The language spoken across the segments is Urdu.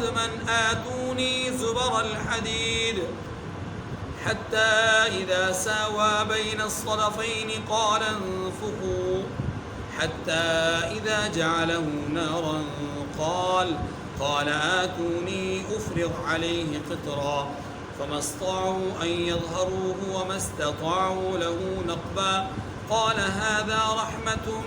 ردما آتوني زبر الحديد حتى إذا ساوى بين الصدفين قال انفخوا حتى إذا جعله نارا قال آتوني أفرغ عليه قطرا فما استطاعوا أن يظهروه وما استطاعوا له نقبا قال هذا رحمة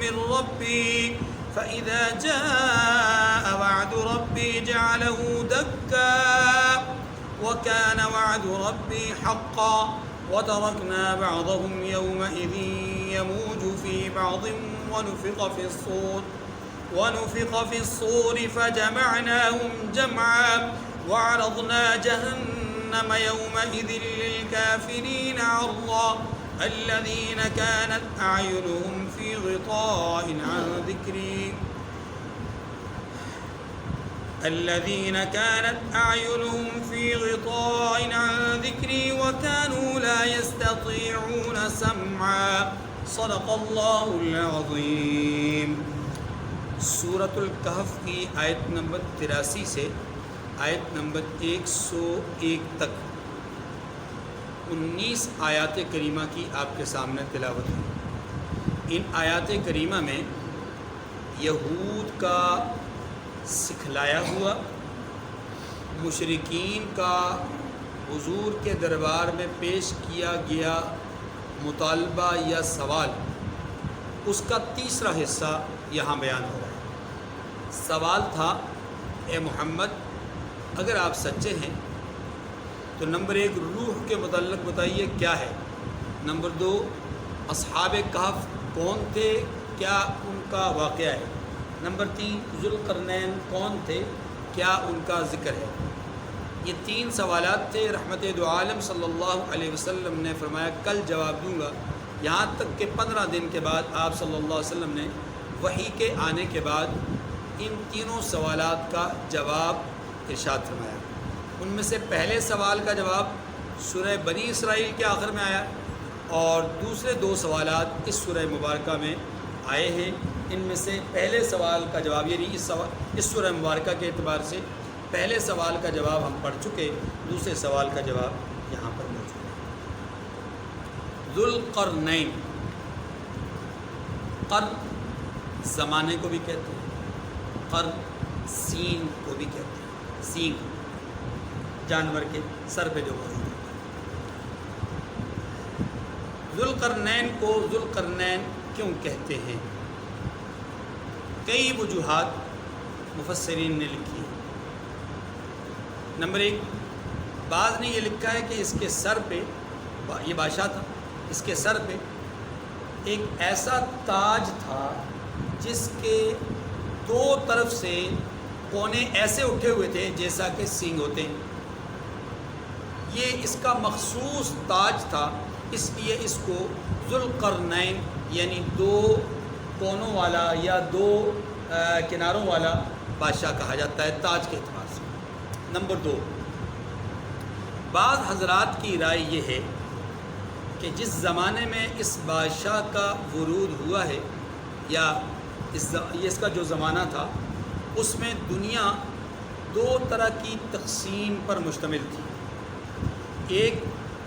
من ربي فإذا جاء وعد ربي جعله دكا وكان وعد ربي حقا وتركنا بعضهم يومئذ يموج في بعض ونفخ في الصور فجمعناهم جمعا وعرضنا جهنم يومئذ للكافرين عرضا الذين كانت أعينهم في غطاء عن ذكري وكانوا لا يستطيعون سمعا صدق اللہ العظیم۔ سورۃ الکہف کی آیت نمبر 83 سے آیت نمبر 101 تک 19 آیات کریمہ کی آپ کے سامنے تلاوت ہے۔ ان آیات کریمہ میں یہود کا سکھلایا ہوا، مشرکین کا حضور کے دربار میں پیش کیا گیا مطالبہ یا سوال، اس کا تیسرا حصہ یہاں بیان ہو رہا ہے۔ سوال تھا، اے محمد اگر آپ سچے ہیں تو نمبر 1 روح کے متعلق بتائیے کیا ہے، نمبر 2 اصحاب کہف کون تھے، کیا ان کا واقعہ ہے، نمبر 3 ذوالقرنین کون تھے، کیا ان کا ذکر ہے۔ یہ 3 سوالات تھے۔ رحمت دو عالم صلی اللہ علیہ وسلم نے فرمایا کل جواب دوں گا، یہاں تک کہ 15 دن کے بعد آپ صلی اللہ علیہ وسلم نے وحی کے آنے کے بعد ان تینوں سوالات کا جواب ارشاد فرمایا۔ ان میں سے پہلے سوال کا جواب سورہ بنی اسرائیل کے آخر میں آیا اور دوسرے 2 سوالات اس سورہ مبارکہ میں آئے ہیں۔ ان میں سے پہلے سوال کا جواب، یعنی اس سورہ مبارکہ کے اعتبار سے پہلے سوال کا جواب ہم پڑھ چکے، دوسرے سوال کا جواب یہاں پر موجود ہے۔ ذوالقرنین، قرن زمانے کو بھی کہتے ہیں، قرن سین کو بھی کہتے ہیں، سین جانور کے سر پہ جو موجود ہے۔ ذوالقرنین کو ذوالقرنین کیوں کہتے ہیں؟ کئی وجوہات مفسرین نے لکھی ہیں۔ نمبر 1، بعض نے یہ لکھا ہے کہ اس کے سر پہ، یہ بادشاہ تھا، اس کے سر پہ ایک ایسا تاج تھا جس کے 2 طرف سے کونے ایسے اٹھے ہوئے تھے جیسا کہ سینگ ہوتے ہیں۔ یہ اس کا مخصوص تاج تھا، اس لیے اس کو ذوالقرنین یعنی 2 کونوں والا یا 2 کناروں والا بادشاہ کہا جاتا ہے تاج کے اعتبار سے۔ نمبر 2، بعض حضرات کی رائے یہ ہے کہ جس زمانے میں اس بادشاہ کا ورود ہوا ہے یا اس کا جو زمانہ تھا، اس میں دنیا 2 طرح کی تقسیم پر مشتمل تھی۔ ایک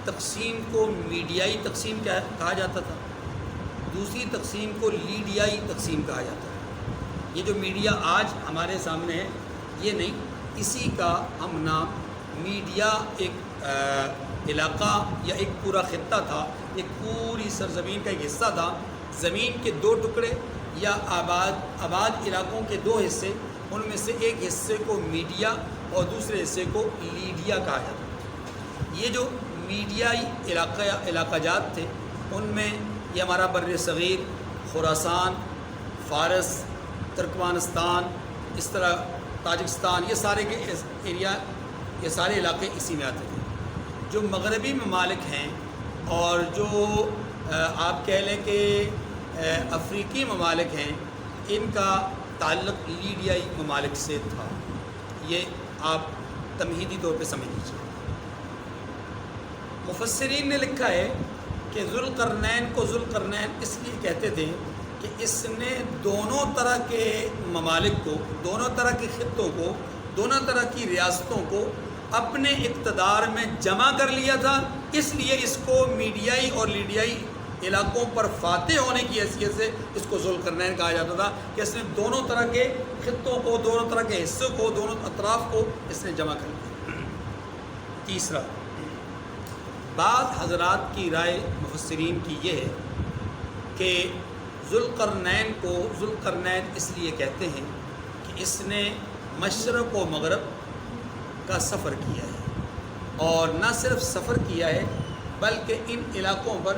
تقسیم کو میڈیائی تقسیم کہا جاتا تھا، دوسری تقسیم کو لیڈیائی تقسیم کہا جاتا ہے۔ یہ جو میڈیا آج ہمارے سامنے ہے یہ نہیں، اسی کا ہم نام میڈیا ایک علاقہ یا ایک پورا خطہ تھا، ایک پوری سرزمین کا ایک حصہ تھا۔ زمین کے 2 ٹکڑے یا آباد علاقوں کے 2 حصے، ان میں سے ایک حصے کو میڈیا اور دوسرے حصے کو لیڈیا کہا جاتا ہے۔ یہ جو میڈیائی علاقہ جات تھے، ان میں یہ ہمارا بر صغیر، خراسان، فارس، ترکمانستان، اس طرح تاجکستان، یہ سارے کے ایریا، یہ سارے علاقے اسی میں آتے تھے۔ جو مغربی ممالک ہیں اور جو آپ کہہ لیں کہ افریقی ممالک ہیں، ان کا تعلق لیڈیائی ممالک سے تھا۔ یہ آپ تمہیدی طور پہ سمجھ لیجیے۔ مفسرین نے لکھا ہے کہ ذوالقرنین کو ذوالقرنین اس لیے کہتے تھے کہ اس نے دونوں طرح کے ممالک کو، دونوں طرح کے خطوں کو، دونوں طرح کی ریاستوں کو اپنے اقتدار میں جمع کر لیا تھا. اس لیے اس کو میڈیائی اور لیڈیائی علاقوں پر فاتح ہونے کی حیثیت سے اس کو ذوالقرنین کہا جاتا تھا کہ اس نے دونوں طرح کے خطوں کو، دونوں طرح کے حصوں کو، دونوں اطراف کو اس نے جمع کر لیا. تیسرا، بعض حضرات کی رائے مفسرین کی یہ ہے کہ ذوالقرنین کو ذوالقرنین اس لیے کہتے ہیں کہ اس نے مشرق و مغرب کا سفر کیا ہے، اور نہ صرف سفر کیا ہے بلکہ ان علاقوں پر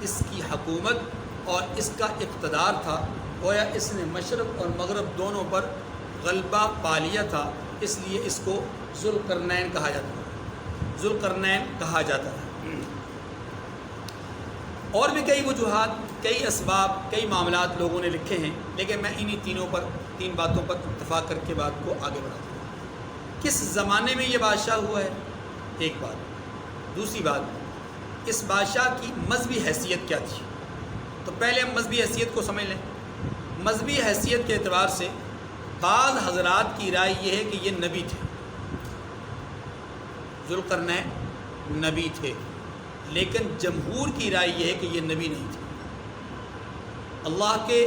اس کی حکومت اور اس کا اقتدار تھا. گویا اس نے مشرق اور مغرب دونوں پر غلبہ پا لیا تھا، اس لیے اس کو ذوالقرنین کہا جاتا ہے، ذوالقرنین کہا جاتا ہے. اور بھی کئی وجوہات، کئی اسباب، کئی معاملات لوگوں نے لکھے ہیں، لیکن میں انہی تین باتوں پر اتفاق کر کے بات کو آگے بڑھاتا ہوں. کس زمانے میں یہ بادشاہ ہوا ہے، ایک بات. دوسری بات، اس بادشاہ کی مذہبی حیثیت کیا تھی. تو پہلے ہم مذہبی حیثیت کو سمجھ لیں. مذہبی حیثیت کے اعتبار سے بعض حضرات کی رائے یہ ہے کہ یہ نبی تھے، ذوالقرنین نبی تھے، لیکن جمہور کی رائے یہ ہے کہ یہ نبی نہیں تھے. اللہ کے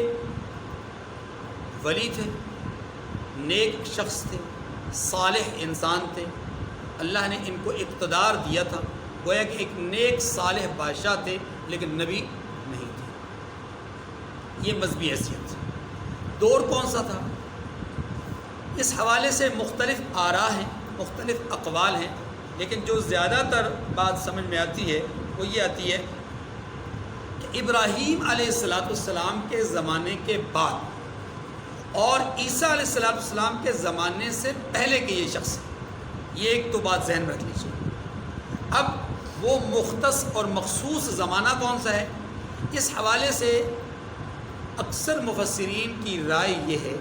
ولی تھے، نیک شخص تھے، صالح انسان تھے. اللہ نے ان کو اقتدار دیا تھا، گویا کہ ایک نیک صالح بادشاہ تھے، لیکن نبی نہیں تھے. یہ مذہبی حیثیت. دور کون سا تھا، اس حوالے سے مختلف آراء ہیں، مختلف اقوال ہیں، لیکن جو زیادہ تر بات سمجھ میں آتی ہے وہ یہ آتی ہے کہ ابراہیم علیہ السلام کے زمانے کے بعد اور عیسیٰ علیہ السلام کے زمانے سے پہلے کے یہ شخص ہیں. یہ ایک تو بات ذہن میں رکھ لیجیے. اب وہ مختص اور مخصوص زمانہ کون سا ہے، اس حوالے سے اکثر مفسرین کی رائے یہ ہے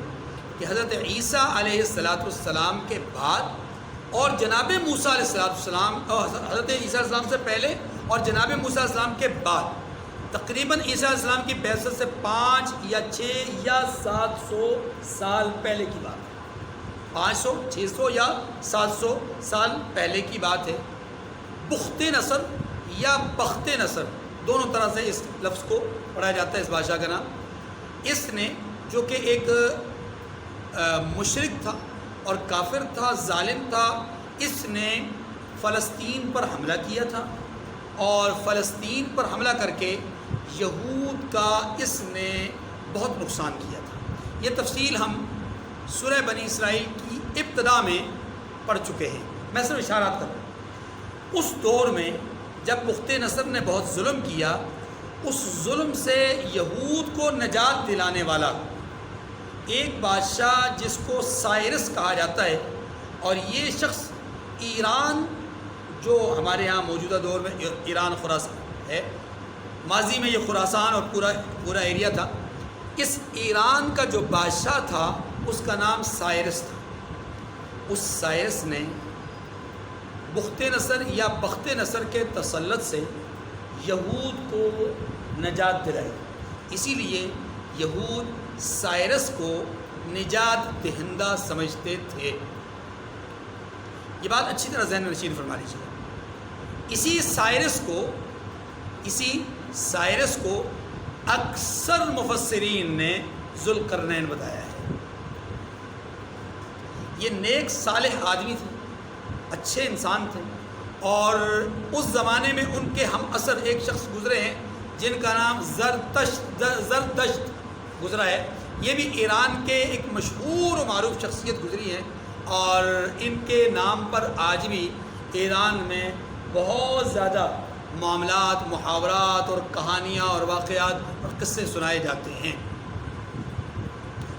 کہ حضرت عیسیٰ علیہ السلام کے بعد اور جناب موسیٰ علیہ السلام، حضرت عیسیٰ علیہ السلام سے پہلے اور جناب موسیٰ علیہ السلام کے بعد تقریباً عیسیٰ علیہ السلام کی بعثت سے 5 یا 6 یا 700 سال پہلے کی بات ہے. 500، 600 یا 700 سال پہلے کی بات ہے. بخت نصر یا بخت نصر، دونوں طرح سے اس لفظ کو پڑھا جاتا ہے. اس بادشاہ کا نام، اس نے جو کہ ایک مشرک تھا اور کافر تھا، ظالم تھا، اس نے فلسطین پر حملہ کیا تھا، اور فلسطین پر حملہ کر کے یہود کا اس نے بہت نقصان کیا تھا. یہ تفصیل ہم سورہ بنی اسرائیل کی ابتدا میں پڑھ چکے ہیں، میں صرف اشارات کر رہا ہوں. اس دور میں جب بخت نصر نے بہت ظلم کیا، اس ظلم سے یہود کو نجات دلانے والا ایک بادشاہ جس کو سائرس کہا جاتا ہے، اور یہ شخص ایران، جو ہمارے ہاں موجودہ دور میں ایران خراسان ہے، ماضی میں یہ خراسان اور پورا ایریا تھا. اس ایران کا جو بادشاہ تھا اس کا نام سائرس تھا. اس سائرس نے بخت نصر یا بخت نصر کے تسلط سے یہود کو نجات دلائی. اسی لیے یہود سائرس کو نجات دہندہ سمجھتے تھے. یہ بات اچھی طرح ذہن میں نشین فرما لیجیے. اسی سائرس کو اکثر مفسرین نے ذوالقرنین بتایا ہے. یہ نیک صالح آدمی تھے، اچھے انسان تھے، اور اس زمانے میں ان کے ہم اثر ایک شخص گزرے ہیں جن کا نام زردشت گزرا ہے. یہ بھی ایران کے ایک مشہور و معروف شخصیت گزری ہے، اور ان کے نام پر آج بھی ایران میں بہت زیادہ معاملات، محاورات اور کہانیاں اور واقعات اور قصے سنائے جاتے ہیں.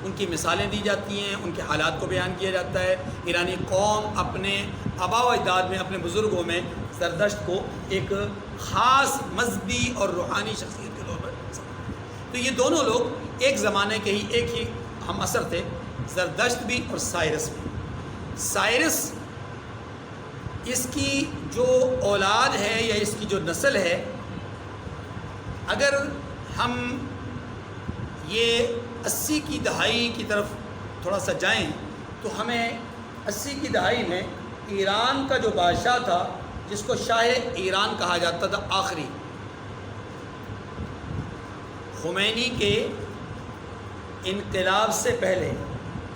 ان کی مثالیں دی جاتی ہیں، ان کے حالات کو بیان کیا جاتا ہے. ایرانی قوم اپنے آباء و اجداد میں، اپنے بزرگوں میں زردشت کو ایک خاص مذہبی اور روحانی شخصیت کے طور پر سمجھتے ہیں. تو یہ دونوں لوگ ایک زمانے کے ہی ایک ہی ہم اثر تھے، زردشت بھی اور سائرس بھی. سائرس، اس کی جو اولاد ہے یا اس کی جو نسل ہے، اگر ہم یہ 80 کی دہائی کی طرف تھوڑا سا جائیں تو ہمیں 80 کی دہائی میں ایران کا جو بادشاہ تھا جس کو شاہ ایران کہا جاتا تھا آخری، خمینی کے انقلاب سے پہلے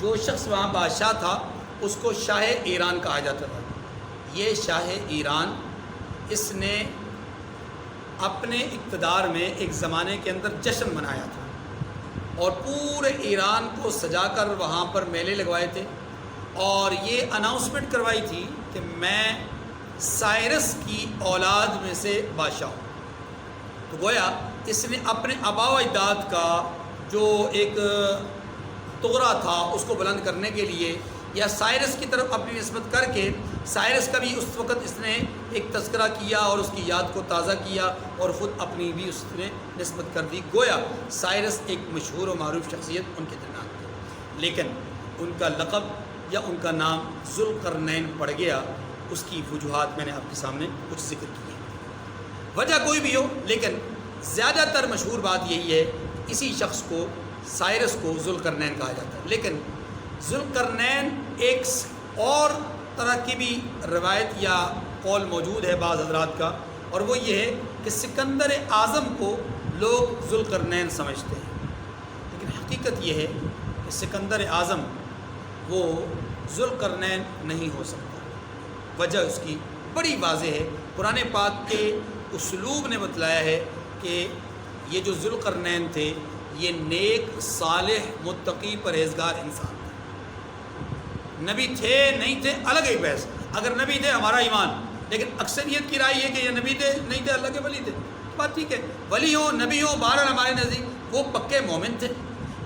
جو شخص وہاں بادشاہ تھا اس کو شاہ ایران کہا جاتا تھا۔ یہ شاہ ایران اس نے اپنے اقتدار میں ایک زمانے کے اندر جشن منایا تھا اور پورے ایران کو سجا کر وہاں پر میلے لگوائے تھے اور یہ اناؤنسمنٹ کروائی تھی کہ میں سائرس کی اولاد میں سے بادشاہ ہوں۔ تو گویا اس نے اپنے آباء و اجداد کا جو ایک تغرا تھا اس کو بلند کرنے کے لیے یا سائرس کی طرف اپنی نسبت کر کے، سائرس کا بھی اس وقت اس نے ایک تذکرہ کیا اور اس کی یاد کو تازہ کیا اور خود اپنی بھی اس نے نسبت کر دی، گویا سائرس ایک مشہور و معروف شخصیت ان کے درمیان تھی، لیکن ان کا لقب یا ان کا نام ذوالقرنین پڑ گیا۔ اس کی وجوہات میں نے آپ کے سامنے کچھ ذکر کی ہے، وجہ کوئی بھی ہو، لیکن زیادہ تر مشہور بات یہی ہے اسی شخص کو، سائرس کو ذوالقرنین کہا جاتا ہے۔ لیکن ذوالقرنین ایک اور طرح کی بھی روایت یا قول موجود ہے بعض حضرات کا، اور وہ یہ ہے کہ سکندر اعظم کو لوگ ذوالقرنین سمجھتے ہیں، لیکن حقیقت یہ ہے کہ سکندر اعظم وہ ذوالقرنین نہیں ہو سکتا۔ وجہ اس کی بڑی واضح ہے، قرآن پاک کے اسلوب نے بتلایا ہے کہ یہ جو ذوالقرنین تھے یہ نیک، صالح، متقی، پرہیزگار انسان تھے۔ نبی تھے نہیں تھے الگ ہی بحث، اگر نبی تھے ہمارا ایمان، لیکن اکثریت کی رائے یہ کہ یہ نبی تھے نہیں تھے اللہ کے ولی تھے، بات ٹھیک ہے، ولی ہوں نبی ہوں، بہرحال ہمارے نزدیک وہ پکے مومن تھے۔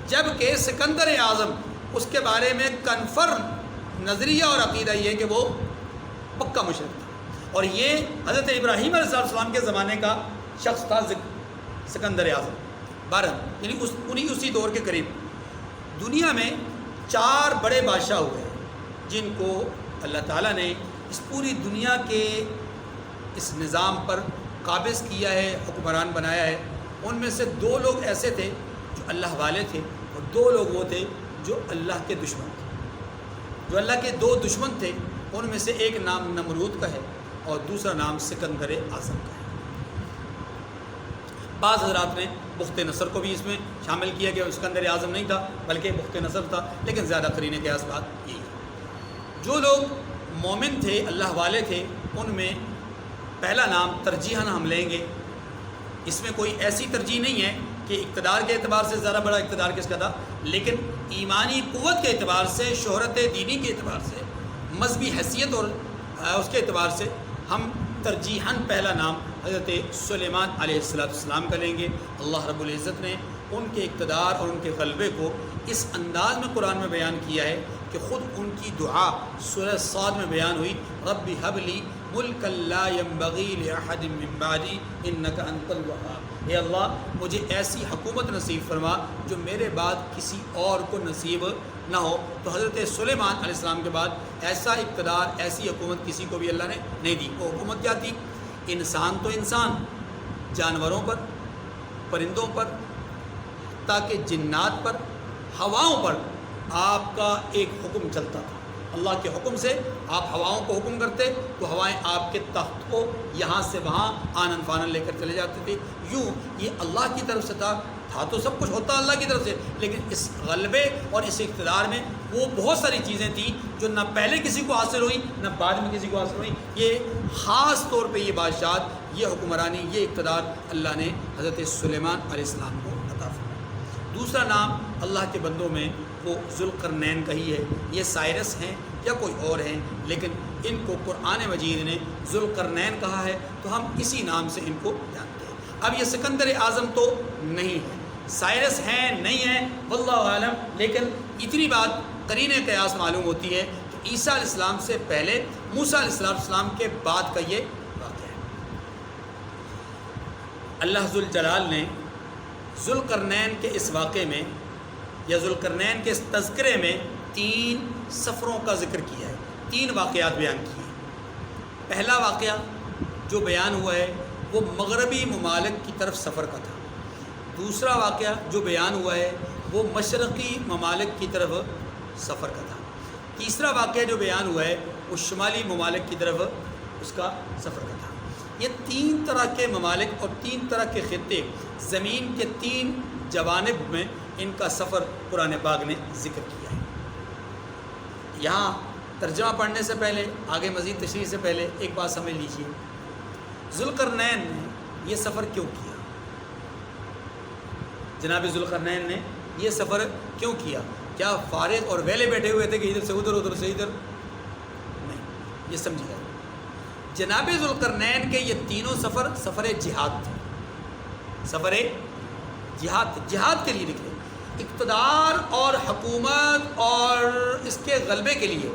جبکہ سکندر اعظم اس کے بارے میں کنفرم نظریہ اور عقیدہ یہ ہے کہ وہ پکا مشرک تھا، اور یہ حضرت ابراہیم علیہ السلام کے زمانے کا شخص تھا سکندر اعظم، یعنی انہی اسی دور کے قریب۔ دنیا میں 4 بڑے بادشاہ ہوئے ہیں جن کو اللہ تعالیٰ نے اس پوری دنیا کے اس نظام پر قابض کیا ہے، حکمران بنایا ہے۔ ان میں سے 2 لوگ ایسے تھے جو اللہ والے تھے اور 2 لوگ وہ تھے جو اللہ کے دشمن تھے۔ جو اللہ کے 2 دشمن تھے ان میں سے ایک نام نمرود کا ہے اور دوسرا نام سکندر اعظم کا ہے۔ بعض حضرات نے بخت نصر کو بھی اس میں شامل کیا کہ سکندر اعظم نہیں تھا بلکہ بخت نصر تھا، لیکن زیادہ قرینے قیاس بات یہی ہے۔ جو لوگ مومن تھے، اللہ والے تھے، ان میں پہلا نام ترجیحاً ہم لیں گے، اس میں کوئی ایسی ترجیح نہیں ہے کہ اقتدار کے اعتبار سے زیادہ بڑا اقتدار کس کا تھا، لیکن ایمانی قوت کے اعتبار سے، شہرت دینی کے اعتبار سے، مذہبی حیثیت اور اس کے اعتبار سے ہم ترجیحاً پہلا نام حضرت سلیمان علیہ السلام کا لیں گے۔ اللہ رب العزت نے ان کے اقتدار اور ان کے غلبے کو اس انداز میں قرآن میں بیان کیا ہے کہ خود ان کی دعا سورہ صاد میں بیان ہوئی، رب ہب لی ملکا لا ينبغی لأحد من بعدی انک انت الوہاب، اے اللہ مجھے ایسی حکومت نصیب فرما جو میرے بعد کسی اور کو نصیب نہ ہو۔ تو حضرت سلیمان علیہ السلام کے بعد ایسا اقتدار، ایسی حکومت کسی کو بھی اللہ نے نہیں دی۔ وہ حکومت کیا تھی؟ انسان تو انسان، جانوروں پر، پرندوں پر، تاکہ جنات پر، ہواؤں پر آپ کا ایک حکم چلتا تھا۔ اللہ کے حکم سے آپ ہواؤں کو حکم کرتے تو ہوائیں آپ کے تخت کو یہاں سے وہاں آنن فانن لے کر چلے جاتے تھے۔ یوں یہ اللہ کی طرف سے تھا تو سب کچھ ہوتا اللہ کی طرف سے، لیکن اس غلبے اور اس اقتدار میں وہ بہت ساری چیزیں تھیں جو نہ پہلے کسی کو حاصل ہوئی نہ بعد میں کسی کو حاصل ہوئی۔ یہ خاص طور پہ یہ بادشاہت، یہ حکمرانی، یہ اقتدار اللہ نے حضرت سلیمان علیہ السلام کو عطا فرمایا۔ دوسرا نام اللہ کے بندوں میں وہ ذوالقرنین کا ہی ہے۔ یہ سائرس ہیں یا کوئی اور ہیں، لیکن ان کو قرآن مجید نے ذوالقرنین کہا ہے تو ہم اسی نام سے ان کو جانتے ہیں۔ اب یہ سکندر اعظم تو نہیں ہے، سائرس ہیں نہیں ہیں واللہ عالم، لیکن اتنی بات قرین قیاس معلوم ہوتی ہے کہ عیسیٰ علیہ السلام سے پہلے، موسیٰ علیہ السلام کے بعد کا یہ واقعہ ہے۔ اللہ ذوالجلال نے ذوالقرنین کے اس واقعے میں یا ذوالقرنین کے اس تذکرے میں 3 سفروں کا ذکر کیا ہے، 3 واقعات بیان کیے ہیں۔ پہلا واقعہ جو بیان ہوا ہے وہ مغربی ممالک کی طرف سفر کا تھا۔ دوسرا واقعہ جو بیان ہوا ہے وہ مشرقی ممالک کی طرف سفر کا تھا. تیسرا واقعہ جو بیان ہوا ہے وہ شمالی ممالک کی طرف اس کا سفر کا تھا. یہ 3 طرح کے ممالک اور 3 طرح کے خطے، زمین کے 3 جوانب میں ان کا سفر قرآن پاک نے ذکر کیا ہے. یہاں ترجمہ پڑھنے سے پہلے، آگے مزید تشریح سے پہلے ایک بات سمجھ لیجیے، ذوالقرنین نے یہ سفر کیوں کیا؟ جناب ذوالقرنین نے یہ سفر کیوں کیا؟ کیا فارغ اور ویلے بیٹھے ہوئے تھے کہ ادھر سے ادھر سے ادھر؟ نہیں، یہ سمجھیے. جناب ذوالقرنین کے یہ تینوں سفر جہاد تھے. سفر جہاد کے لیے نکلے، اقتدار اور حکومت اور اس کے غلبے کے لیے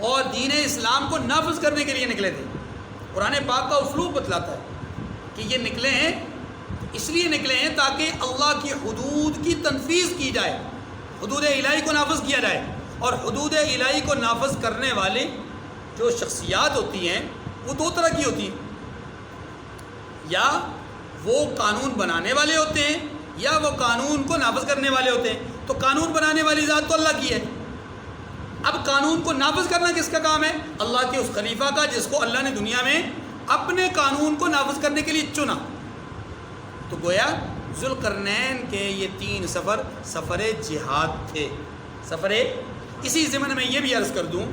اور دین اسلام کو نافذ کرنے کے لیے نکلے تھے. قرآن پاک کا اسلوب بتلاتا ہے کہ یہ نکلے ہیں، اس لیے نکلے ہیں تاکہ اللہ کی حدود کی تنفیذ کی جائے، حدود الہی کو نافذ کیا جائے. اور حدود الہی کو نافذ کرنے والے جو شخصیات ہوتی ہیں وہ 2 طرح کی ہوتی ہیں، یا وہ قانون بنانے والے ہوتے ہیں یا وہ قانون کو نافذ کرنے والے ہوتے ہیں. تو قانون بنانے والی ذات تو اللہ کی ہے. اب قانون کو نافذ کرنا کس کا کام ہے؟ اللہ کے اس خلیفہ کا جس کو اللہ نے دنیا میں اپنے قانون کو نافذ کرنے کے لیے چنا. تو گویا ذوالقرنین کے یہ 3 سفر جہاد تھے. اسی ضمن میں یہ بھی عرض کر دوں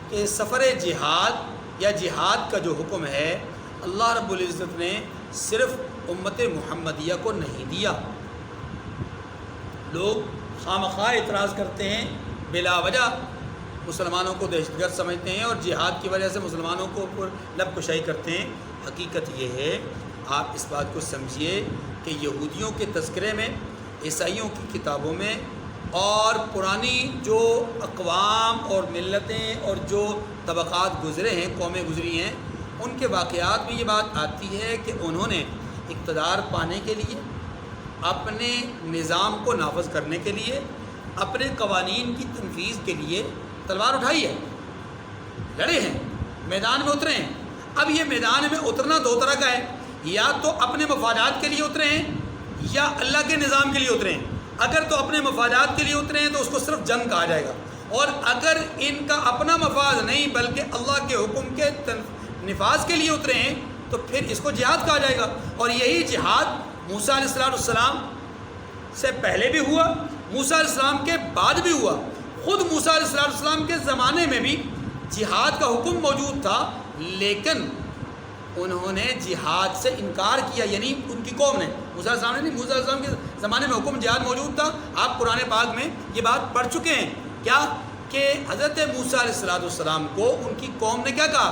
کہ سفر جہاد یا جہاد کا جو حکم ہے اللہ رب العزت نے صرف امت محمدیہ کو نہیں دیا. لوگ خامخواہ اعتراض کرتے ہیں، بلا وجہ مسلمانوں کو دہشت گرد سمجھتے ہیں اور جہاد کی وجہ سے مسلمانوں کو لب کشائی کرتے ہیں. حقیقت یہ ہے، آپ اس بات کو سمجھیے کہ یہودیوں کے تذکرے میں، عیسائیوں کی کتابوں میں اور پرانی جو اقوام اور ملتیں اور جو طبقات گزرے ہیں، قومیں گزری ہیں، ان کے واقعات میں یہ بات آتی ہے کہ انہوں نے اقتدار پانے کے لیے، اپنے نظام کو نافذ کرنے کے لیے، اپنے قوانین کی تنفیذ کے لیے تلوار اٹھائی ہے، لڑے ہیں، میدان میں اترے ہیں. اب یہ میدان میں اترنا 2 طرح کا ہے، یا تو اپنے مفادات کے لیے اترے ہیں یا اللہ کے نظام کے لیے اترے ہیں. اگر تو اپنے مفادات کے لیے اترے ہیں تو اس کو صرف جنگ کہا جائے گا، اور اگر ان کا اپنا مفاد نہیں بلکہ اللہ کے حکم کے نفاذ کے لیے اترے ہیں تو پھر اس کو جہاد کہا جائے گا. اور یہی جہاد موسیٰ علیہ السلام سے پہلے بھی ہوا، موسیٰ علیہ السلام کے بعد بھی ہوا. خود موسیٰ علیہ السلام کے زمانے میں بھی جہاد کا حکم موجود تھا، لیکن انہوں نے جہاد سے انکار کیا، یعنی ان کی قوم نے. موسیٰ علیہ السلام نے نہیں، موسیٰ علیہ السلام کے زمانے میں حکم جہاد موجود تھا. آپ قرآن پاک میں یہ بات پڑھ چکے ہیں کیا کہ حضرت موسیٰ علیہ السلام کو ان کی قوم نے کیا کہا؟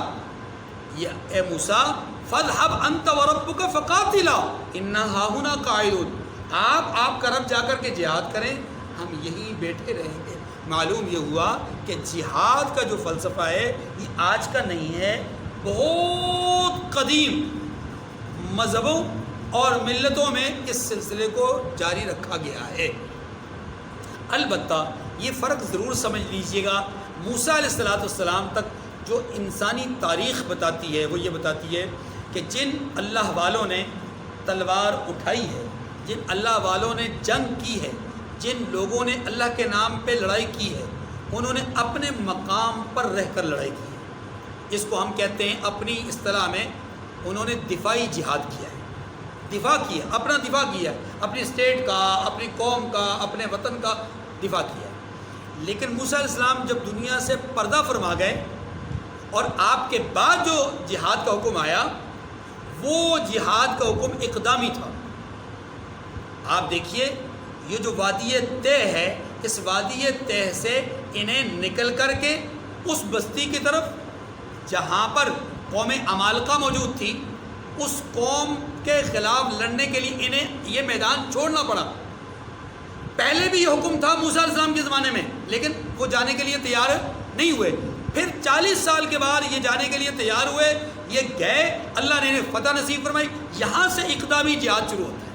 اے موسیٰ فاذهب انت وربك فقاتلا انا هاهنا قاعدون. آپ کا رب جا کر کے جہاد کریں، ہم یہیں بیٹھے رہیں گے. معلوم یہ ہوا کہ جہاد کا جو فلسفہ ہے یہ آج کا نہیں ہے، بہت قدیم مذہبوں اور ملتوں میں اس سلسلے کو جاری رکھا گیا ہے. البتہ یہ فرق ضرور سمجھ لیجئے گا، موسیٰ علیہ السلام تک جو انسانی تاریخ بتاتی ہے وہ یہ بتاتی ہے کہ جن اللہ والوں نے تلوار اٹھائی ہے، جن اللہ والوں نے جنگ کی ہے، جن لوگوں نے اللہ کے نام پہ لڑائی کی ہے، انہوں نے اپنے مقام پر رہ کر لڑائی کی ہے. اس کو ہم کہتے ہیں اپنی اصطلاح میں انہوں نے دفاعی جہاد کیا ہے. دفاع کیا، اپنا دفاع کیا، اپنی اسٹیٹ کا، اپنی قوم کا، اپنے وطن کا دفاع کیا. لیکن موسیٰ علیہ السلام جب دنیا سے پردہ فرما گئے اور آپ کے بعد جو جہاد کا حکم آیا وہ جہاد کا حکم اقدامی تھا. آپ دیکھیے یہ جو وادی طے ہے، اس وادی طے سے انہیں نکل کر کے اس بستی کی طرف جہاں پر قوم عمالقہ موجود تھی، اس قوم کے خلاف لڑنے کے لیے انہیں یہ میدان چھوڑنا پڑا. پہلے بھی یہ حکم تھا موسیٰ علیہ السلام کے زمانے میں، لیکن وہ جانے کے لیے تیار نہیں ہوئے. پھر 40 سال کے بعد یہ جانے کے لیے تیار ہوئے، یہ گئے، اللہ نے انہیں فتح نصیب فرمائی. یہاں سے اقدامی جہاد شروع ہوتا ہے،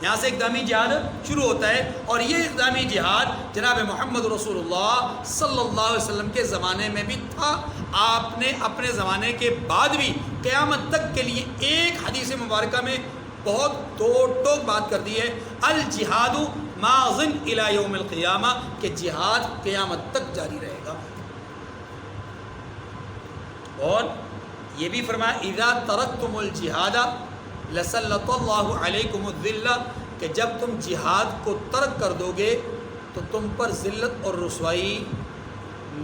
یہاں سے اقدامی جہاد شروع ہوتا ہے. اور یہ اقدامی جہاد جناب محمد رسول اللہ صلی اللہ علیہ وسلم کے زمانے میں بھی تھا. آپ نے اپنے زمانے کے بعد بھی قیامت تک کے لیے ایک حدیث مبارکہ میں بہت توڑ ٹوک بات کر دی ہے، الجہاد ماضٍ الی یوم القیامہ، کہ جہاد قیامت تک جاری رہے گا۔ اور یہ بھی فرمایا اذا ترکتم الجہاد لسلط اللہ علیکم الذلہ، کہ جب تم جہاد کو ترک کر دو گے تو تم پر ذلت اور رسوائی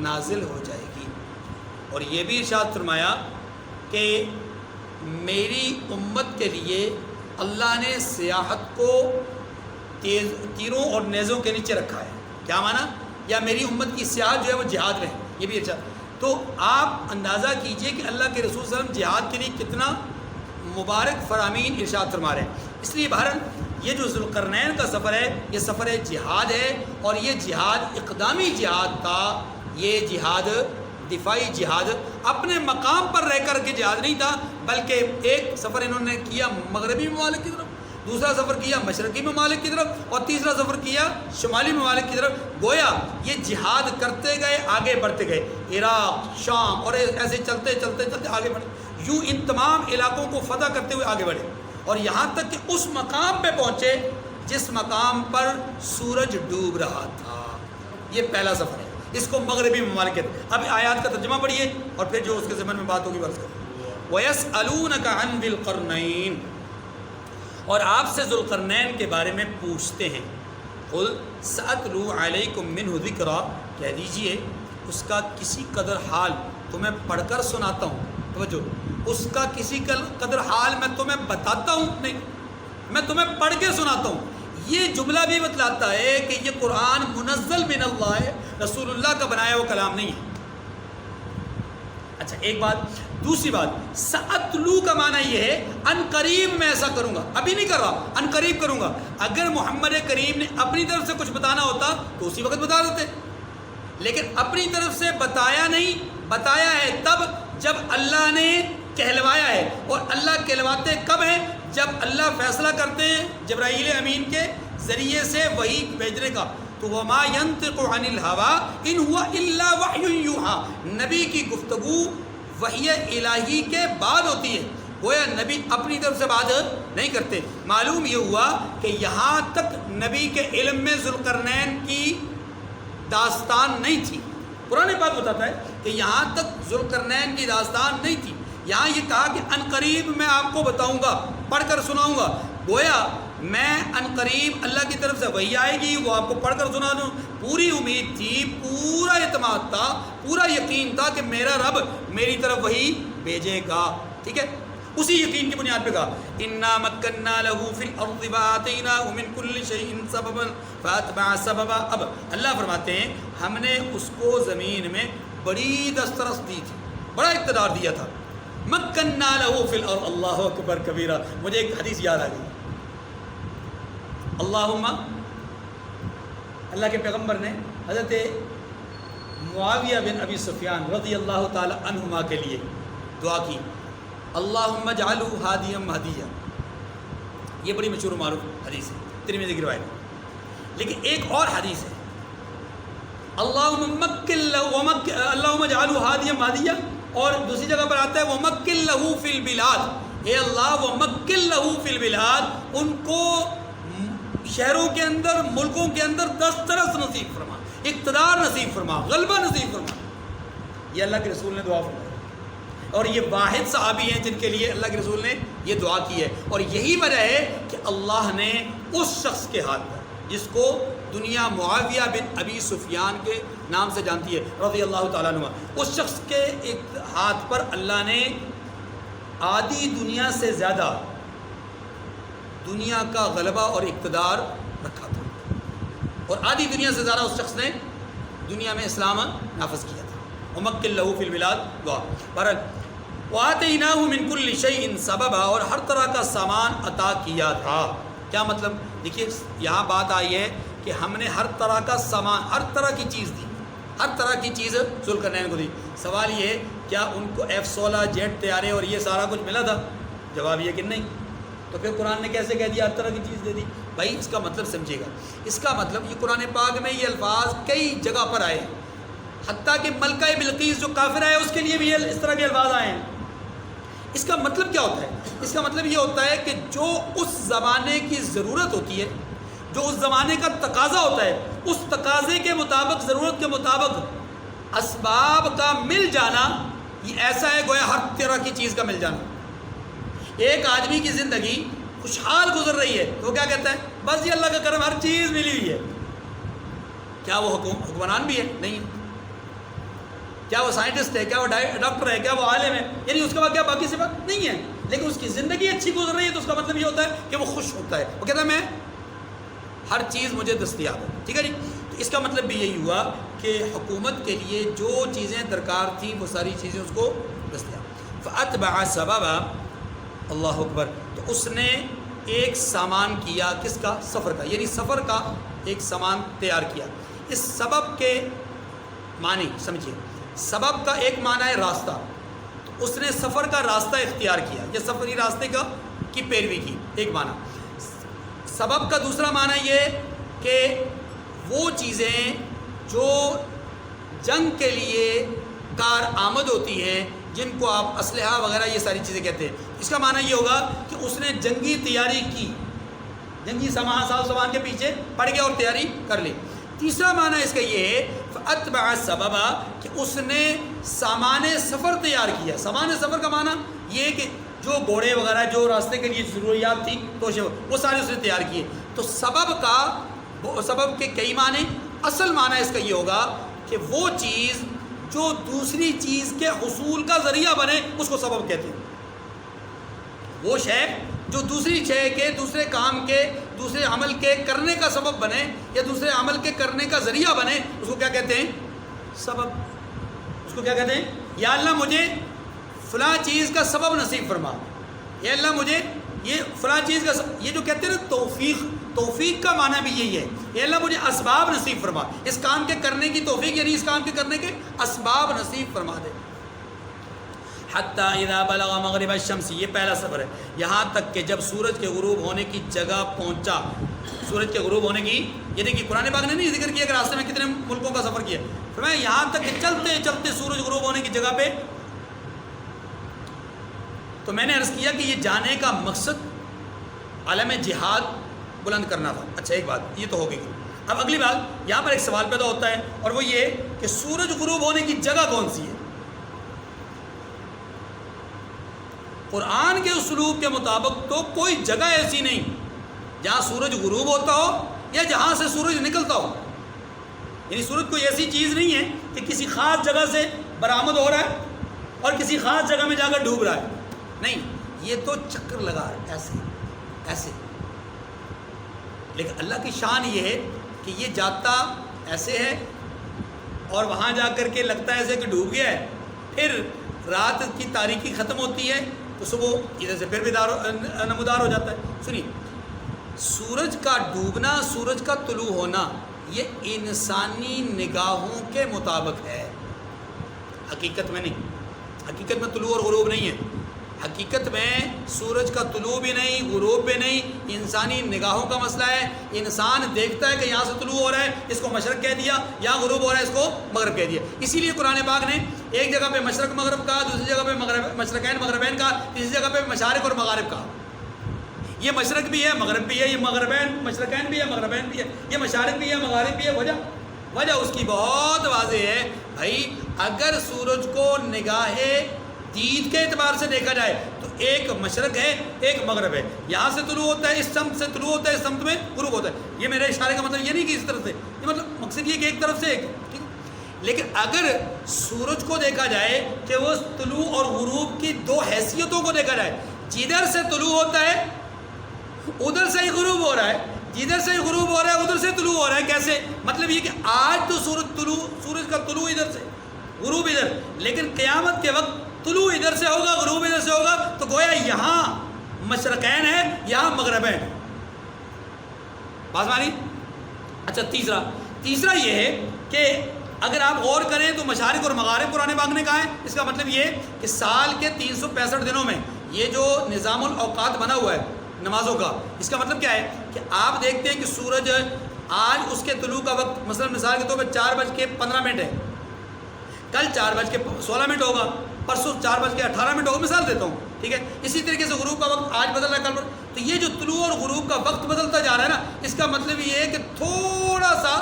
نازل ہو جائے گی۔ اور یہ بھی ارشاد فرمایا کہ میری امت کے لیے اللہ نے سیاحت کو تیروں اور نیزوں کے نیچے رکھا ہے۔ کیا معنی؟ یا میری امت کی سیاحت جو ہے وہ جہاد میں ہے، یہ بھی ارشاد۔ تو آپ اندازہ کیجئے کہ اللہ کے رسول صلی اللہ علیہ وسلم جہاد کے لیے کتنا مبارک فرامین ارشاد فرما رہے ہیں۔ اس لیے بہرحال یہ جو ذوالقرنین کا سفر ہے یہ سفر جہاد ہے، اور یہ جہاد اقدامی جہاد تھا، یہ جہاد دفاعی جہاد اپنے مقام پر رہ کر کے جہاد نہیں تھا، بلکہ ایک سفر انہوں نے کیا مغربی ممالک کی طرف، دوسرا سفر کیا مشرقی ممالک کی طرف، اور تیسرا سفر کیا شمالی ممالک کی طرف۔ گویا یہ جہاد کرتے گئے، آگے بڑھتے گئے، عراق، شام، اور ایسے چلتے چلتے چلتے آگے بڑھے، یوں ان تمام علاقوں کو فتح کرتے ہوئے آگے بڑھے، اور یہاں تک کہ اس مقام پہ پہنچے جس مقام پر سورج ڈوب رہا تھا۔ یہ پہلا سفر ہے، اس کو مغربی ممالک کہتے ہیں۔ اب آیات کا ترجمہ پڑھیے اور پھر جو اس کے ضمن میں بات ہوگی بس کریں۔ وَيَسْأَلُونَكَ عَنْ ذِي الْقَرْنَيْنِ، اور آپ سے ذوالقرنین کے بارے میں پوچھتے ہیں۔ قُلْ سَأَتْلُو عَلَيْكُمْ مِنْهُ ذِكْرًا، کہہ دیجئے اس کا کسی قدر حال تمہیں پڑھ کر سناتا ہوں۔ توجہ، اس کا کسی قدر حال میں تمہیں بتاتا ہوں، نہیں، میں تمہیں پڑھ کے سناتا ہوں۔ یہ جملہ بھی بتلاتا ہے کہ یہ قرآن منزل من اللہ ہے، رسول اللہ کا بنایا ہوا کلام نہیں ہے۔ اچھا ایک بات، دوسری بات، سأتلو کا معنی یہ ہے ان قریب میں ایسا کروں گا، ابھی نہیں کر رہا، ان قریب کروں گا۔ اگر محمد کریم نے اپنی طرف سے کچھ بتانا ہوتا تو اسی وقت بتا دیتے، لیکن اپنی طرف سے بتایا نہیں، بتایا ہے تب جب اللہ نے کہلوایا ہے، اور اللہ کہلواتے کب ہیں؟ جب اللہ فیصلہ کرتے ہیں جبرائیل امین کے ذریعے سے وحی بھیجنے کا۔ تو وما ينطق عن الهوى ان هو الا وحی یوحى، نبی کی گفتگو وحی الہی کے بعد ہوتی ہے، گویا نبی اپنی طرف سے بات نہیں کرتے۔ معلوم یہ ہوا کہ یہاں تک نبی کے علم میں ذوالقرنین کی داستان نہیں تھی۔ قرآن پاک بتاتا ہے کہ یہاں تک ذوالقرنین کی داستان نہیں تھی، یہاں یہ کہا کہ ان قریب میں آپ کو بتاؤں گا، پڑھ کر سناؤں گا۔ گویا میں ان قریب اللہ کی طرف سے وحی آئے گی، وہ آپ کو پڑھ کر سنا دوں۔ پوری امید تھی، پورا اعتماد تھا، پورا یقین تھا کہ میرا رب میری طرف وحی بھیجے گا، ٹھیک ہے۔ اسی یقین کی بنیاد پہ کہا انا مکننا له فی الارض وآتیناہ من کل شیء سببا فاتبع سببا۔ اب اللہ فرماتے ہیں ہم نے اس کو زمین میں بڑی دسترس دی تھی، بڑا اقتدار دیا تھا۔ مکننا له فی الارض، اللہ اکبر کبیرہ۔ مجھے ایک حدیث یاد آ گئی، اللہم، اللہ کے پیغمبر نے حضرت معاویہ بن ابی سفیان رضی اللہ تعالی عنہما کے لیے دعا کی، اللہم اجعلہ ہادیا مہدیا۔ یہ بڑی مشہور و معروف حدیث ہے، ترمذی کی روایت ہے۔ لیکن ایک اور حدیث ہے، اللہم اجعلہ ہادیا مہدیا، اور دوسری جگہ پر آتا ہے ومکن لہ فی البلاد، اے اللہ ومکن لہ فی البلاد، ان کو شہروں کے اندر، ملکوں کے اندر دسترس نصیب فرما، اقتدار نصیب فرما، غلبہ نصیب فرما۔ یہ اللہ کے رسول نے دعا فرمائی، اور یہ واحد صحابی ہیں جن کے لیے اللہ کے رسول نے یہ دعا کی ہے۔ اور یہی وجہ ہے کہ اللہ نے اس شخص کے ہاتھ پر، جس کو دنیا معاویہ بن ابی سفیان کے نام سے جانتی ہے رضی اللہ تعالیٰ عنہ، اس شخص کے ایک ہاتھ پر اللہ نے آدھی دنیا سے زیادہ دنیا کا غلبہ اور اقتدار رکھا تھا، اور آدھی دنیا سے زیادہ اس شخص نے دنیا میں اسلام نافذ کیا تھا۔ ومکن لہ فی البلاد دعا بہرحال، وآتیناہ من کل شیء سببا، اور ہر طرح کا سامان عطا کیا تھا۔ کیا مطلب؟ دیکھیے یہاں بات آئی ہے کہ ہم نے ہر طرح کا سامان، ہر طرح کی چیز دی، ہر طرح کی چیز ذوالقرنین کو دی۔ سوال یہ ہے کیا ان کو F-16 جیٹ طیارے اور یہ سارا کچھ ملا تھا؟ جواب یہ کہ نہیں۔ تو پھر قرآن نے کیسے کہہ دیا ہر طرح کی چیز دے دی؟ بھائی اس کا مطلب سمجھے گا، اس کا مطلب یہ قرآن پاک میں یہ الفاظ کئی جگہ پر آئے ہیں، حتیٰ کہ ملکہ بلقیس جو کافر ہے اس کے لیے بھی اس طرح کے الفاظ آئے ہیں۔ اس کا مطلب کیا ہوتا ہے؟ اس کا مطلب یہ ہوتا ہے کہ جو اس زمانے کی ضرورت ہوتی ہے، جو اس زمانے کا تقاضا ہوتا ہے، اس تقاضے کے مطابق، ضرورت کے مطابق اسباب کا مل جانا، یہ ایسا ہے گویا ہر طرح کی چیز کا مل جانا۔ ایک آدمی کی زندگی خوشحال گزر رہی ہے تو وہ کیا کہتا ہے؟ بس یہ اللہ کا کرم، ہر چیز ملی ہوئی ہے۔ کیا وہ حکمران بھی ہے؟ نہیں ہے۔ کیا وہ سائنٹسٹ ہے؟ کیا وہ ڈاکٹر ہے؟ کیا وہ عالم ہے؟ یعنی اس کے بعد کیا باقی صفات نہیں ہے، لیکن اس کی زندگی اچھی گزر رہی ہے تو اس کا مطلب یہ ہوتا ہے کہ وہ خوش ہوتا ہے، وہ کہتا ہے میں ہر چیز مجھے دستیاب ہے۔ ٹھیک ہے جی؟ تو اس کا مطلب بھی یہی ہوا کہ حکومت کے لیے جو چیزیں درکار تھیں وہ ساری چیزیں اس کو دستیاب۔ فَأَتْبَعَ سَبَبًا، اللہ اکبر، تو اس نے ایک سامان کیا، کس کا؟ سفر کا، یعنی سفر کا ایک سامان تیار کیا۔ اس سبب کے معنی سمجھیے، سبب کا ایک معنی ہے راستہ، تو اس نے سفر کا راستہ اختیار کیا، یہ سفری راستے کی پیروی کی، ایک معنی۔ سبب کا دوسرا معنی یہ کہ وہ چیزیں جو جنگ کے لیے کارآمد ہوتی ہیں، جن کو آپ اسلحہ وغیرہ یہ ساری چیزیں کہتے ہیں، اس کا معنی یہ ہوگا کہ اس نے جنگی تیاری کی، جنگی ساز و سامان کے پیچھے پڑ گیا اور تیاری کر لی۔ تیسرا معنی اس کا یہ ہے فَأَتْبَعَ سَبَبًا، کہ اس نے سامان سفر تیار کیا۔ سامان سفر کا معنی یہ ہے کہ جو گھوڑے وغیرہ جو راستے کے لیے ضروریات تھی تو وہ سارے اس نے تیار کیے۔ تو سبب کے کئی معنی، اصل معنی اس کا یہ ہوگا کہ وہ چیز جو دوسری چیز کے حصول کا ذریعہ بنے اس کو سبب کہتے ہیں۔ وہ شے جو دوسری شے کے، دوسرے کام کے، دوسرے عمل کے کرنے کا سبب بنے یا دوسرے عمل کے کرنے کا ذریعہ بنے، اس کو کیا کہتے ہیں؟ سبب۔ اس کو کیا کہتے ہیں؟ یا اللہ مجھے فلاں چیز کا سبب نصیب فرما، یا اللہ مجھے یہ فلاں چیز کا یہ جو کہتے ہیں نا توفیق کا معنی بھی یہی ہے، یا اللہ مجھے اسباب نصیب فرما، اس کام کے کرنے کی توفیق، یعنی اس کام کے کرنے کے اسباب نصیب فرما دے۔ حتیٰ اذا بلغ مغرب الشمس، یہ پہلا سفر ہے، یہاں تک کہ جب سورج کے غروب ہونے کی جگہ پہنچا۔ سورج کے غروب ہونے کی، یہ دیکھیے قرآن پاک نے نہیں ذکر کیا کہ راستے میں کتنے ملکوں کا سفر کیا، فرمایا یہاں تک کہ چلتے چلتے سورج غروب ہونے کی جگہ پہ۔ تو میں نے عرض کیا کہ یہ جانے کا مقصد عالم جہاد بلند کرنا تھا۔ اچھا ایک بات یہ تو ہو گئی، اب اگلی بات یہاں پر ایک سوال پیدا ہوتا ہے، اور وہ یہ کہ سورج غروب ہونے کی جگہ کون سی ہے؟ قرآن کے اسلوب کے مطابق تو کوئی جگہ ایسی نہیں جہاں سورج غروب ہوتا ہو یا جہاں سے سورج نکلتا ہو، یعنی سورج کوئی ایسی چیز نہیں ہے کہ کسی خاص جگہ سے برآمد ہو رہا ہے اور کسی خاص جگہ میں جا کر ڈوب رہا ہے، نہیں، یہ تو چکر لگا ہے ایسے ایسے۔ لیکن اللہ کی شان یہ ہے کہ یہ جاتا ایسے ہے اور وہاں جا کر کے لگتا ہے ایسے کہ ڈوب گیا ہے، پھر رات کی تاریکی ختم ہوتی ہے تو صبح ادھر سے پھر نمودار ہو جاتا ہے۔ سنیے، سورج کا ڈوبنا، سورج کا طلوع ہونا، یہ انسانی نگاہوں کے مطابق ہے، حقیقت میں نہیں۔ حقیقت میں طلوع اور غروب نہیں ہے، حقیقت میں سورج کا طلوع بھی نہیں، غروب بھی نہیں، انسانی نگاہوں کا مسئلہ ہے۔ انسان دیکھتا ہے کہ یہاں سے طلوع ہو رہا ہے، اس کو مشرق کہہ دیا، یہاں غروب ہو رہا ہے، اس کو مغرب کہہ دیا۔ اسی لیے قرآن پاک نے ایک جگہ پہ مشرق مغرب کہا، دوسری جگہ پہ مشرقین مغربین کہا، تیسری جگہ پہ مشارق اور مغارب کہا۔ یہ مشرق بھی ہے، مغرب بھی ہے، یہ مغربین مشرقین بھی ہے، مغربین بھی ہے، یہ مشارق بھی ہے، مغارب بھی ہے۔ وجہ اس کی بہت واضح ہے بھائی، اگر سورج کو نگاہ دید کے اعتبار سے دیکھا جائے تو ایک مشرق ہے، ایک مغرب ہے، یہاں سے طلوع ہوتا ہے، اس سمت سے طلوع ہوتا ہے، اس سمت میں غروب ہوتا ہے۔ یہ میرے اشارے کا مطلب یہ نہیں کہ اس طرف سے، یہ مطلب مقصد یہ کہ ایک طرف سے ایک، ٹھیک ہے۔ لیکن اگر سورج کو دیکھا جائے کہ وہ طلوع اور غروب کی دو حیثیتوں کو دیکھا جائے، جدھر سے طلوع ہوتا ہے ادھر سے ہی غروب ہو رہا ہے، جدھر سے ہی غروب ہو رہا ہے ادھر سے طلوع ہو رہا ہے۔ کیسے؟ مطلب یہ کہ آج تو سورج کا طلوع ادھر سے، غروب ادھر، لیکن قیامت کے وقت طلوع ادھر سے ہوگا، غروب ادھر سے ہوگا، تو گویا یہاں مشرقین ہے، یہاں مغربین ہے۔ بات مانی؟ اچھا تیسرا یہ ہے کہ اگر آپ غور کریں تو مشارق اور مغارب قرآن پاک نے کہا ہے، اس کا مطلب یہ کہ سال کے 365 دنوں میں یہ جو نظام الاوقات بنا ہوا ہے نمازوں کا، اس کا مطلب کیا ہے کہ آپ دیکھتے ہیں کہ سورج آج اس کے طلوع کا وقت مثلا مثال کے طور پر 4:15 ہے، کل 4:16 ہوگا، پرسوں 4:18 ہوگا، مثال دیتا ہوں، ٹھیک ہے. اسی طریقے سے غروب کا وقت آج بدل رہا ہے کل بدل. تو یہ جو طلوع اور غروب کا وقت بدلتا جا رہا ہے نا، اس کا مطلب یہ ہے کہ تھوڑا سا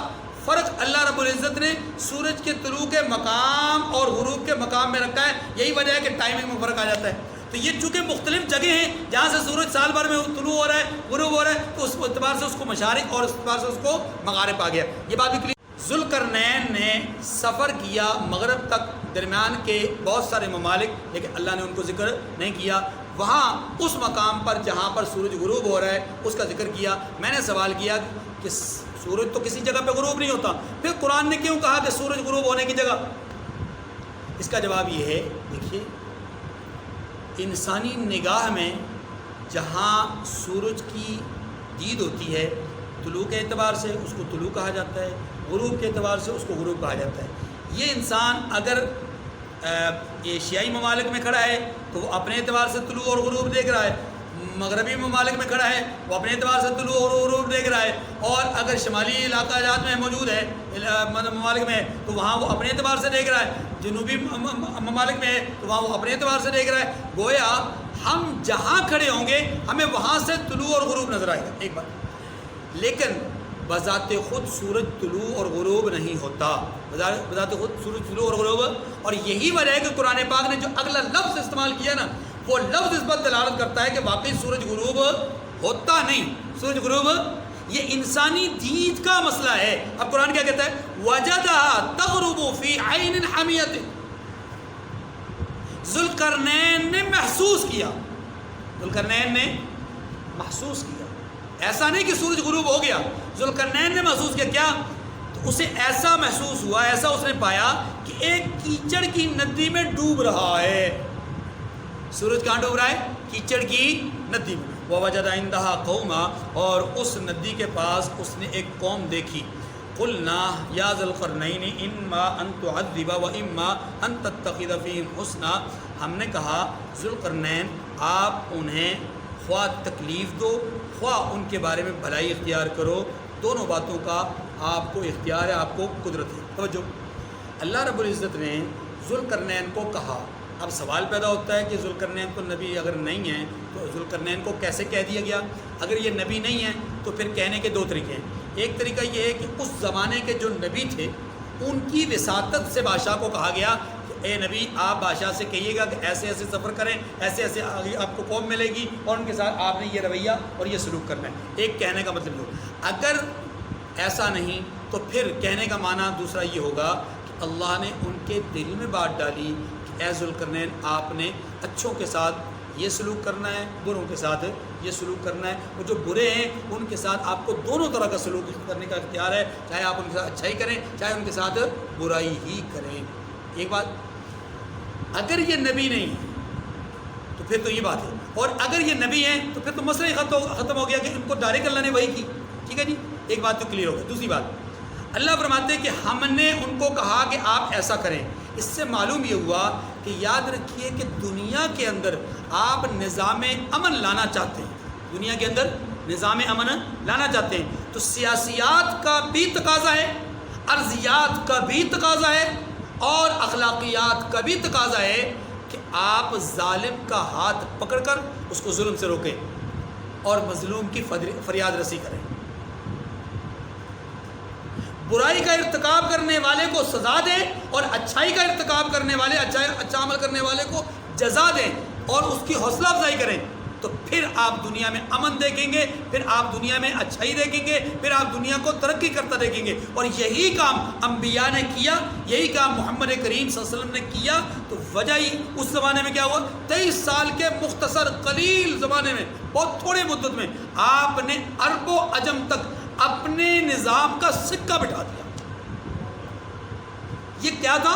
فرق اللہ رب العزت نے سورج کے طلوع کے مقام اور غروب کے مقام میں رکھا ہے. یہی وجہ ہے کہ ٹائمنگ میں فرق آ جاتا ہے. تو یہ چونکہ مختلف جگہ ہیں جہاں سے سورج سال بھر میں طلوع ہو رہا ہے غروب ہو رہا ہے، تو اس اعتبار سے اس کو مشارق اور اس اعتبار سے اس کو مغارب آ گیا. یہ بات بھی کلیئر. ذوالقرنین نے سفر کیا مغرب تک، درمیان کے بہت سارے ممالک، لیکن اللہ نے ان کو ذکر نہیں کیا. وہاں اس مقام پر جہاں پر سورج غروب ہو رہا ہے اس کا ذکر کیا. میں نے سوال کیا کہ سورج تو کسی جگہ پہ غروب نہیں ہوتا، پھر قرآن نے کیوں کہا کہ سورج غروب ہونے کی جگہ؟ اس کا جواب یہ ہے، دیکھیے انسانی نگاہ میں جہاں سورج کی دید ہوتی ہے طلوع کے اعتبار سے اس کو طلوع کہا جاتا ہے، غروب کے اعتبار سے اس کو غروب کہا جاتا ہے. یہ انسان اگر ایشیائی ممالک میں کھڑا ہے تو وہ اپنے اعتبار سے طلوع اور غروب دیکھ رہا ہے، مغربی ممالک میں کھڑا ہے وہ اپنے اعتبار سے طلوع اور غروب دیکھ رہا ہے، اور اگر شمالی علاقہ جات میں موجود ہے ممالک میں تو وہاں وہ اپنے اعتبار سے دیکھ رہا ہے، جنوبی ممالک میں ہے تو وہاں وہ اپنے اعتبار سے دیکھ رہا ہے. گویا ہم جہاں کھڑے ہوں گے ہمیں وہاں سے طلوع اور غروب نظر آئے گا ایک بات. لیکن بذات خود سورج طلوع اور غروب نہیں ہوتا، بذات خود سورج طلوع اور غروب. اور یہی وجہ ہے کہ قرآن پاک نے جو اگلا لفظ استعمال کیا نا، وہ لفظ اس پر دلالت کرتا ہے کہ واقعی سورج غروب ہوتا نہیں. سورج غروب یہ انسانی دید کا مسئلہ ہے. اب قرآن کیا کہتا ہے؟ وَجَدَهَا تَغْرُبُ فِي عَيْنٍ حَمِيَةٍ. ذوالقرنین نے محسوس کیا، ذوالقرنین نے محسوس کیا. ایسا نہیں کہ سورج غروب ہو گیا، ذوالقرنین نے محسوس کیا. کیا؟ تو اسے ایسا محسوس ہوا، ایسا اس نے پایا کہ ایک کیچڑ کی ندی میں ڈوب رہا ہے. سورج کہاں ڈوب رہا ہے؟ کیچڑ کی ندی میں. وَوَجَدَ عِندَهَا قَوْمًا، اور اس ندی کے پاس اس نے ایک قوم دیکھی. قُلْنَا يَا ذَا الْقَرْنَيْنِ إِمَّا أَن تُعَذِّبَ وَإِمَّا أَن تَتَّخِذَ فِيهِمْ حُسْنًا. ہم نے کہا ذوالقرنین آپ انہیں خواہ تکلیف دو خواہ ان کے بارے میں بھلائی اختیار کرو، دونوں باتوں کا آپ کو اختیار ہے، آپ کو قدرت ہے. توجہ، اللہ رب العزت نے ذوالقرنین کو کہا. اب سوال پیدا ہوتا ہے کہ ذوالقرنین تو نبی اگر نہیں ہیں تو ذوالقرنین کو کیسے کہہ دیا گیا؟ اگر یہ نبی نہیں ہیں تو پھر کہنے کے دو طریقے ہیں. ایک طریقہ یہ ہے کہ اس زمانے کے جو نبی تھے ان کی وساطت سے بادشاہ کو کہا گیا کہ اے نبی آپ بادشاہ سے کہیے گا کہ ایسے ایسے سفر کریں، ایسے ایسے آپ کو قوم ملے گی اور ان کے ساتھ آپ نے یہ رویہ اور یہ سلوک کرنا ہے. ایک کہنے کا مطلب یہ. اگر ایسا نہیں تو پھر کہنے کا معنی دوسرا یہ ہوگا کہ اللہ نے ان کے دل میں بات ڈالی کہ اے ذوالقرنین آپ نے اچھوں کے ساتھ یہ سلوک کرنا ہے، بروں کے ساتھ یہ سلوک کرنا ہے. وہ جو برے ہیں ان کے ساتھ آپ کو دونوں طرح کا سلوک کرنے کا اختیار ہے، چاہے آپ ان کے ساتھ اچھائی کریں چاہے ان کے ساتھ برائی ہی کریں. ایک بات، اگر یہ نبی نہیں تو پھر تو یہ بات ہے، اور اگر یہ نبی ہیں تو پھر تو مسئلہ ہی ختم ہو گیا کہ ان کو ڈائریکٹ اللہ نے وہی کی. ٹھیک ہے جی، ایک بات تو کلیئر ہو گئی. دوسری بات، اللہ فرماتے ہیں کہ ہم نے ان کو کہا کہ آپ ایسا کریں. اس سے معلوم یہ ہوا کہ یاد رکھیے کہ دنیا کے اندر آپ نظام امن لانا چاہتے ہیں، دنیا کے اندر نظام امن لانا چاہتے ہیں تو سیاسیات کا بھی تقاضا ہے، ارضیات کا بھی تقاضا ہے اور اخلاقیات کا بھی تقاضا ہے کہ آپ ظالم کا ہاتھ پکڑ کر اس کو ظلم سے روکیں اور مظلوم کی فریاد رسی کریں. برائی کا ارتکاب کرنے والے کو سزا دیں اور اچھائی کا ارتکاب کرنے والے اچھا عمل کرنے والے کو جزا دیں اور اس کی حوصلہ افزائی کریں. تو پھر آپ دنیا میں امن دیکھیں گے، پھر آپ دنیا میں اچھائی دیکھیں گے، پھر آپ دنیا کو ترقی کرتا دیکھیں گے. اور یہی کام انبیاء نے کیا، یہی کام محمد کریم صلی اللہ علیہ وسلم نے کیا. تو وجہ ہی اس زمانے میں کیا ہوا، 23 سال کے مختصر قلیل زمانے میں، بہت تھوڑے مدت میں آپ نے عرب و عجم تک اپنے نظام کا سکہ بٹھا دیا. یہ کیا تھا؟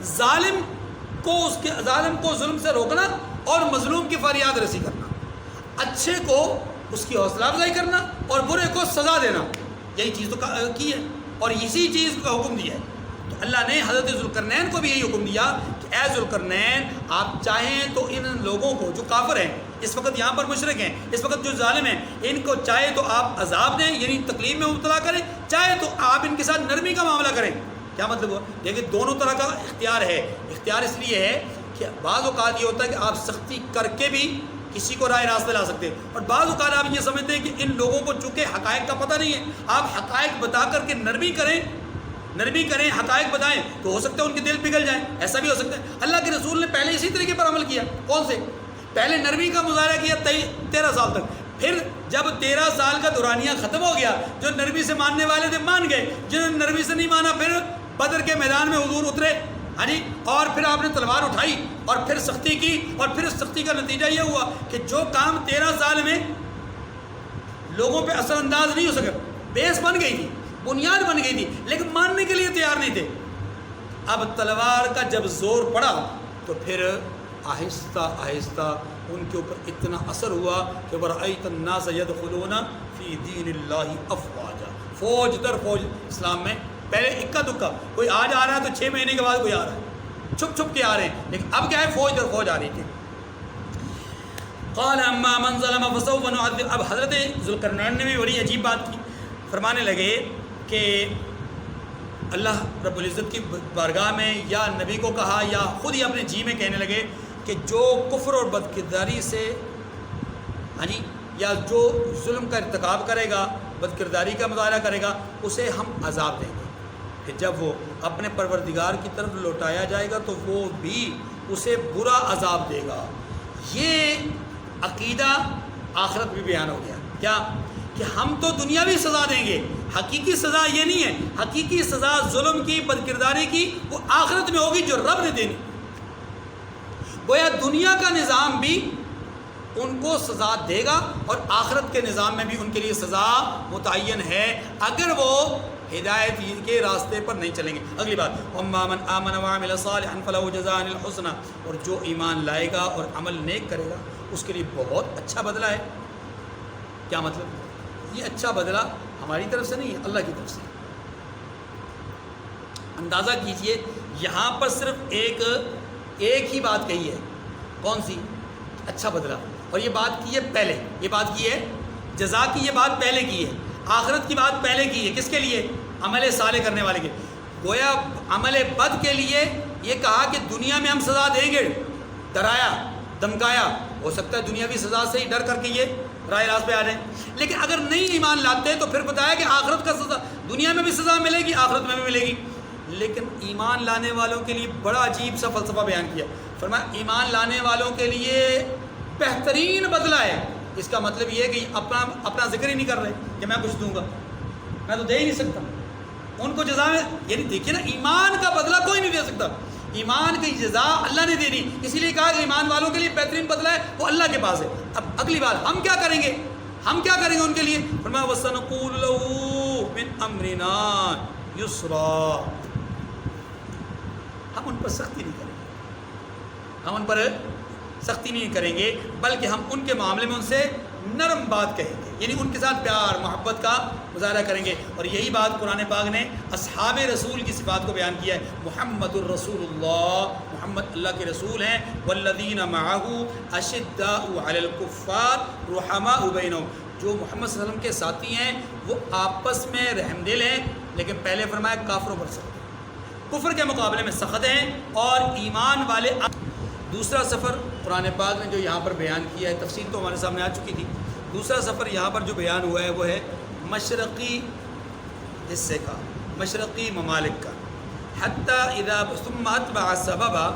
ظالم کو ظلم سے روکنا اور مظلوم کی فریاد رسی کرنا، اچھے کو اس کی حوصلہ افزائی کرنا اور برے کو سزا دینا. یہی چیز تو کی ہے اور اسی چیز کا حکم دیا ہے. تو اللہ نے حضرت ذوالقرنین کو بھی یہی حکم دیا کہ اے ذوالقرنین آپ چاہیں تو ان لوگوں کو جو کافر ہیں، اس وقت یہاں پر مشرک ہیں، اس وقت جو ظالم ہیں، ان کو چاہے تو آپ عذاب دیں یعنی تکلیف میں مبتلا کریں، چاہے تو آپ ان کے ساتھ نرمی کا معاملہ کریں. کیا مطلب ہوا؟ لیکن دونوں طرح کا اختیار ہے. اختیار اس لیے ہے کہ بعض اوقات یہ ہوتا ہے کہ آپ سختی کر کے بھی کسی کو راہ راست لا سکتے ہیں، اور بعض اوقات آپ یہ سمجھتے ہیں کہ ان لوگوں کو چونکہ حقائق کا پتہ نہیں ہے، آپ حقائق بتا کر کے نرمی کریں حقائق بتائیں تو ہو سکتا ہے ان کے دل پگھل جائیں، ایسا بھی ہو سکتا ہے۔ اللہ کے رسول نے پہلے اسی طریقے پر عمل کیا، کون سے؟ پہلے نرمی کا مظاہرہ کیا 13 سال تک، پھر جب 13 سال کا دورانیہ ختم ہو گیا، جو نرمی سے ماننے والے تھے مان گئے، جنہوں نے نرمی سے نہیں مانا پھر بدر کے میدان میں حضور اترے، ہاں جی، اور پھر آپ نے تلوار اٹھائی اور پھر سختی کی، اور پھر اس سختی کا نتیجہ یہ ہوا کہ جو کام 13 سال میں لوگوں پہ اثر انداز نہیں ہو سکا، بیس بن گئی تھی، بنیاد بن گئی تھی، لیکن ماننے کے لیے تیار نہیں تھے۔ اب تلوار کا جب زور پڑا تو پھر آہستہ آہستہ ان کے اوپر اتنا اثر ہوا کہ وَرَأَيْتَ النَّاسَ يَدْخُلُونَ فِي دِينِ اللَّهِ أَفْوَاجًا، فوج در فوج اسلام میں، پہلے اکا دکا کوئی آج آ رہا ہے تو 6 مہینے کے بعد کوئی آ رہا ہے، چھپ چھپ کے آ رہے ہیں، لیکن اب کیا ہے، فوج در فوج آ رہی تھی۔ قال اما من ظلم فسوف نعذب، اب حضرت ذوالقرنین نے بھی بڑی عجیب بات کی، فرمانے لگے کہ اللہ رب العزت کی بارگاہ میں یا نبی کو کہا یا خود ہی اپنے جی میں کہنے لگے کہ جو کفر اور بدکرداری سے، ہاں جی، یا جو ظلم کا ارتکاب کرے گا، بدکرداری کا مظاہرہ کرے گا، اسے ہم عذاب دیں گے، کہ جب وہ اپنے پروردگار کی طرف لوٹایا جائے گا تو وہ بھی اسے برا عذاب دے گا۔ یہ عقیدہ آخرت بھی بیان ہو گیا، کیا کہ ہم تو دنیاوی سزا دیں گے، حقیقی سزا یہ نہیں ہے، حقیقی سزا ظلم کی، بدکرداری کی وہ آخرت میں ہوگی جو رب نے دینی۔ گویا دنیا کا نظام بھی ان کو سزا دے گا اور آخرت کے نظام میں بھی ان کے لیے سزا متعین ہے اگر وہ ہدایت کے راستے پر نہیں چلیں گے۔ اگلی بات، وَأَمَّا مَنْ آمَنَ وَعَمِلَ صَالِحًا فَلَهُ جَزَاءً الْحُسْنَى، اور جو ایمان لائے گا اور عمل نیک کرے گا اس کے لیے بہت اچھا بدلہ ہے۔ کیا مطلب؟ یہ اچھا بدلہ ہماری طرف سے نہیں ہے، اللہ کی طرف سے۔ اندازہ کیجئے یہاں پر صرف ایک ہی بات کہی ہے، کون سی؟ اچھا بدلہ، اور یہ بات کی ہے پہلے، یہ بات کی ہے جزا کی، یہ بات پہلے کی ہے، آخرت کی بات پہلے کی ہے، کس کے لیے؟ عمل صالح کرنے والے کے۔ گویا عمل بد کے لیے یہ کہا کہ دنیا میں ہم سزا دیں گے، ڈرایا دمکایا، ہو سکتا ہے دنیاوی سزا سے ہی ڈر کر کے یہ راہ راست پہ آ جائیں، لیکن اگر نہیں ایمان لاتے تو پھر بتایا کہ آخرت کا سزا، دنیا میں بھی سزا ملے گی، آخرت میں بھی ملے گی۔ لیکن ایمان لانے والوں کے لیے بڑا عجیب سا فلسفہ بیان کیا، فرمایا ایمان لانے والوں کے لیے بہترین بدلہ ہے۔ اس کا مطلب یہ ہے کہ اپنا ذکر ہی نہیں کر رہے کہ میں کچھ دوں گا، میں تو دے ہی نہیں سکتا ان کو جزا میں، یعنی دیکھیے نا، ایمان کا بدلہ کوئی نہیں دے سکتا، ایمان کی جزا اللہ نے دینی، اسی لیے کہا کہ ایمان والوں کے لیے بہترین بدلہ ہے وہ اللہ کے پاس ہے۔ اب اگلی بات، ہم کیا کریں گے ان کے لیے؟ فرمایا وَسَنُقُولُ لَهُ مِنْ أَمْرِنَا يُسْرًا، ہم ان پر سختی نہیں کریں گے، بلکہ ہم ان کے معاملے میں ان سے نرم بات کہیں گے، یعنی ان کے ساتھ پیار محبت کا مظاہرہ کریں گے۔ اور یہی بات قرآن پاک نے اصحاب رسول کی صفات کو بیان کیا ہے، محمد الرسول اللہ، محمد اللہ کے رسول ہیں، والذین معہ اشداء علی الکفار رحماء بینہم، جو محمد صلی اللہ علیہ وسلم کے ساتھی ہیں وہ آپس میں رحم دل ہیں، لیکن پہلے فرمایا کافروں پر سخت، کفر کے مقابلے میں سخت ہیں، اور ایمان والے۔ دوسرا سفر قرآن پاک نے جو یہاں پر بیان کیا ہے، تفصیل تو ہمارے سامنے آ چکی تھی، دوسرا سفر یہاں پر جو بیان ہوا ہے وہ ہے مشرقی حصے کا، مشرقی ممالک کا، حتیٰ اذا ثم اتبع سببا،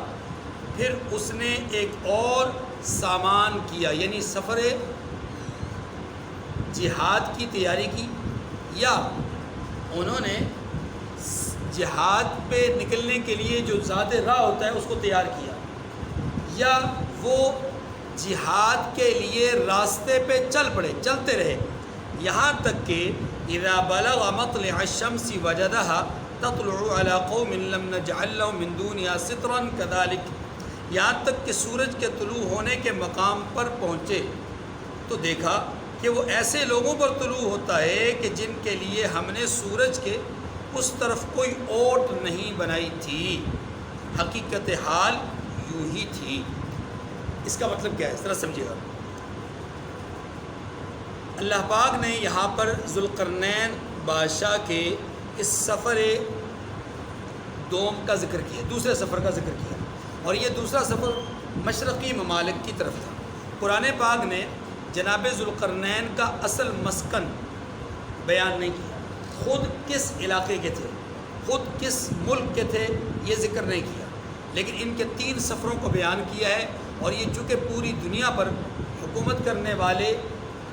پھر اس نے ایک اور سامان کیا، یعنی سفر جہاد کی تیاری کی، یا انہوں نے جہاد پہ نکلنے کے لیے جو ذات راہ ہوتا ہے اس کو تیار کیا، یا وہ جہاد کے لیے راستے پہ چلتے رہے، یہاں تک کہ اذا بلغ مطلع الشمس وجدها تطلع على قوم لم نجعل لهم من دونها سترا كذلك، یہاں تک کہ سورج کے طلوع ہونے کے مقام پر پہنچے تو دیکھا کہ وہ ایسے لوگوں پر طلوع ہوتا ہے کہ جن کے لیے ہم نے سورج کے اس طرف کوئی اوٹ نہیں بنائی تھی، حقیقت حال یوں ہی تھی۔ اس کا مطلب کیا ہے، اس طرح سمجھیے گا۔ اللہ پاک نے یہاں پر ذوالقرنین بادشاہ کے اس سفر دوم کا ذکر کیا، دوسرے سفر کا ذکر کیا، اور یہ دوسرا سفر مشرقی ممالک کی طرف تھا۔ قرآن پاک نے جناب ذوالقرنین کا اصل مسکن بیان نہیں کیا، خود کس علاقے کے تھے، خود کس ملک کے تھے، یہ ذکر نہیں کیا، لیکن ان کے 3 سفروں کو بیان کیا ہے۔ اور یہ چونکہ پوری دنیا پر حکومت کرنے والے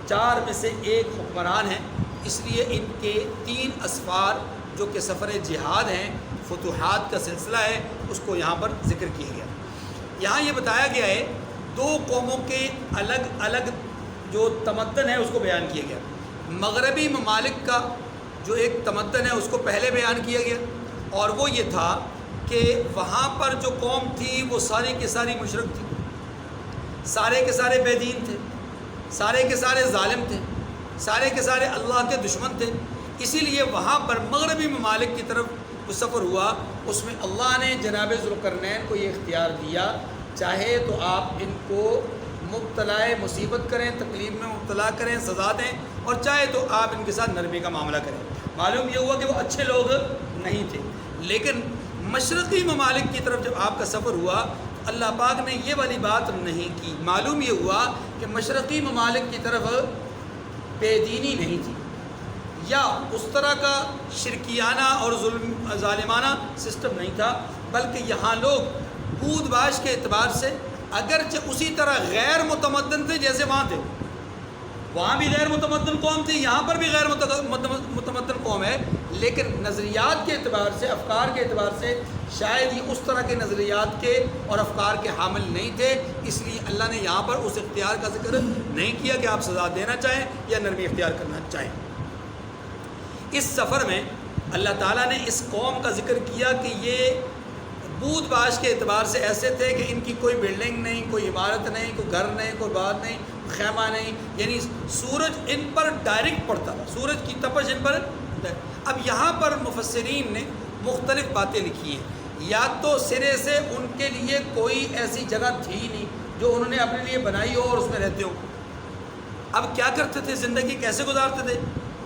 4 میں سے ایک حکمران ہیں، اس لیے ان کے 3 اسفار جو کہ سفر جہاد ہیں، فتوحات کا سلسلہ ہے، اس کو یہاں پر ذکر کیا گیا۔ یہاں یہ بتایا گیا ہے 2 قوموں کے الگ الگ جو تمدن ہے اس کو بیان کیا گیا۔ مغربی ممالک کا جو ایک تمدن ہے اس کو پہلے بیان کیا گیا، اور وہ یہ تھا کہ وہاں پر جو قوم تھی وہ ساری کے ساری مشرک تھی، سارے کے سارے بے دین تھے، سارے کے سارے ظالم تھے، سارے کے سارے اللہ کے دشمن تھے۔ اسی لیے وہاں پر مغربی ممالک کی طرف جو سفر ہوا اس میں اللہ نے جناب ذوالقرنین کو یہ اختیار دیا، چاہے تو آپ ان کو مبتلا مصیبت کریں، تکلیف میں مبتلا کریں، سزا دیں، اور چاہے تو آپ ان کے ساتھ نرمی کا معاملہ کریں۔ معلوم یہ ہوا کہ وہ اچھے لوگ نہیں تھے، لیکن مشرقی ممالک کی طرف جب آپ کا سفر ہوا اللہ پاک نے یہ والی بات نہیں کی۔ معلوم یہ ہوا کہ مشرقی ممالک کی طرف بے دینی نہیں تھی، یا اس طرح کا شرکیانہ اور ظالمانہ سسٹم نہیں تھا، بلکہ یہاں لوگ بود باش کے اعتبار سے اگرچہ اسی طرح غیر متمدن تھے جیسے وہاں تھے، وہاں بھی غیر متمدن قوم تھی، یہاں پر بھی غیر متمدن قوم ہے، لیکن نظریات کے اعتبار سے، افکار کے اعتبار سے شاید یہ اس طرح کے نظریات کے اور افکار کے حامل نہیں تھے، اس لیے اللہ نے یہاں پر اس اختیار کا ذکر نہیں کیا کہ آپ سزا دینا چاہیں یا نرمی اختیار کرنا چاہیں۔ اس سفر میں اللہ تعالیٰ نے اس قوم کا ذکر کیا کہ یہ بود باش کے اعتبار سے ایسے تھے کہ ان کی کوئی بلڈنگ نہیں، کوئی عمارت نہیں، کوئی گھر نہیں، کوئی بات نہیں، خیمہ نہیں، یعنی سورج ان پر ڈائریکٹ پڑتا تھا، سورج کی تپش ان پر۔ اب یہاں پر مفسرین نے مختلف باتیں لکھی ہیں، یا تو سرے سے ان کے لیے کوئی ایسی جگہ تھی نہیں جو انہوں نے اپنے لیے بنائی ہو اور اس میں رہتے ہو۔ اب کیا کرتے تھے، زندگی کیسے گزارتے تھے؟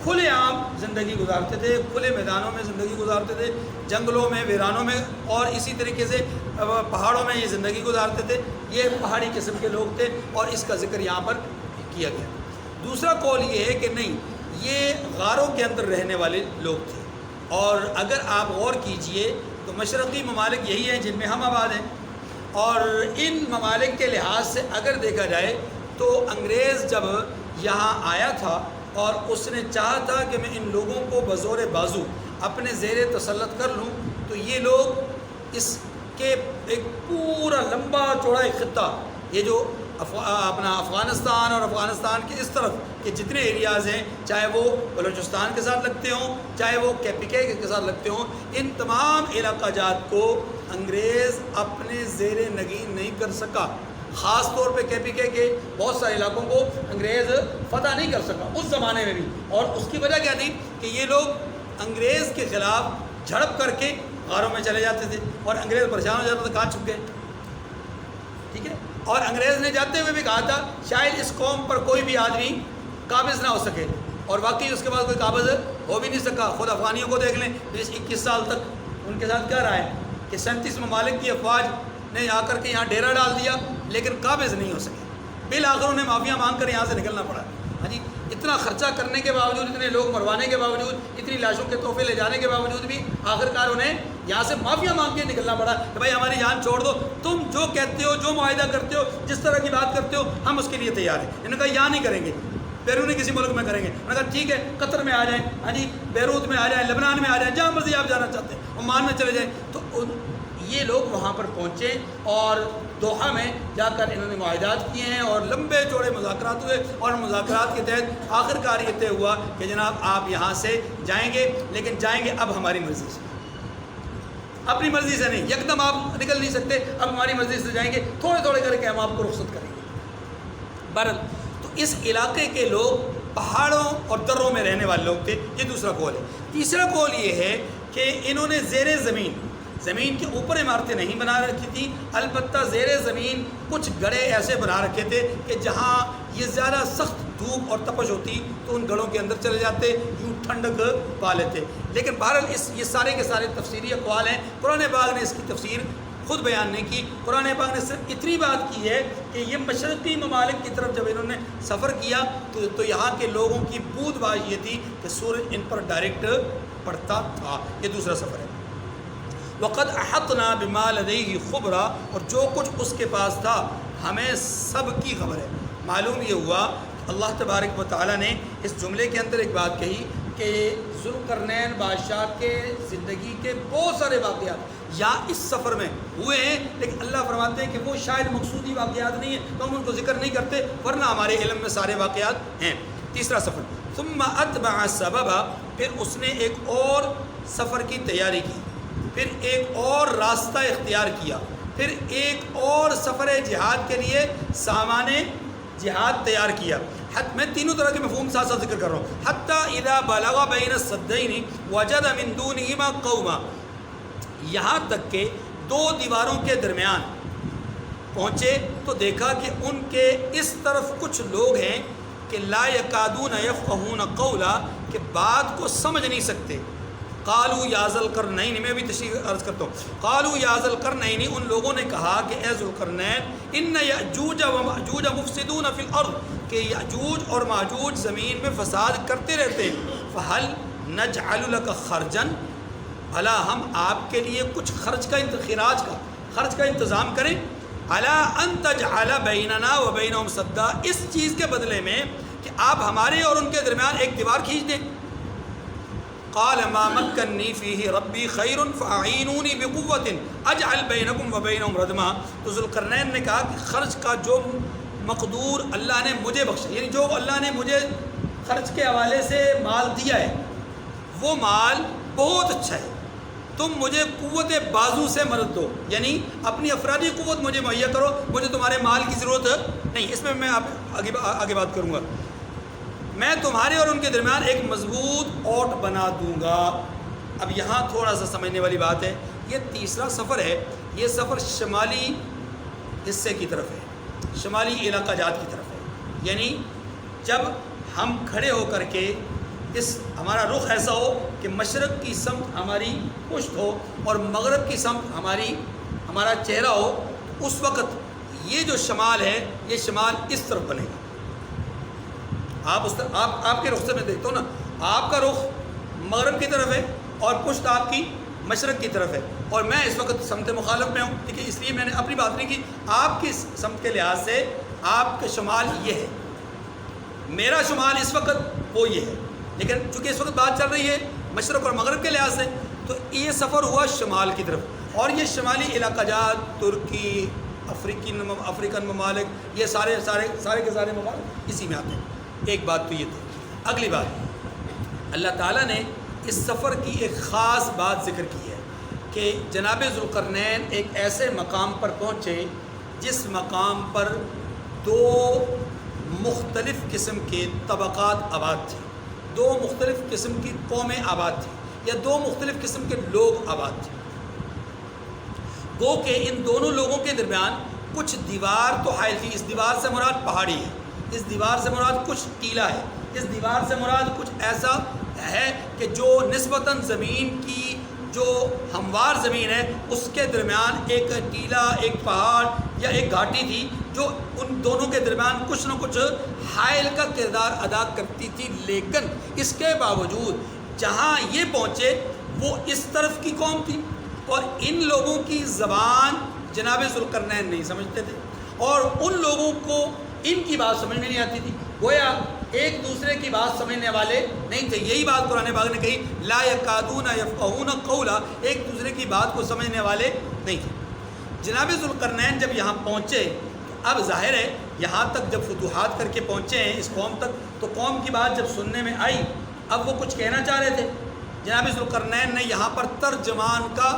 کھلے عام زندگی گزارتے تھے، کھلے میدانوں میں زندگی گزارتے تھے، جنگلوں میں، ویرانوں میں، اور اسی طریقے سے پہاڑوں میں یہ زندگی گزارتے تھے۔ یہ پہاڑی قسم کے لوگ تھے اور اس کا ذکر یہاں پر کیا گیا۔ دوسرا قول یہ ہے کہ نہیں، یہ غاروں کے اندر رہنے والے لوگ تھے، اور اگر آپ غور کیجئے تو مشرقی ممالک یہی ہیں جن میں ہم آباد ہیں، اور ان ممالک کے لحاظ سے اگر دیکھا جائے تو انگریز جب یہاں آیا تھا اور اس نے چاہا تھا کہ میں ان لوگوں کو بزور بازو اپنے زیر تسلط کر لوں، تو یہ لوگ اس کے ایک پورا لمبا چوڑا ایک خطہ، یہ جو اپنا افغانستان اور افغانستان کے اس طرف کے جتنے ایریاز ہیں، چاہے وہ بلوچستان کے ساتھ لگتے ہوں، چاہے وہ KPK کے ساتھ لگتے ہوں، ان تمام علاقہ جات کو انگریز اپنے زیر نگین نہیں کر سکا۔ خاص طور پہ KPK کے بہت سارے علاقوں کو انگریز فتح نہیں کر سکا اس زمانے میں بھی، اور اس کی وجہ کیا تھی کہ یہ لوگ انگریز کے خلاف جھڑپ کر کے غاروں میں چلے جاتے تھے، اور انگریز پریشان ہو جاتا تھا، کہاں چھپ گئے، ٹھیک ہے۔ اور انگریز نے جاتے ہوئے بھی کہا تھا شاید اس قوم پر کوئی بھی آدمی قابض نہ ہو سکے، اور واقعی اس کے بعد کوئی قابض ہو بھی نہیں سکا۔ خود افغانیوں کو دیکھ لیں، 21 سال تک ان کے ساتھ کیا رہا ہے کہ 37 ممالک کی افواج نے آ کر کے یہاں ڈیرا ڈال دیا، لیکن قابض نہیں ہو سکے۔ بالآخر انہیں معافیا مانگ کر یہاں سے نکلنا پڑا۔ ہاں جی، اتنا خرچہ کرنے کے باوجود، اتنے لوگ مروانے کے باوجود، اتنی لاشوں کے تحفے لے جانے کے باوجود بھی آخرکار انہیں یہاں سے معافیا مانگ کے نکلنا پڑا کہ بھائی ہماری جان چھوڑ دو، تم جو کہتے ہو، جو معاہدہ کرتے ہو، جس طرح کی بات کرتے ہو، ہم اس کے لیے تیار ہیں۔ انہوں نے کہا یہاں نہیں کریں گے، بیرونی کسی ملک میں کریں گے۔ انہوں نے کہا ٹھیک ہے، قطر میں آ جائیں، ہاں جی، بیروت میں آ جائیں، لبنان میں آ جائیں، جہاں مرضی آپ جانا چاہتے ہیں، عمان میں چلے جائیں۔ تو یہ لوگ وہاں پر پہنچے اور دوحہ میں جا کر انہوں نے معاہدات کیے ہیں، اور لمبے چوڑے مذاکرات ہوئے، اور مذاکرات کے تحت آخرکار یہ طے ہوا کہ جناب آپ یہاں سے جائیں گے، لیکن جائیں گے اب ہماری مرضی سے، اپنی مرضی سے نہیں، یکدم آپ نکل نہیں سکتے، اب ہماری مرضی سے جائیں گے، تھوڑے تھوڑے کر کے ہم آپ کو رخصت کریں گے۔ بہرحال تو اس علاقے کے لوگ پہاڑوں اور دروں میں رہنے والے لوگ تھے، یہ دوسرا قول ہے۔ تیسرا قول یہ ہے کہ انہوں نے زیر زمین کے اوپر عمارتیں نہیں بنا رکھی تھیں، البتہ زیر زمین کچھ گڑھے ایسے بنا رکھے تھے کہ جہاں یہ زیادہ سخت دھوپ اور تپش ہوتی تو ان گڑھوں کے اندر چلے جاتے، یوں ٹھنڈک پا لیتے۔ لیکن بہرحال یہ سارے کے سارے تفسیری اقوال ہیں، قرآن پاک نے اس کی تفسیر خود بیان نہیں کی. قرآن پاک نے صرف اتنی بات کی ہے کہ یہ مشرقی ممالک کی طرف جب انہوں نے سفر کیا تو یہاں کے لوگوں کی بود باز یہ تھی کہ سورج ان پر ڈائریکٹ پڑتا تھا. یہ دوسرا سفر ہے. وقد احطنا بما لدیہ خبرا، اور جو کچھ اس کے پاس تھا ہمیں سب کی خبر ہے. معلوم یہ ہوا اللہ تبارک و تعالیٰ نے اس جملے کے اندر ایک بات کہی کہ ذوالقرنین بادشاہ کے زندگی کے بہت سارے واقعات یا اس سفر میں ہوئے ہیں، لیکن اللہ فرماتے ہیں کہ وہ شاید مقصودی واقعات نہیں ہیں تو ہم ان کو ذکر نہیں کرتے، ورنہ ہمارے علم میں سارے واقعات ہیں. تیسرا سفر، ثم اتبع سببا، پھر اس نے ایک اور سفر کی تیاری کی، پھر ایک اور راستہ اختیار کیا، پھر ایک اور سفر جہاد کے لیے سامان جہاد تیار کیا. میں تینوں طرح کے مفہوم ساتھ ساتھ ذکر کر رہا ہوں. حتی اذا بلغ بین السدین وجد من دونہما قوما، یہاں تک کہ دو دیواروں کے درمیان پہنچے تو دیکھا کہ ان کے اس طرف کچھ لوگ ہیں کہ لا یکادون یفقہون قولا، کہ بات کو سمجھ نہیں سکتے. قالوا یا ذا القرنین، میں بھی تشریح عرض کرتا ہوں. قالوا یا ذا القرنین، ان لوگوں نے کہا کہ اے ذوالقرنین، ان یأجوج و مأجوج مفسدون فی الارض، کہ یأجوج اور ماجوج زمین میں فساد کرتے رہتے ہیں. فہل نجعل لک خرجا، بھلا ہم آپ کے لیے کچھ خرچ کا انتظام کریں. علی ان تجعل بیننا و بینہم سدا، اس چیز کے بدلے میں کہ آپ ہمارے اور ان کے درمیان ایک دیوار کھینچ دیں. قال ما مکنی فیہ ربی خیر فاعینونی بقوۃ اجعل بینکم و بینہم ردما. تو ذوالقرنین نے کہا کہ خرچ کا جو مقدور اللہ نے مجھے بخشا، یعنی جو اللہ نے مجھے خرچ کے حوالے سے مال دیا ہے وہ مال بہت اچھا ہے، تم مجھے قوت بازو سے مدد دو، یعنی اپنی افرادی قوت مجھے مہیا کرو، مجھے تمہارے مال کی ضرورت نہیں. اس میں آپ آگے بات کروں گا. میں تمہارے اور ان کے درمیان ایک مضبوط اوٹ بنا دوں گا. اب یہاں تھوڑا سا سمجھنے والی بات ہے، یہ تیسرا سفر ہے. یہ سفر شمالی حصے کی طرف ہے، شمالی علاقہ جات کی طرف ہے. یعنی جب ہم کھڑے ہو کر کے ہمارا رخ ایسا ہو کہ مشرق کی سمت ہماری پشت ہو اور مغرب کی سمت ہمارا چہرہ ہو، اس وقت یہ جو شمال ہے یہ شمال اس طرف بنے گا. آپ کے رخ سے میں دیکھتا ہوں نا، آپ کا رخ مغرب کی طرف ہے اور پشت آپ کی مشرق کی طرف ہے، اور میں اس وقت سمت مخالف میں ہوں. ٹھیک ہے، اس لیے میں نے اپنی بات نہیں کی. آپ کی سمت کے لحاظ سے آپ کا شمال یہ ہے، میرا شمال اس وقت وہ یہ ہے. لیکن چونکہ اس وقت بات چل رہی ہے مشرق اور مغرب کے لحاظ سے، تو یہ سفر ہوا شمال کی طرف. اور یہ شمالی علاقہ جات، ترکی، افریقن ممالک، یہ سارے کے سارے ممالک اسی میں آتے ہیں. ایک بات تو یہ تھی. اگلی بات، اللہ تعالیٰ نے اس سفر کی ایک خاص بات ذکر کی ہے کہ جناب ذوالقرنین ایک ایسے مقام پر پہنچے جس مقام پر دو مختلف قسم کے طبقات آباد تھے، دو مختلف قسم کی قومیں آباد تھیں، یا دو مختلف قسم کے لوگ آباد تھے. گو کہ ان دونوں لوگوں کے درمیان کچھ دیوار تو حائل تھی. اس دیوار سے مراد پہاڑی ہے، اس دیوار سے مراد کچھ ٹیلا ہے، اس دیوار سے مراد کچھ ایسا ہے کہ جو نسبتاً زمین کی جو ہموار زمین ہے اس کے درمیان ایک ٹیلا، ایک پہاڑ یا ایک گھاٹی تھی جو ان دونوں کے درمیان کچھ نہ کچھ حائل کا کردار ادا کرتی تھی. لیکن اس کے باوجود جہاں یہ پہنچے وہ اس طرف کی قوم تھی، اور ان لوگوں کی زبان جناب ذوالقرنین نہیں سمجھتے تھے، اور ان لوگوں کو ان کی بات سمجھ میں نہیں آتی تھی. گویا ایک دوسرے کی بات سمجھنے والے نہیں تھے. یہی بات قرآن پاک نے کہی، لا یکادون یفقہون قولا، ایک دوسرے کی بات کو سمجھنے والے نہیں تھے. جناب ذوالقرنین جب یہاں پہنچے تو اب ظاہر ہے یہاں تک جب فتوحات کر کے پہنچے ہیں اس قوم تک، تو قوم کی بات جب سننے میں آئی اب وہ کچھ کہنا چاہ رہے تھے. جناب ذوالقرنین نے یہاں پر ترجمان کا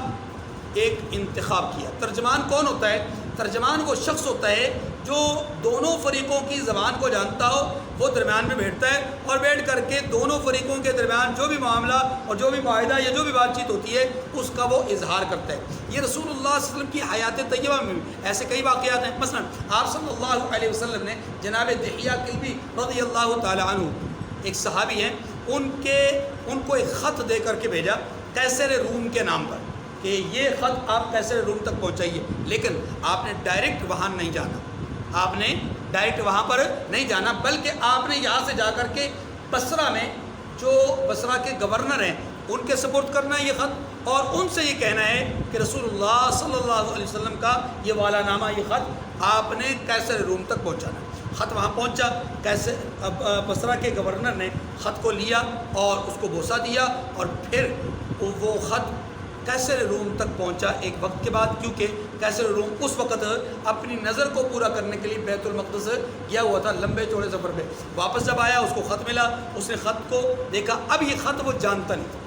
ایک انتخاب کیا. ترجمان کون ہوتا ہے؟ ترجمان وہ شخص ہوتا ہے جو دونوں فریقوں کی زبان کو جانتا ہو، وہ درمیان میں بیٹھتا ہے اور بیٹھ کر کے دونوں فریقوں کے درمیان جو بھی معاملہ اور جو بھی معاہدہ یا جو بھی بات چیت ہوتی ہے اس کا وہ اظہار کرتا ہے. یہ رسول اللہ صلی اللہ علیہ وسلم کی حیات طیبہ میں ایسے کئی واقعات ہیں. مثلا آپ صلی اللہ علیہ وسلم نے جناب دحیہ کلبی رضی اللہ تعالی عنہ، ایک صحابی ہیں، ان کو ایک خط دے کر کے بھیجا قیصر روم کے نام پر کہ یہ خط آپ کیسر روم تک پہنچائیے، لیکن آپ نے ڈائریکٹ وہاں نہیں جانا، آپ نے ڈائریکٹ وہاں پر نہیں جانا، بلکہ آپ نے یہاں سے جا کر کے بصرہ میں جو بصرہ کے گورنر ہیں ان کے سپورٹ کرنا ہے یہ خط، اور ان سے یہ کہنا ہے کہ رسول اللہ صلی اللہ علیہ وسلم کا یہ والا نامہ، یہ خط آپ نے کیسر روم تک پہنچانا۔ خط وہاں پہنچا، کیسے بصرہ کے گورنر نے خط کو لیا اور اس کو بوسہ دیا، اور پھر وہ خط کیسر روم تک پہنچا ایک وقت کے بعد، کیونکہ کیسر روم اس وقت اپنی نظر کو پورا کرنے کے لیے بیت المقدس گیا ہوا تھا لمبے چوڑے سفر پہ۔ واپس جب آیا اس کو خط ملا، اس نے خط کو دیکھا، اب یہ خط وہ جانتا نہیں تھا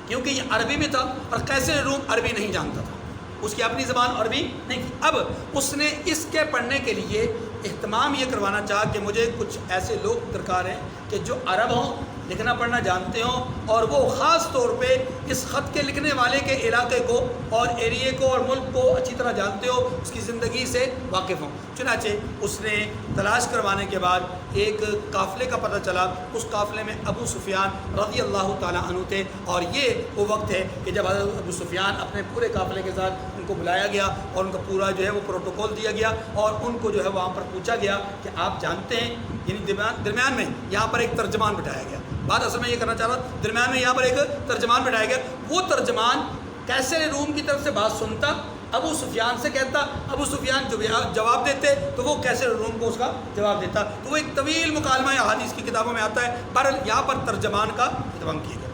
کیونکہ یہ عربی میں تھا اور کیسر روم عربی نہیں جانتا تھا، اس کی اپنی زبان عربی نہیں تھی۔ اب اس نے اس کے پڑھنے کے لیے اہتمام یہ کروانا چاہا کہ مجھے کچھ ایسے لوگ درکار ہیں کہ جو عرب ہوں، لکھنا پڑھنا جانتے ہوں، اور وہ خاص طور پہ اس خط کے لکھنے والے کے علاقے کو اور ایریے کو اور ملک کو اچھی طرح جانتے ہو، اس کی زندگی سے واقف ہوں۔ چنانچہ اس نے تلاش کروانے کے بعد ایک قافلے کا پتہ چلا، اس قافلے میں ابو سفیان رضی اللہ تعالیٰ عنہ تھے، اور یہ وہ وقت ہے کہ جب ابو سفیان اپنے پورے قافلے کے ساتھ ان کو بلایا گیا اور ان کا پورا جو ہے وہ پروٹوکول دیا گیا، اور ان کو جو ہے وہاں پر پوچھا گیا کہ آپ جانتے ہیں، یعنی درمیان میں یہاں پر ایک ترجمان بٹھایا گیا۔ بات اصل میں یہ کرنا چاہ رہا ہوں، درمیان میں یہاں پر ایک ترجمان بٹھایا گیا، وہ ترجمان کیسر روم کی طرف سے بات سنتا، ابو سفیان سے کہتا، ابو سفیان جو جواب دیتے تو وہ کیسر روم کو اس کا جواب دیتا، تو وہ ایک طویل مکالمہ یا حدیث کی کتابوں میں آتا ہے۔ بہرحال یہاں پر ترجمان کا اہتمام کیا گیا۔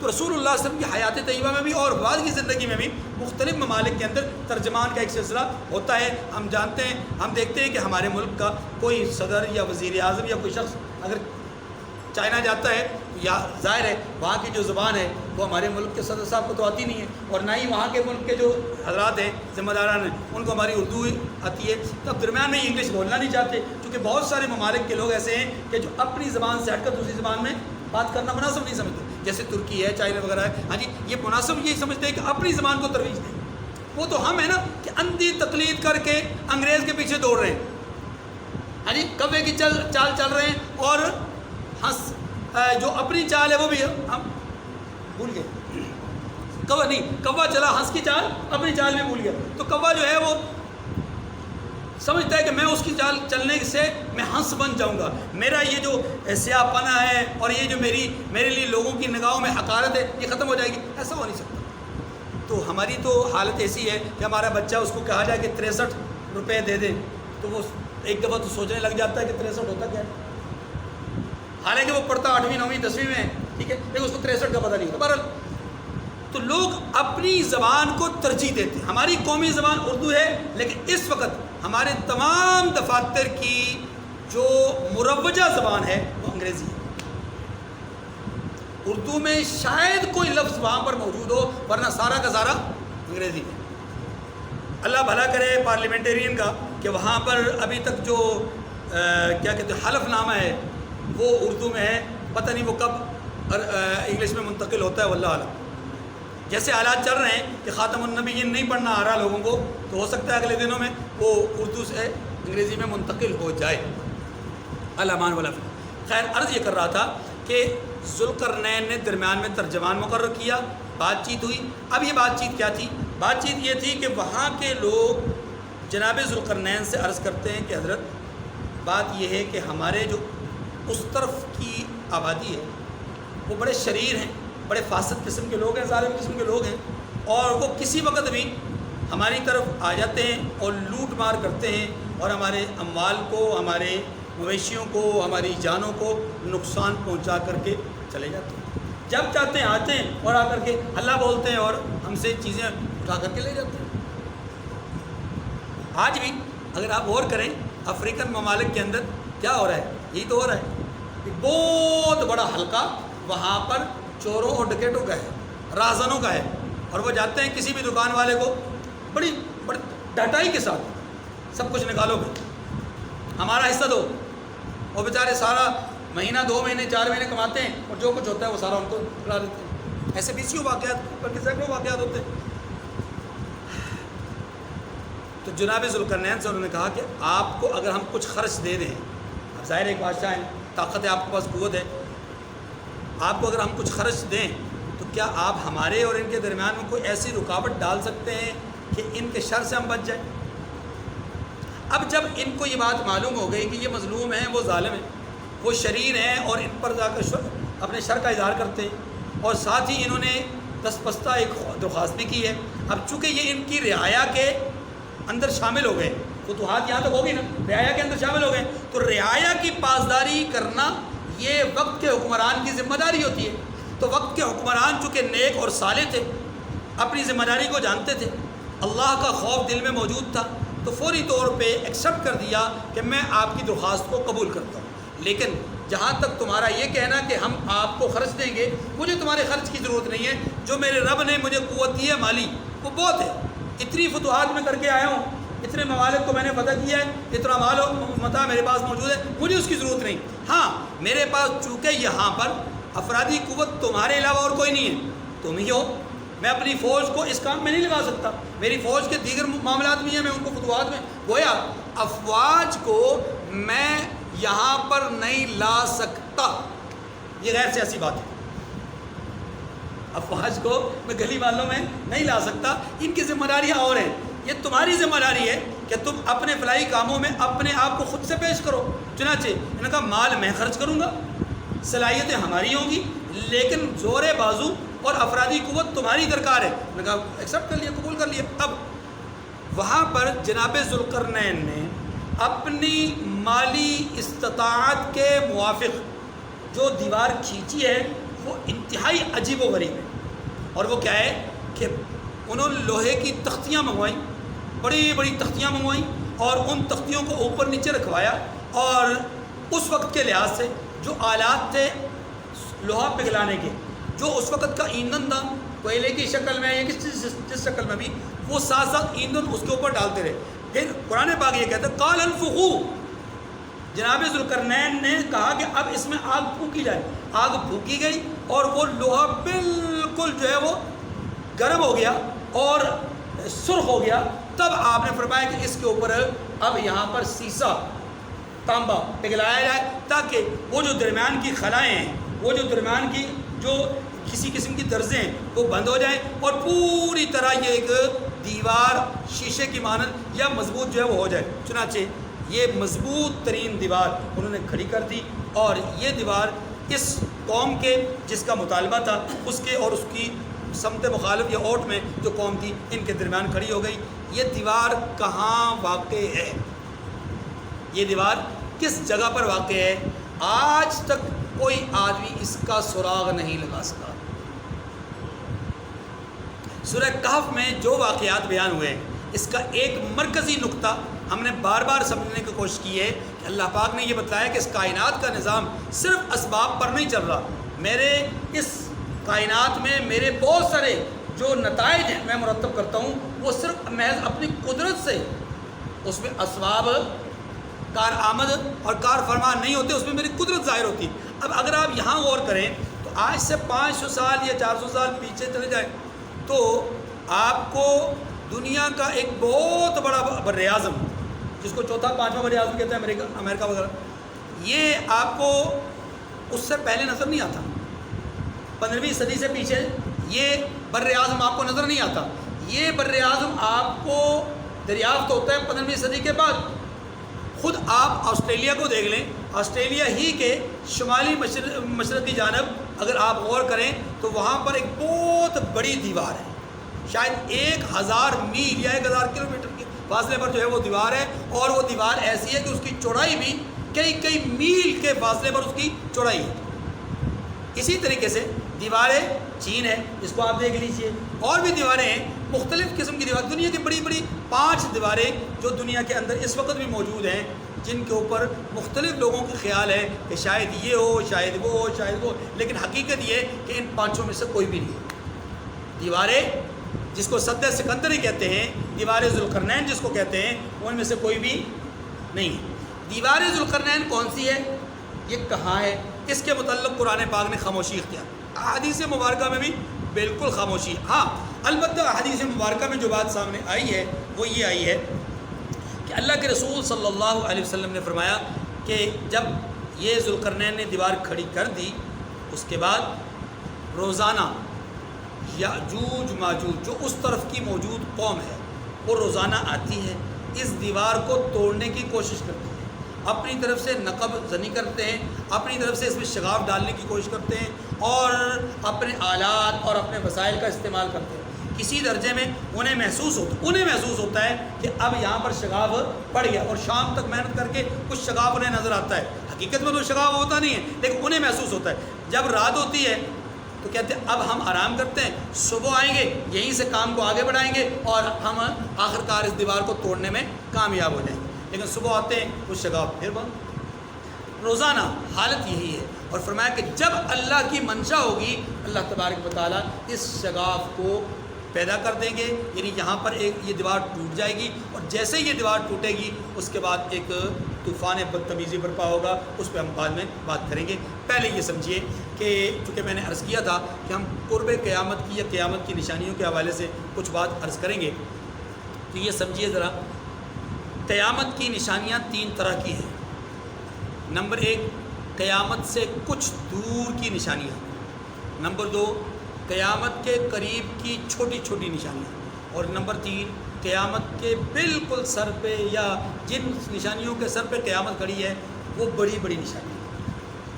تو رسول اللہ صلی اللہ علیہ وسلم کی حیات طیبہ میں بھی اور بعد کی زندگی میں بھی مختلف ممالک کے اندر ترجمان کا ایک سلسلہ ہوتا ہے۔ ہم جانتے ہیں، ہم دیکھتے ہیں کہ ہمارے ملک کا کوئی صدر یا وزیر اعظم یا کوئی شخص اگر چائنا جاتا ہے، یا ظاہر ہے وہاں کی جو زبان ہے وہ ہمارے ملک کے صدر صاحب کو تو آتی نہیں ہے، اور نہ ہی وہاں کے ملک کے جو حضرات ہیں ذمہ داران ہیں ان کو ہماری اردو آتی ہے، تو اب درمیان میں انگلش بولنا نہیں چاہتے، کیونکہ بہت سارے ممالک کے لوگ ایسے ہیں کہ جو اپنی زبان سے ہٹ کر دوسری زبان میں بات کرنا مناسب نہیں سمجھتے، جیسے ترکی ہے، چائنا وغیرہ ہے، ہاں جی، یہ مناسب یہی سمجھتے ہیں کہ اپنی زبان کو ترویج دیں۔ وہ تو ہم ہیں نا کہ اندھی تقلید کر کے انگریز کے پیچھے دوڑ رہے ہیں، ہاں جی، کوے کی چال چل رہے ہیں، اور ہنس جو اپنی چال ہے وہ بھی ہم بھول گئے، کوا نہیں، کوا چلا ہنس کی چال، اپنی چال بھی بھول گیا، تو کوا جو ہے وہ سمجھتا ہے کہ میں اس کی چال چلنے سے میں ہنس بن جاؤں گا، میرا یہ جو سیاہ پنا ہے اور یہ جو میرے لیے لوگوں کی نگاہوں میں حقارت ہے یہ ختم ہو جائے گی، ایسا ہو نہیں سکتا۔ تو ہماری تو حالت ایسی ہے کہ ہمارا بچہ اس کو کہا جائے کہ 63 روپے دے دیں تو وہ ایک دفعہ تو سوچنے لگ جاتا ہے کہ 63 ہوتا کیا ہے، حالانکہ وہ پڑھتا 8ویں 9ویں 10ویں میں ہے، ٹھیک ہے، لیکن اس کو 63 کا پتہ نہیں ہوتا۔ بہرحال تو لوگ اپنی زبان کو ترجیح دیتے ہیں۔ ہماری قومی زبان اردو ہے، لیکن اس وقت ہمارے تمام دفاتر کی جو مروجہ زبان ہے وہ انگریزی ہے۔ اردو میں شاید کوئی لفظ وہاں پر موجود ہو، ورنہ سارا کا سارا انگریزی ہے۔ اللہ بھلا کرے پارلیمنٹرین کا کہ وہاں پر ابھی تک جو کیا کہتے ہیں حلف نامہ ہے وہ اردو میں ہے، پتہ نہیں وہ کب انگلش میں منتقل ہوتا ہے، واللہ اعلم۔ جیسے حالات چل رہے ہیں کہ خاتم النبیین نہیں پڑھنا آ رہا لوگوں کو، تو ہو سکتا ہے اگلے دنوں میں وہ اردو سے انگریزی میں منتقل ہو جائے، الامان والا۔ خیر، عرض یہ کر رہا تھا کہ ذوالقرنین نے درمیان میں ترجمان مقرر کیا، بات چیت ہوئی۔ اب یہ بات چیت کیا تھی؟ بات چیت یہ تھی کہ وہاں کے لوگ جناب ذوالقرنین سے عرض کرتے ہیں کہ حضرت بات یہ ہے کہ ہمارے جو اس طرف کی آبادی ہے وہ بڑے شریر ہیں، بڑے فاسد قسم کے لوگ ہیں، ظالم قسم کے لوگ ہیں، اور وہ کسی وقت بھی ہماری طرف آ جاتے ہیں اور لوٹ مار کرتے ہیں، اور ہمارے اموال کو، ہمارے مویشیوں کو، ہماری جانوں کو نقصان پہنچا کر کے چلے جاتے ہیں۔ جب چاہتے ہیں آتے ہیں اور آ کر کے اللہ بولتے ہیں اور ہم سے چیزیں اٹھا کر کے لے جاتے ہیں۔ آج بھی اگر آپ غور کریں افریقن ممالک کے اندر کیا ہو رہا ہے، یہی تو ہو رہا ہے۔ ایک بہت بڑا حلقہ وہاں پر چوروں اور ڈکیٹوں کا ہے، رازنوں کا ہے، اور وہ جاتے ہیں کسی بھی دکان والے کو بڑی ڈٹائی کے ساتھ سب کچھ نکالو گے، ہمارا حصہ دو، اور بیچارے سارا مہینہ 2 مہینے 4 مہینے کماتے ہیں اور جو کچھ ہوتا ہے وہ سارا ان کو کھلا دیتے ہیں۔ ایسے بیسیوں واقعات بلکہ سینکڑوں واقعات ہوتے ہیں۔ تو جناب ذوالقرنین سے انہوں نے کہا کہ آپ کو اگر ہم کچھ خرچ دے دیں، اب ظاہر ایک بادشاہ ہے، طاقت ہے، آپ کے پاس قوت ہے، آپ کو اگر ہم کچھ خرچ دیں تو کیا آپ ہمارے اور ان کے درمیان میں کوئی ایسی رکاوٹ ڈال سکتے ہیں کہ ان کے شر سے ہم بچ جائیں؟ اب جب ان کو یہ بات معلوم ہو گئی کہ یہ مظلوم ہیں، وہ ظالم ہیں، وہ شریر ہیں اور ان پر جا کر اپنے شر کا اظہار کرتے ہیں، اور ساتھ ہی انہوں نے دست ایک درخواست بھی کی ہے. اب چونکہ یہ ان کی رعایا کے اندر شامل ہو گئے، فتوحات یہاں تک ہوگی نا، رعایا کے اندر شامل ہو گئے، تو رعایا کی پاسداری کرنا یہ وقت کے حکمران کی ذمہ داری ہوتی ہے. تو وقت کے حکمران چونکہ نیک اور صالح تھے، اپنی ذمہ داری کو جانتے تھے، اللہ کا خوف دل میں موجود تھا، تو فوری طور پہ ایکسیپٹ کر دیا کہ میں آپ کی درخواست کو قبول کرتا ہوں، لیکن جہاں تک تمہارا یہ کہنا کہ ہم آپ کو خرچ دیں گے، مجھے تمہارے خرچ کی ضرورت نہیں ہے. جو میرے رب نے مجھے قوت دی ہے مالی، وہ بہت ہے. اتنی فتوحات میں کر کے آیا ہوں، اتنے ممالک کو میں نے فتح کیا ہے، اتنا مال و متاع میرے پاس موجود ہے، مجھے اس کی ضرورت نہیں. ہاں میرے پاس چونکہ یہاں پر افرادی قوت تمہارے علاوہ اور کوئی نہیں ہے، تم ہی ہو. میں اپنی فوج کو اس کام میں نہیں لگا سکتا، میری فوج کے دیگر معاملات بھی ہیں، میں ان کو فتوحات میں گویا افواج کو میں یہاں پر نہیں لا سکتا. یہ غیر سیاسی بات ہے. افواج کو میں گلی والوں میں نہیں لا سکتا، ان کی ذمہ داریاں اور ہیں. یہ تمہاری ذمہ داری ہے کہ تم اپنے فلاحی کاموں میں اپنے آپ کو خود سے پیش کرو. چنانچہ ان کا مال میں خرچ کروں گا، صلاحیتیں ہماری ہوں گی، لیکن زور بازو اور افرادی قوت تمہاری درکار ہے. میں نے کہا ایکسیپٹ کر لیا، قبول کر لیا. اب وہاں پر جناب ذوالقرنین نے اپنی مالی استطاعت کے موافق جو دیوار کھینچی ہے وہ انتہائی عجیب و غریب ہے. اور وہ کیا ہے کہ انہوں نے لوہے کی تختیاں منگوائیں، بڑی بڑی تختیاں منگوائیں، اور ان تختیوں کو اوپر نیچے رکھوایا، اور اس وقت کے لحاظ سے جو آلات تھے لوہا پگھلانے کے، جو اس وقت کا ایندھن تھا کوئلے کی شکل میں یا جس شکل میں بھی، وہ ساتھ ساتھ ایندھن اس کے اوپر ڈالتے رہے. پھر قرآن پاک یہ کہتا ہے قال انفخوا، جناب ذوالقرنین نے کہا کہ اب اس میں آگ پھونکی جائے. آگ پھونکی گئی اور وہ لوہا بالکل جو ہے وہ گرم ہو گیا اور سرخ ہو گیا. تب آپ نے فرمایا کہ اس کے اوپر اب یہاں پر سیسا تانبا پگھلایا جائے، تاکہ وہ جو درمیان کی خلائیں ہیں، وہ جو درمیان کی جو کسی قسم کی درزیں ہیں وہ بند ہو جائیں، اور پوری طرح یہ ایک دیوار شیشے کی مانند یا مضبوط جو ہے وہ ہو جائے. چنانچہ یہ مضبوط ترین دیوار انہوں نے کھڑی کر دی، اور یہ دیوار اس قوم کے جس کا مطالبہ تھا اس کے اور اس کی سمت مخالف یا اوٹ میں جو قوم تھی ان کے درمیان کھڑی ہو گئی. یہ دیوار کہاں واقع ہے؟ یہ دیوار کس جگہ پر واقع ہے؟ آج تک کوئی آدمی اس کا سراغ نہیں لگا سکا. سورہ کہف میں جو واقعات بیان ہوئے ہیں اس کا ایک مرکزی نقطہ ہم نے بار بار سمجھنے کی کوشش کی ہے کہ اللہ پاک نے یہ بتایا کہ اس کائنات کا نظام صرف اسباب پر نہیں چل رہا. میرے اس کائنات میں میرے بہت سارے جو نتائج ہیں میں مرتب کرتا ہوں وہ صرف محض اپنی قدرت سے، اس میں اسباب کار آمد اور کار فرمان نہیں ہوتے، اس میں میری قدرت ظاہر ہوتی. اب اگر آپ یہاں غور کریں تو آج سے 500 سال یا 400 سال پیچھے چلے جائیں تو آپ کو دنیا کا ایک بہت بڑا بر اعظم، جس کو چوتھا پانچواں بر اعظم کہتے ہیں، امریکہ وغیرہ، یہ آپ کو اس سے پہلے نظر نہیں آتا. 15ویں صدی سے پیچھے یہ بر اعظم آپ کو نظر نہیں آتا. یہ بر اعظم آپ کو دریافت ہوتا ہے 15ویں صدی کے بعد. خود آپ آسٹریلیا کو دیکھ لیں، آسٹریلیا ہی کے شمالی مشرقی جانب اگر آپ غور کریں تو وہاں پر ایک بہت بڑی دیوار ہے، شاید 1000 میل یا 1000 کلومیٹر کے فاصلے پر جو ہے وہ دیوار ہے، اور وہ دیوار ایسی ہے کہ اس کی چوڑائی بھی کئی میل کے فاصلے پر اس کی چوڑائی ہے. اسی طریقے سے دیواریں چین ہے، جس کو آپ دیکھ لیجئے، اور بھی دیواریں ہیں، مختلف قسم کی دیوار. دنیا کی بڑی بڑی 5 دیواریں جو دنیا کے اندر اس وقت بھی موجود ہیں، جن کے اوپر مختلف لوگوں کا خیال ہے کہ شاید یہ ہو، شاید وہ ہو، شاید وہ، لیکن حقیقت یہ کہ ان 5 میں سے کوئی بھی نہیں. دیواریں جس کو سد سکندری کہتے ہیں، دیوار ذوالقرنین جس کو کہتے ہیں، ان میں سے کوئی بھی نہیں ہے. دیوار ذوالقرنین کون سی ہے؟ یہ کہاں ہے؟ اس کے متعلق قرآن پاک نے خاموشی اختیار. احادیث مبارکہ میں بھی بالکل خاموشی. ہاں البتہ احادیث مبارکہ میں جو بات سامنے آئی ہے وہ یہ آئی ہے کہ اللہ کے رسول صلی اللہ علیہ وسلم نے فرمایا کہ جب یہ ذوالقرنین نے دیوار کھڑی کر دی، اس کے بعد روزانہ یاجوج ماجوج جو اس طرف کی موجود قوم ہے وہ روزانہ آتی ہے، اس دیوار کو توڑنے کی کوشش کرتی ہے، اپنی طرف سے نقب زنی کرتے ہیں، اپنی طرف سے اس میں شگاف ڈالنے کی کوشش کرتے ہیں اور اپنے آلات اور اپنے وسائل کا استعمال کرتے ہیں۔ کسی درجے میں انہیں محسوس ہوتا ہے کہ اب یہاں پر شگاف پڑ گیا، اور شام تک محنت کر کے کچھ شگاف انہیں نظر آتا ہے، حقیقت میں تو شگاف ہوتا نہیں ہے لیکن انہیں محسوس ہوتا ہے۔ جب رات ہوتی ہے تو کہتے ہیں اب ہم آرام کرتے ہیں، صبح آئیں گے یہیں سے کام کو آگے بڑھائیں گے اور ہم آخرکار اس دیوار کو توڑنے میں کامیاب ہو جائیں گے، لیکن صبح آتے ہیں وہ شگاف پھر بند۔ روزانہ حالت یہی ہے، اور فرمایا کہ جب اللہ کی منشا ہوگی اللہ تبارک و تعالیٰ اس شگاف کو پیدا کر دیں گے، یعنی یہاں پر ایک یہ دیوار ٹوٹ جائے گی، اور جیسے یہ دیوار ٹوٹے گی اس کے بعد ایک طوفان بدتمیزی برپا ہوگا، اس پہ ہم بعد میں بات کریں گے۔ پہلے یہ سمجھیے کہ چونکہ میں نے عرض کیا تھا کہ ہم قرب قیامت کی یا قیامت کی نشانیوں کے حوالے سے کچھ بات عرض کریں گے، تو یہ سمجھیے ذرا، قیامت کی نشانیاں تین طرح کی ہیں۔ نمبر ایک، قیامت سے کچھ دور کی نشانیاں۔ نمبر دو، قیامت کے قریب کی چھوٹی چھوٹی نشانیاں۔ اور نمبر تین، قیامت کے بالکل سر پہ یا جن نشانیوں کے سر پہ قیامت کھڑی ہے وہ بڑی بڑی نشانیاں۔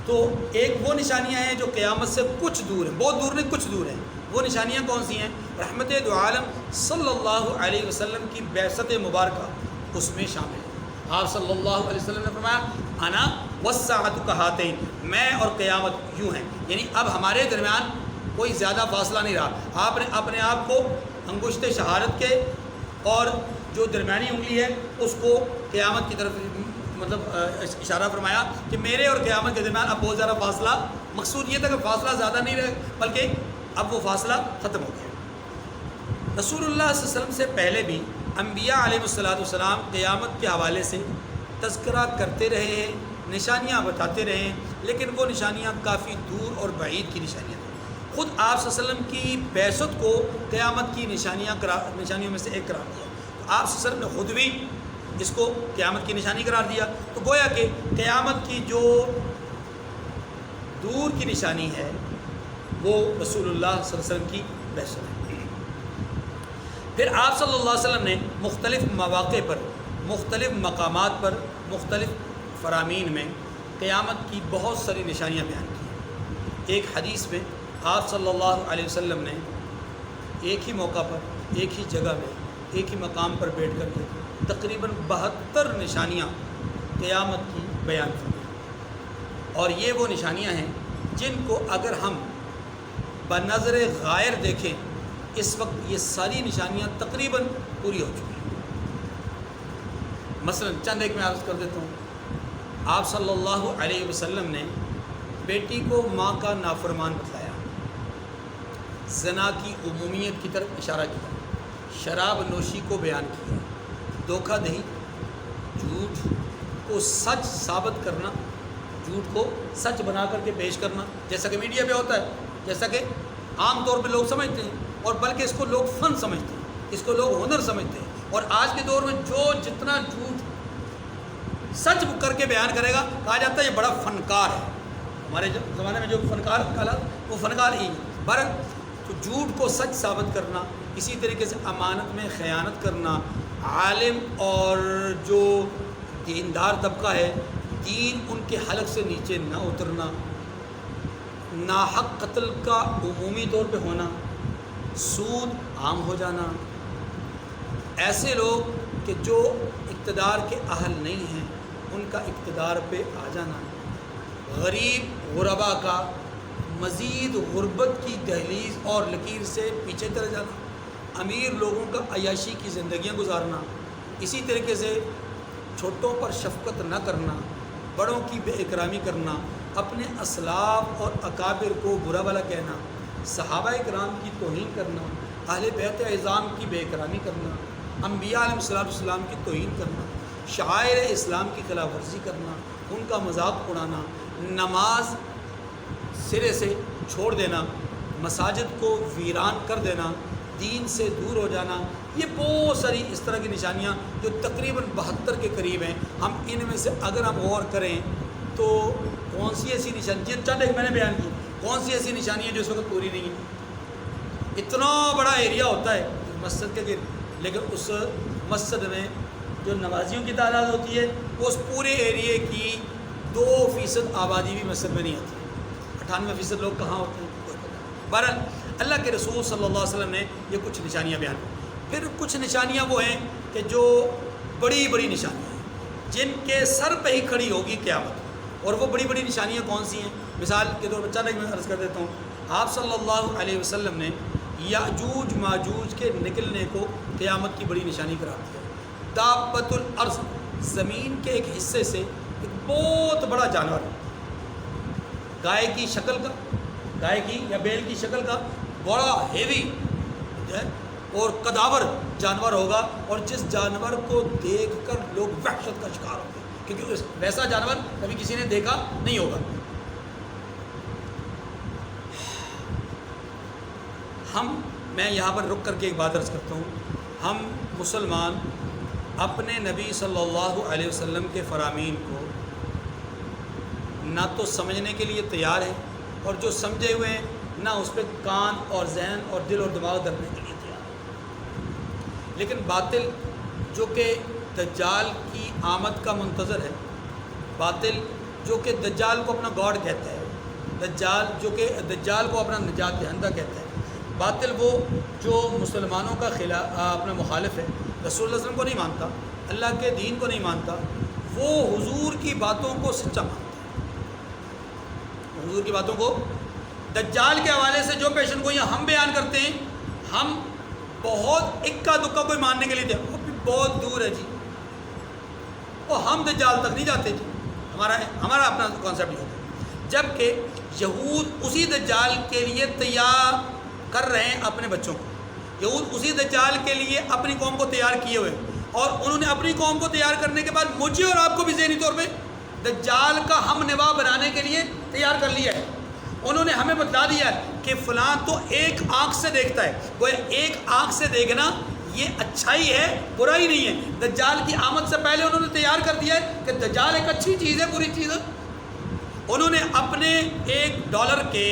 تو ایک وہ نشانیاں ہیں جو قیامت سے کچھ دور ہیں، بہت دور نہیں، کچھ دور ہیں۔ وہ نشانیاں کون سی ہیں؟ رحمت دو عالم صلی اللہ علیہ وسلم کی بعثت مبارکہ اس میں شامل ہے۔ آپ صلی اللہ علیہ وسلم نے فرمایا انا والساعۃ کہاتین، میں اور قیامت یوں ہیں، یعنی اب ہمارے درمیان کوئی زیادہ فاصلہ نہیں رہا۔ آپ نے اپنے آپ کو انگشت شہادت کے اور جو درمیانی انگلی ہے اس کو قیامت کی طرف اشارہ فرمایا کہ میرے اور قیامت کے درمیان اب بہت زیادہ فاصلہ، مقصود یہ تھا کہ فاصلہ زیادہ نہیں رہے بلکہ اب وہ فاصلہ ختم ہو گیا۔ رسول اللہ صلی اللہ علیہ وسلم سے پہلے بھی انبیاء علیہ السلام قیامت کے حوالے سے تذکرہ کرتے رہے ہیں، نشانیاں بتاتے رہے ہیں، لیکن وہ نشانیاں کافی دور اور بعید کی نشانیاں تھیں۔ خود آپ صلی اللہ علیہ وسلم کی بعثت کو قیامت کی نشانیوں میں سے ایک قرار دیا، تو آپ صلی اللہ علیہ وسلم نے خود بھی اس کو قیامت کی نشانی قرار دیا۔ تو گویا کہ قیامت کی جو دور کی نشانی ہے وہ رسول اللہ صلی اللہ علیہ وسلم کی بعثت ہے۔ پھر آپ صلی اللہ علیہ وسلم نے مختلف مواقع پر، مختلف مقامات پر، مختلف فرامین میں قیامت کی بہت ساری نشانیاں بیان کی۔ ایک حدیث میں آپ صلی اللہ علیہ وسلم نے ایک ہی موقع پر، ایک ہی جگہ میں، ایک ہی مقام پر بیٹھ کر کے تقریباً 72 نشانیاں قیامت کی بیان کی، اور یہ وہ نشانیاں ہیں جن کو اگر ہم بنظر غائر دیکھیں اس وقت یہ ساری نشانیاں تقریباً پوری ہو چکی ہیں۔ مثلا چند ایک میں عرض کر دیتا ہوں۔ آپ صلی اللہ علیہ وسلم نے بیٹی کو ماں کا نافرمان بتلایا، زنا کی عمومیت کی طرف اشارہ کیا، شراب نوشی کو بیان کیا، دھوکہ دہی، جھوٹ کو سچ ثابت کرنا، جھوٹ کو سچ بنا کر کے پیش کرنا، جیسا کہ میڈیا پہ ہوتا ہے، جیسا کہ عام طور پہ لوگ سمجھتے ہیں، اور بلکہ اس کو لوگ فن سمجھتے ہیں، اس کو لوگ ہنر سمجھتے ہیں، اور آج کے دور میں جو جتنا جھوٹ سچ کر کے بیان کرے گا کہا جاتا ہے یہ بڑا فنکار ہے۔ ہمارے زمانے میں جو فنکار کہا وہ فنکار ہی برق، تو جھوٹ کو سچ ثابت کرنا، اسی طریقے سے امانت میں خیانت کرنا، عالم اور جو دیندار طبقہ ہے دین ان کے حلق سے نیچے نہ اترنا، ناحق قتل کا عمومی طور پہ ہونا، سود عام ہو جانا، ایسے لوگ کہ جو اقتدار کے اہل نہیں ہیں ان کا اقتدار پہ آ جانا، غریب غربا کا مزید غربت کی دہلیز اور لکیر سے پیچھے چل جانا، امیر لوگوں کا عیاشی کی زندگیاں گزارنا، اسی طریقے سے چھوٹوں پر شفقت نہ کرنا، بڑوں کی بے اکرامی کرنا، اپنے اسلاف اور اکابر کو برا بھلا کہنا، صحابہ کرام کی توہین کرنا، اہل بیت اعظام کی بے اکرامی کرنا، انبیاء علیہ السلام کی توہین کرنا، شعائر اسلام کی خلاف ورزی کرنا، ان کا مذاق اڑانا، نماز سرے سے چھوڑ دینا، مساجد کو ویران کر دینا، دین سے دور ہو جانا، یہ بہت ساری اس طرح کی نشانیاں جو تقریباً 72 کے قریب ہیں۔ ہم ان میں سے اگر ہم غور کریں تو کون سی ایسی نشانی، چند ایک میں نے بیان کی، کون سی ایسی نشانی ہے جو اس وقت پوری نہیں ہے؟ اتنا بڑا ایریا ہوتا ہے مسجد کے گرد، لیکن اس مسجد میں جو نمازیوں کی تعداد ہوتی ہے وہ اس پورے ایریے کی 2% آبادی بھی مسجد میں نہیں آتی، 98% لوگ کہاں ہوتے ہیں کوئی پتہ نہیں۔ بہرحال اللہ کے رسول صلی اللہ علیہ وسلم نے یہ کچھ نشانیاں بیان کی۔ پھر کچھ نشانیاں وہ ہیں کہ جو بڑی بڑی نشانیاں ہیں جن کے سر پہ ہی کھڑی ہوگی قیامت، اور وہ بڑی بڑی نشانیاں کون سی ہیں؟ مثال کے طور پر اچانک میں عرض کر دیتا ہوں، آپ صلی اللہ علیہ وسلم نے یاجوج ماجوج کے نکلنے کو قیامت کی بڑی نشانی قرار دیا۔ دابۃ الارض، زمین کے ایک حصے سے ایک بہت بڑا جانور، گائے کی شکل کا، گائے کی یا بیل کی شکل کا بڑا ہیوی اور قداور جانور ہوگا، اور جس جانور کو دیکھ کر لوگ وحشت کا شکار ہوں گے، کیونکہ ویسا جانور کبھی کسی نے دیکھا نہیں ہوگا۔ میں یہاں پر رک کر کے ایک بات عرض کرتا ہوں، ہم مسلمان اپنے نبی صلی اللہ علیہ وسلم کے فرامین کو نہ تو سمجھنے کے لیے تیار ہیں، اور جو سمجھے ہوئے ہیں نہ اس پہ کان اور ذہن اور دل اور دماغ دھرنے کے لیے تیار ہیں۔ لیکن باطل جو کہ دجال کی آمد کا منتظر ہے، باطل جو کہ دجال کو اپنا گاڈ کہتا ہے، دجال جو کہ دجال کو اپنا نجات دہندہ کہتا ہے، باطل وہ جو مسلمانوں کا اپنا مخالف ہے، رسول اللہ علیہ وسلم کو نہیں مانتا، اللہ کے دین کو نہیں مانتا، وہ حضور کی باتوں کو سچا مانتا ہے۔ حضور کی باتوں کو دجال کے حوالے سے جو پیشن گوئیاں ہم بیان کرتے ہیں، ہم بہت اکا دکا کوئی ماننے کے لیے تھے، وہ بھی بہت دور ہے جی، اور ہم دجال تک نہیں جاتے جی، ہمارا اپنا کانسیپٹ یہ ہوتا ہے۔ جبکہ یہود اسی دجال کے لیے تیار کر رہے ہیں اپنے بچوں کو، یہود اسی دجال کے لیے اپنی قوم کو تیار کیے ہوئے، اور انہوں نے اپنی قوم کو تیار کرنے کے بعد مجھے اور آپ کو بھی ذہنی طور پہ دجال کا ہم نوا بنانے کے لیے تیار کر لیا ہے۔ انہوں نے ہمیں بتلا دیا ہے کہ فلاں تو ایک آنکھ سے دیکھتا ہے، وہ ایک آنکھ سے دیکھنا یہ اچھائی ہے، برائی نہیں ہے۔ دجال کی آمد سے پہلے انہوں نے تیار کر دیا ہے کہ دجال ایک اچھی چیز ہے، بری چیز ہے۔ انہوں نے اپنے $1 کے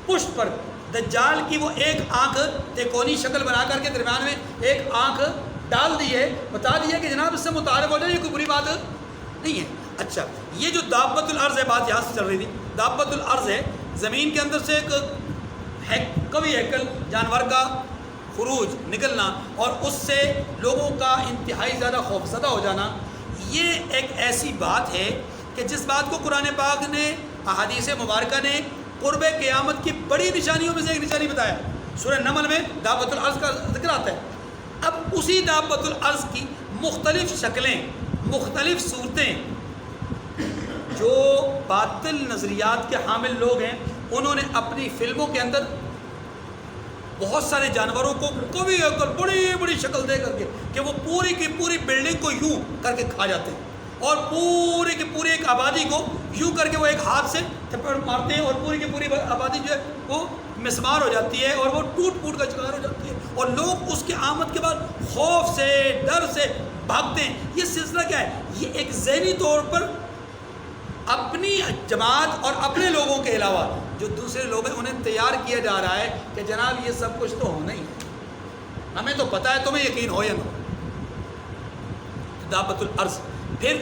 پشت پر دجال کی وہ ایک آنکھ تیکونی شکل بنا کر کے درمیان میں ایک آنکھ ڈال دی ہے، بتا دیا کہ جناب اس سے متعارف ہو جائے، یہ کوئی بری بات نہیں ہے۔ اچھا، یہ جو دابۃ الارض ہے، بات یہاں سے چل رہی تھی، دابۃ الارض ہے زمین کے اندر سے ایک قوی ہیکل جانور کا خروج نکلنا، اور اس سے لوگوں کا انتہائی زیادہ خوفزدہ ہو جانا، یہ ایک ایسی بات ہے کہ جس بات کو قرآن پاک نے، احادیث مبارکہ نے قرب قیامت کی بڑی نشانیوں میں سے ایک نشانی بتایا۔ سورہ نمل میں دابۃ الارض کا ذکر آتا ہے۔ اب اسی دابۃ الارض کی مختلف شکلیں، مختلف صورتیں، جو باطل نظریات کے حامل لوگ ہیں انہوں نے اپنی فلموں کے اندر بہت سارے جانوروں کو کبھی اگر بڑی بڑی شکل دے کر کے کہ وہ پوری کی پوری بلڈنگ کو یوں کر کے کھا جاتے ہیں، اور پوری کی پوری ایک آبادی کو یوں کر کے وہ ایک ہاتھ سے تھپڑ مارتے ہیں، اور پوری کی پوری آبادی جو ہے وہ مسمار ہو جاتی ہے، اور وہ ٹوٹ پھوٹ کا شکار ہو جاتی ہے، اور لوگ اس کے آمد کے بعد خوف سے، ڈر سے بھاگتے ہیں۔ یہ سلسلہ کیا ہے؟ یہ ایک ذہنی طور پر اپنی جماعت اور اپنے لوگوں کے علاوہ جو دوسرے لوگ ہیں انہیں تیار کیا جا رہا ہے کہ جناب یہ سب کچھ تو ہونا ہی ہے، ہمیں تو پتہ ہے، تمہیں یقین ہو یا نہ ہو۔ دابۃ الارض، پھر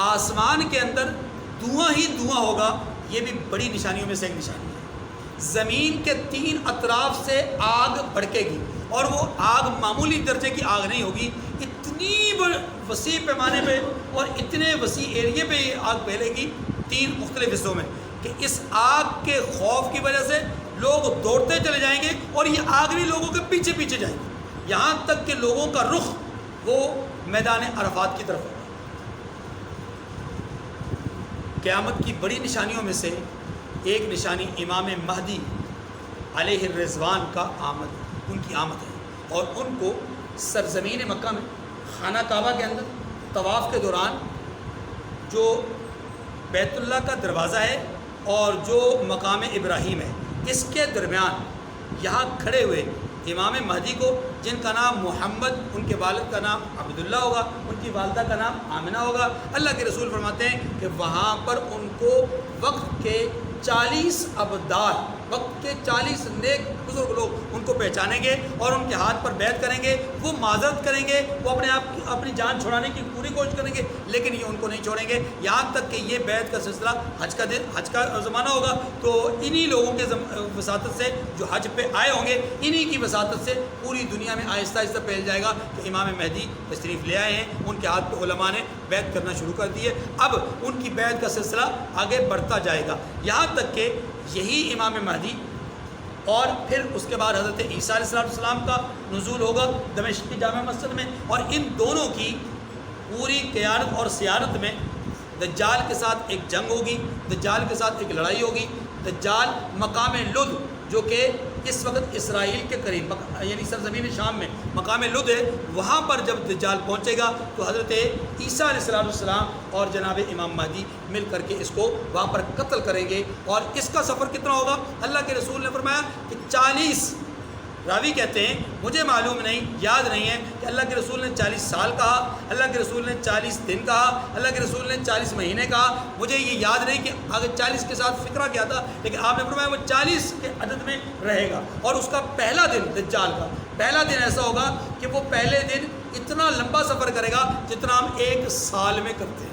آسمان کے اندر دھواں ہی دھواں ہوگا، یہ بھی بڑی نشانیوں میں سے ایک نشانی ہے۔ زمین کے 3 اطراف سے آگ بھڑکے گی، اور وہ آگ معمولی درجے کی آگ نہیں ہوگی، اتنی وسیع پیمانے پہ اور اتنے وسیع ایریے پہ یہ آگ پھیلے گی 3 مختلف حصوں میں، کہ اس آگ کے خوف کی وجہ سے لوگ دوڑتے چلے جائیں گے، اور یہ آگ بھی لوگوں کے پیچھے پیچھے جائے گی، یہاں تک کہ لوگوں کا رخ وہ میدان عرفات کی طرف ہوگا۔ قیامت کی بڑی نشانیوں میں سے ایک نشانی امام مہدی علیہ الرضوان کا آمد، ان کی آمد ہے، اور ان کو سرزمین مکہ میں خانہ کعبہ کے اندر طواف کے دوران جو بیت اللہ کا دروازہ ہے اور جو مقام ابراہیم ہے، اس کے درمیان یہاں کھڑے ہوئے امام مہدی کو، جن کا نام محمد، ان کے والد کا نام عبداللہ ہوگا، ان کی والدہ کا نام آمنہ ہوگا، اللہ کے رسول فرماتے ہیں کہ وہاں پر ان کو وقت کے 40 ابدال وقت کے 40 نیک بزرگ لوگ ان کو پہچانیں گے اور ان کے ہاتھ پر بیعت کریں گے، وہ معذرت کریں گے، وہ اپنی جان چھڑانے کی پوری کوشش کریں گے، لیکن یہ ان کو نہیں چھوڑیں گے یہاں تک کہ یہ بیعت کا سلسلہ حج کا زمانہ ہوگا تو انہی لوگوں کے وساطت سے جو حج پہ آئے ہوں گے، انہی کی وساطت سے پوری دنیا میں آہستہ آہستہ پھیل جائے گا کہ امام مہدی تشریف لے آئے ہیں، ان کے ہاتھ پہ علماء نے بیعت کرنا شروع کر دی ہے۔ اب ان کی بیعت کا سلسلہ آگے بڑھتا جائے گا یہاں تک کہ یہی امام مہدی اور پھر اس کے بعد حضرت عیسیٰ علیہ السلام کا نزول ہوگا دمشق کی جامع مسجد میں، اور ان دونوں کی پوری قیادت اور سیادت میں دجال کے ساتھ ایک جنگ ہوگی، دجال کے ساتھ ایک لڑائی ہوگی۔ دجال مقام لد جو کہ اس وقت اسرائیل کے قریب یعنی سرزمین شام میں مقام لد ہے، وہاں پر جب دجال پہنچے گا تو حضرت عیسیٰ علیہ السلام اور جناب امام مہدی مل کر کے اس کو وہاں پر قتل کریں گے۔ اور اس کا سفر کتنا ہوگا؟ اللہ کے رسول نے فرمایا کہ 40، راوی کہتے ہیں مجھے معلوم نہیں، یاد نہیں ہے کہ اللہ کے رسول نے 40 سال کہا، اللہ کے رسول نے 40 دن کہا، اللہ کے رسول نے 40 مہینے کہا، مجھے یہ یاد نہیں کہ آگے 40 کے ساتھ فکرہ کیا تھا، لیکن آپ نے فرمایا وہ 40 کے عدد میں رہے گا۔ اور اس کا پہلا دن، دجال کا پہلا دن ایسا ہوگا کہ وہ پہلے دن اتنا لمبا سفر کرے گا جتنا ہم 1 سال میں کرتے ہیں،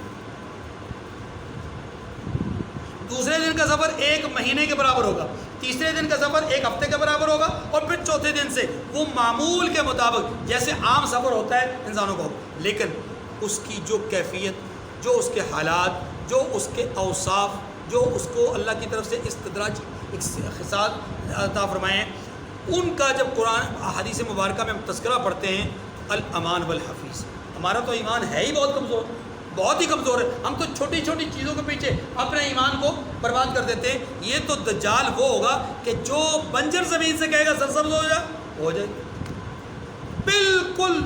دوسرے دن کا سفر 1 مہینے کے برابر ہوگا، تیسرے دن کا سفر 1 ہفتے کے برابر ہوگا، اور پھر چوتھے دن سے وہ معمول کے مطابق جیسے عام سفر ہوتا ہے انسانوں کو، لیکن اس کی جو کیفیت، جو اس کے حالات، جو اس کے اوصاف، جو اس کو اللہ کی طرف سے استدراج خصال عطا فرمائے ہیں، ان کا جب قرآن حدیث مبارکہ میں ہم تذکرہ پڑھتے ہیں الامان والحفیظ، ہمارا تو ایمان ہے ہی بہت کمزور، بہت ہی کمزور ہے، ہم تو چھوٹی چھوٹی چیزوں کے پیچھے اپنے ایمان کو برباد کر دیتے ہیں۔ یہ تو دجال وہ ہوگا کہ جو بنجر زمین سے کہے گا سرسبز ہو جائے، بالکل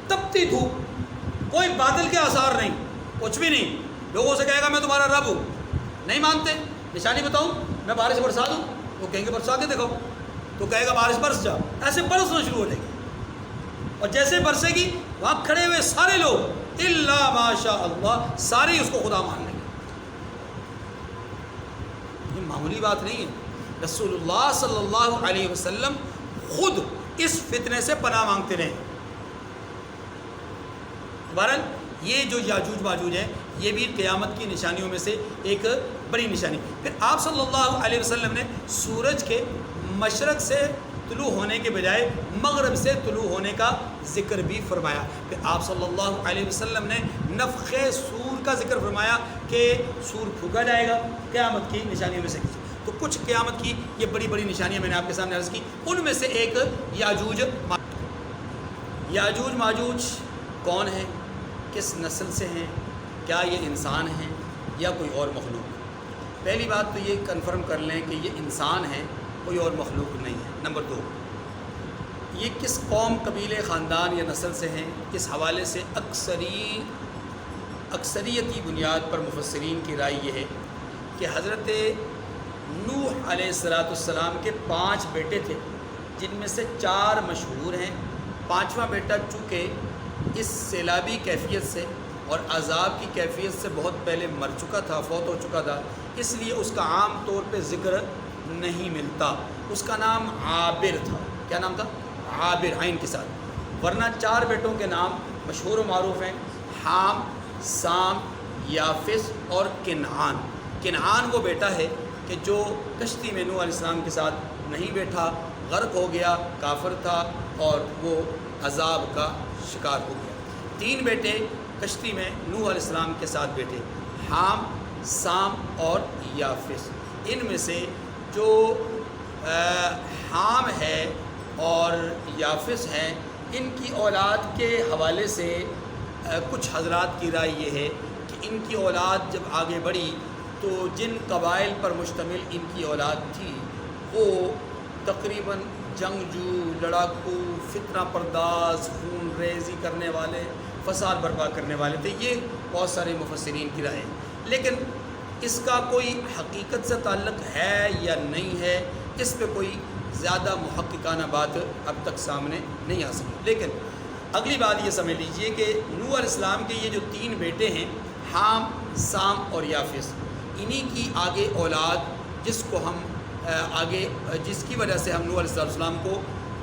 تپتی دھوپ، کوئی بادل کے آثار نہیں، کچھ بھی نہیں، لوگوں سے کہے گا میں تمہارا رب ہوں، نہیں مانتے، نشانی بتاؤں میں بارش برسا دوں، وہ کہیں گے برسا کے دکھاؤ، تو کہے گا بارش برس جا، ایسے برسنا شروع ہو جائے گی، اور جیسے برسے گی وہاں کھڑے ہوئے سارے لوگ الا ماشاء اللہ سارے اس کو خدا مان لیں گے۔ یہ معمولی بات نہیں ہے، رسول اللہ صلی اللہ علیہ وسلم خود اس فتنے سے پناہ مانگتے رہے۔ بہرحال یہ جو یاجوج ماجوج ہیں یہ بھی قیامت کی نشانیوں میں سے ایک بڑی نشانی۔ پھر آپ صلی اللہ علیہ وسلم نے سورج کے مشرق سے طلوع ہونے کے بجائے مغرب سے طلوع ہونے کا ذکر بھی فرمایا۔ پھر آپ صلی اللہ علیہ وسلم نے نفخ صور کا ذکر فرمایا کہ سور پھونکا جائے گا، قیامت کی نشانیوں میں سے کسی۔ تو کچھ قیامت کی یہ بڑی بڑی نشانیاں میں نے آپ کے سامنے عرض کی، ان میں سے ایک یاجوج ماجوج کون ہیں، کس نسل سے ہیں، کیا یہ انسان ہیں یا کوئی اور مخلوق؟ پہلی بات تو یہ کنفرم کر لیں کہ یہ انسان ہیں، کوئی اور مخلوق نہیں ہے۔ نمبر 2، یہ کس قوم، قبیلے، خاندان یا نسل سے ہیں؟ اس حوالے سے اکثریتی بنیاد پر مفسرین کی رائے یہ ہے کہ حضرت نوح علیہ السلام کے 5 بیٹے تھے، جن میں سے 4 مشہور ہیں، 5واں بیٹا چونکہ اس سیلابی کیفیت سے اور عذاب کی کیفیت سے بہت پہلے مر چکا تھا، فوت ہو چکا تھا، اس لیے اس کا عام طور پہ ذکر نہیں ملتا، اس کا نام عابر تھا۔ کیا نام تھا؟ عابر، عین کے ساتھ۔ ورنہ 4 بیٹوں کے نام مشہور و معروف ہیں، حام، سام، یافس اور کنعان۔ کنعان وہ بیٹا ہے کہ جو کشتی میں نوح علیہ السلام کے ساتھ نہیں بیٹھا، غرق ہو گیا، کافر تھا اور وہ عذاب کا شکار ہو گیا۔ 3 بیٹے کشتی میں نوح علیہ السلام کے ساتھ بیٹھے، حام، سام اور یافس۔ ان میں سے جو حام ہے اور یافس ہیں، ان کی اولاد کے حوالے سے کچھ حضرات کی رائے یہ ہے کہ ان کی اولاد جب آگے بڑھی تو جن قبائل پر مشتمل ان کی اولاد تھی وہ تقریباً جنگجو، لڑاکو، فتنہ پرداز، خون ریزی کرنے والے، فساد برپا کرنے والے تھے۔ یہ بہت سارے مفسرین کی رائے ہیں، لیکن اس کا کوئی حقیقت سے تعلق ہے یا نہیں ہے، اس پہ کوئی زیادہ محققانہ بات اب تک سامنے نہیں آ سکی۔ لیکن اگلی بات یہ سمجھ لیجئے کہ نوح علیہ السلام کے یہ جو 3 بیٹے ہیں، حام، سام اور یافس، انہی کی آگے اولاد جس کو ہم آگے جس کی وجہ سے ہم نوح علیہ السلام کو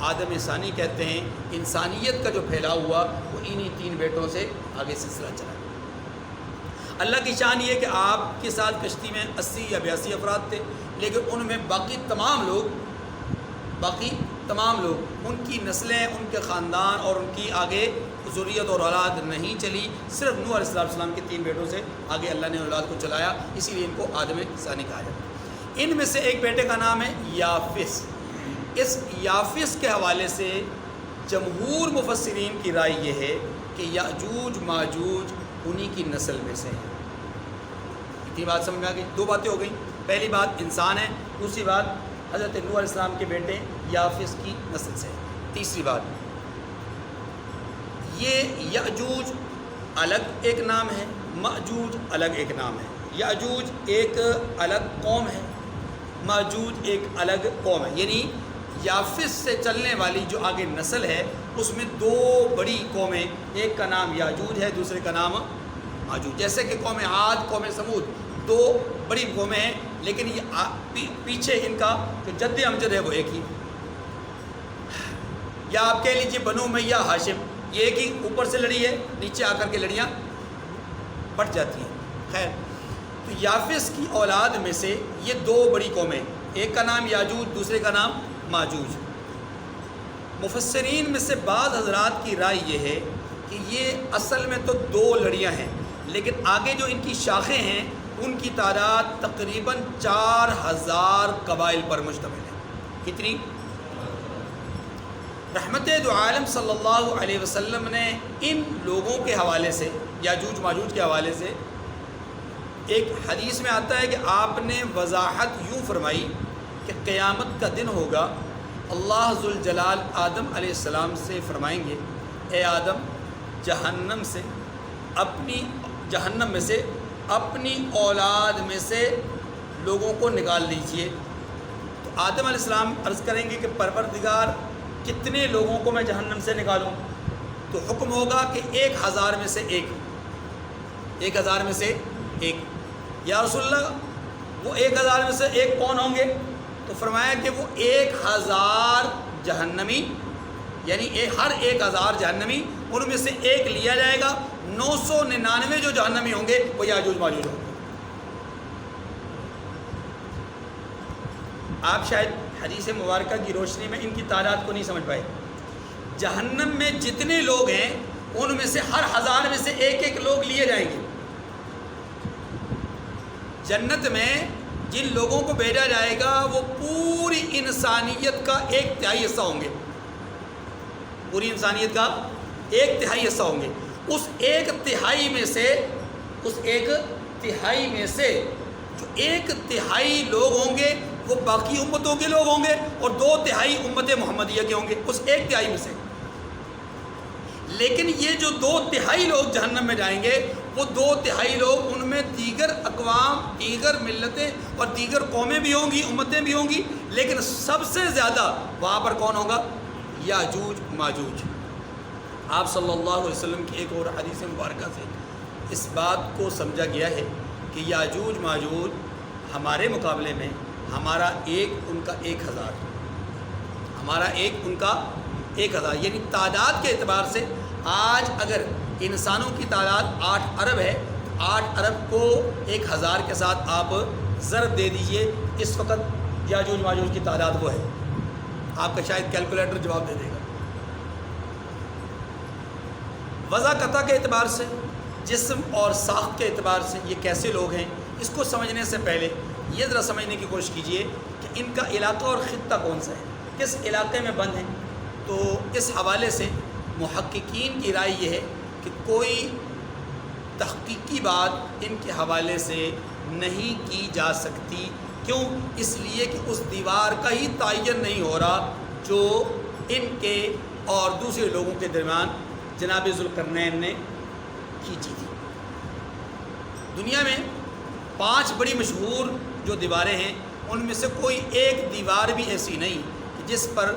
آدم ثانی کہتے ہیں، انسانیت کا جو پھیلاؤ ہوا وہ انہی 3 بیٹوں سے آگے سلسلہ چلا۔ اللہ کی شان یہ کہ آپ کے ساتھ کشتی میں 80 یا 82 افراد تھے، لیکن ان میں باقی تمام لوگ ان کی نسلیں، ان کے خاندان اور ان کی آگے ذریت اور اولاد نہیں چلی، صرف نوح علیہ السلام کے 3 بیٹوں سے آگے اللہ نے اولاد کو چلایا، اسی لیے ان کو آدم ثانی کہا جاتا ہے۔ ان میں سے ایک بیٹے کا نام ہے یافس۔ اس یافس کے حوالے سے جمہور مفسرین کی رائے یہ ہے کہ یاجوج ماجوج انہی کی نسل میں سے ہیں۔ اتنی بات سمجھ میں آ گئی؟ 2 باتیں ہو گئیں، پہلی بات انسان ہے، دوسری بات حضرت نوح علیہ السلام کے بیٹے یافس کی نسل سے۔ تیسری بات، یہ یاجوج الگ ایک نام ہے، ماجوج الگ ایک نام ہے۔ یاجوج ایک الگ قوم ہے، ماجوج ایک الگ قوم ہے، یعنی یافس سے چلنے والی جو آگے نسل ہے اس میں 2 بڑی قومیں، ایک کا نام یاجوج ہے، دوسرے کا نام ماجوج۔ جیسے کہ قوم عاد، قوم سمود 2 بڑی قومیں ہیں، لیکن یہ پیچھے ان کا جو جد امجد ہے وہ ایک ہی، یا آپ کہہ لیجیے بنو امیہ ہاشم، یہ ایک ہی اوپر سے لڑی ہے، نیچے آ کر کے لڑیاں بٹ جاتی ہیں۔ خیر، تو یافس کی اولاد میں سے یہ 2 بڑی قومیں، ایک کا نام یاجوج، دوسرے کا نام ماجوج۔ مفسرین میں سے بعض حضرات کی رائے یہ ہے کہ یہ اصل میں تو 2 لڑیاں ہیں، لیکن آگے جو ان کی شاخیں ہیں ان کی تعداد تقریباً 4000 قبائل پر مشتمل ہے۔ کتنی؟ رحمت دو عالم صلی اللہ علیہ وسلم نے ان لوگوں کے حوالے سے، یاجوج ماجوج کے حوالے سے، ایک حدیث میں آتا ہے کہ آپ نے وضاحت یوں فرمائی کہ قیامت کا دن ہوگا، اللہ ذوالجلال آدم علیہ السلام سے فرمائیں گے، اے آدم جہنم میں سے اپنی اولاد میں سے لوگوں کو نکال لیجئے۔ تو آدم علیہ السلام عرض کریں گے کہ پروردگار کتنے لوگوں کو میں جہنم سے نکالوں؟ تو حکم ہوگا کہ 1000 میں سے ایک، 1000 میں سے ایک۔ یا رسول اللہ وہ 1000 میں سے ایک کون ہوں گے؟ تو فرمایا کہ وہ 1000 جہنمی، یعنی ہر 1000 جہنمی، ان میں سے ایک لیا جائے گا، 999 جو جہنمی ہوں گے وہ یاجوج ماجوج ہوں گے۔ آپ شاید حدیث مبارکہ کی روشنی میں ان کی تعداد کو نہیں سمجھ پائے۔ جہنم میں جتنے لوگ ہیں ان میں سے ہر 1000 میں سے ایک لوگ لیے جائیں گے۔ جنت میں جن لوگوں کو بھیجا جائے گا وہ پوری انسانیت کا 1/3 حصہ ہوں گے، پوری انسانیت کا 1/3 حصہ ہوں گے۔ اس 1/3 میں سے جو 1/3 لوگ ہوں گے وہ باقی امتوں کے لوگ ہوں گے، اور 2/3 امت محمدیہ کے ہوں گے، اس 1/3 میں سے۔ لیکن یہ جو 2/3 لوگ جہنم میں جائیں گے، وہ 2/3 لوگ ان میں دیگر اقوام، دیگر ملتیں اور دیگر قومیں بھی ہوں گی، امتیں بھی ہوں گی، لیکن سب سے زیادہ وہاں پر کون ہوگا؟ یاجوج ماجوج۔ آپ صلی اللہ علیہ وسلم کی ایک اور حدیث مبارکہ سے اس بات کو سمجھا گیا ہے کہ یاجوج ماجوج ہمارے مقابلے میں ہمارا ایک ان کا 1000، ہمارا ایک ان کا 1000، یعنی تعداد کے اعتبار سے آج اگر انسانوں کی تعداد 8 ارب ہے، 8 ارب کو 1000 کے ساتھ آپ ضرب دے دیجئے، اس وقت یاجوج ماجوج کی تعداد وہ ہے۔ آپ کا شاید کیلکولیٹر جواب دے دے گا۔ وضع قطع کے اعتبار سے، جسم اور ساخت کے اعتبار سے یہ کیسے لوگ ہیں، اس کو سمجھنے سے پہلے یہ ذرا سمجھنے کی کوشش کیجئے کہ ان کا علاقہ اور خطہ کون سا ہے، کس علاقے میں بند ہیں۔ تو اس حوالے سے محققین کی رائے یہ ہے کہ کوئی تحقیقی بات ان کے حوالے سے نہیں کی جا سکتی۔ کیوں؟ اس لیے کہ اس دیوار کا ہی تعین نہیں ہو رہا جو ان کے اور دوسرے لوگوں کے درمیان جناب ذوالقرنین نے کھینچی تھی۔ دنیا میں 5 بڑی مشہور جو دیواریں ہیں ان میں سے کوئی ایک دیوار بھی ایسی نہیں کہ جس پر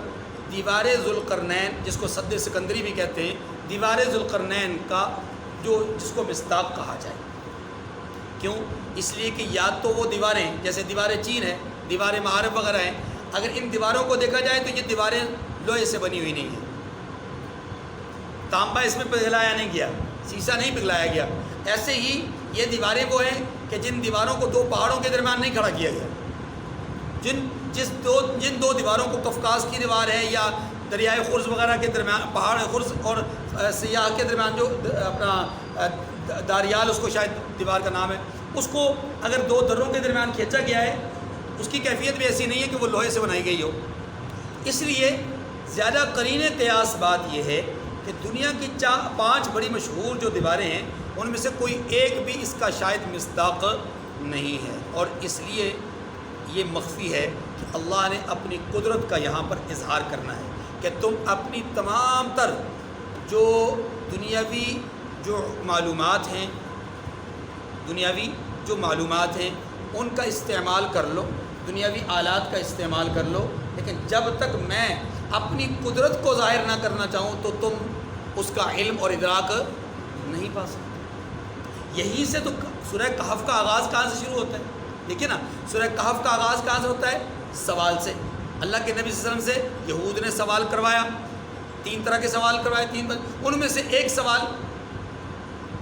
دیوار ذوالقرنین، جس کو سد سکندری بھی کہتے ہیں، دیوار ذوالقرنین کا جس کو مصداق کہا جائے۔ کیوں؟ اس لیے کہ یا تو وہ دیواریں جیسے دیوار چین ہے دیواریں معارف وغیرہ ہیں، اگر ان دیواروں کو دیکھا جائے تو یہ دیواریں لوہے سے بنی ہوئی نہیں ہیں، تانبا اس میں پگھلایا نہیں گیا، شیشہ نہیں پگھلایا گیا۔ ایسے ہی یہ دیواریں وہ ہیں کہ جن دیواروں کو دو پہاڑوں کے درمیان نہیں کھڑا کیا گیا، جن دو دیواروں کو قفقاز کی دیوار ہے یا دریائے خرز وغیرہ کے درمیان، پہاڑ خرز اور سیاح کے درمیان جو اپنا داریال اس کو شاید دیوار کا نام ہے، اس کو اگر دو دروں کے درمیان کھینچا گیا ہے، اس کی کیفیت بھی ایسی نہیں ہے کہ وہ لوہے سے بنائی گئی ہو۔ اس لیے زیادہ قرین قیاس بات یہ ہے کہ دنیا کی 5 بڑی مشہور جو دیواریں ہیں ان میں سے کوئی ایک بھی اس کا شاید مصداق نہیں ہے، اور اس لیے یہ مخفی ہے کہ اللہ نے اپنی قدرت کا یہاں پر اظہار کرنا ہے کہ تم اپنی تمام تر جو دنیاوی جو معلومات ہیں، ان کا استعمال کر لو، دنیاوی آلات کا استعمال کر لو، لیکن جب تک میں اپنی قدرت کو ظاہر نہ کرنا چاہوں تو تم اس کا علم اور ادراک نہیں پا سکتے۔ یہی سے تو سورہ کہف کا آغاز کہاں سے شروع ہوتا ہے؟ دیکھیے نا، سورہ کہف کا آغاز کہاں سے ہوتا ہے؟ سوال سے۔ اللہ کے نبی صلی اللہ علیہ وسلم سے یہود نے سوال کروایا، 3 طرح کے سوال کروائے، ان میں سے ایک سوال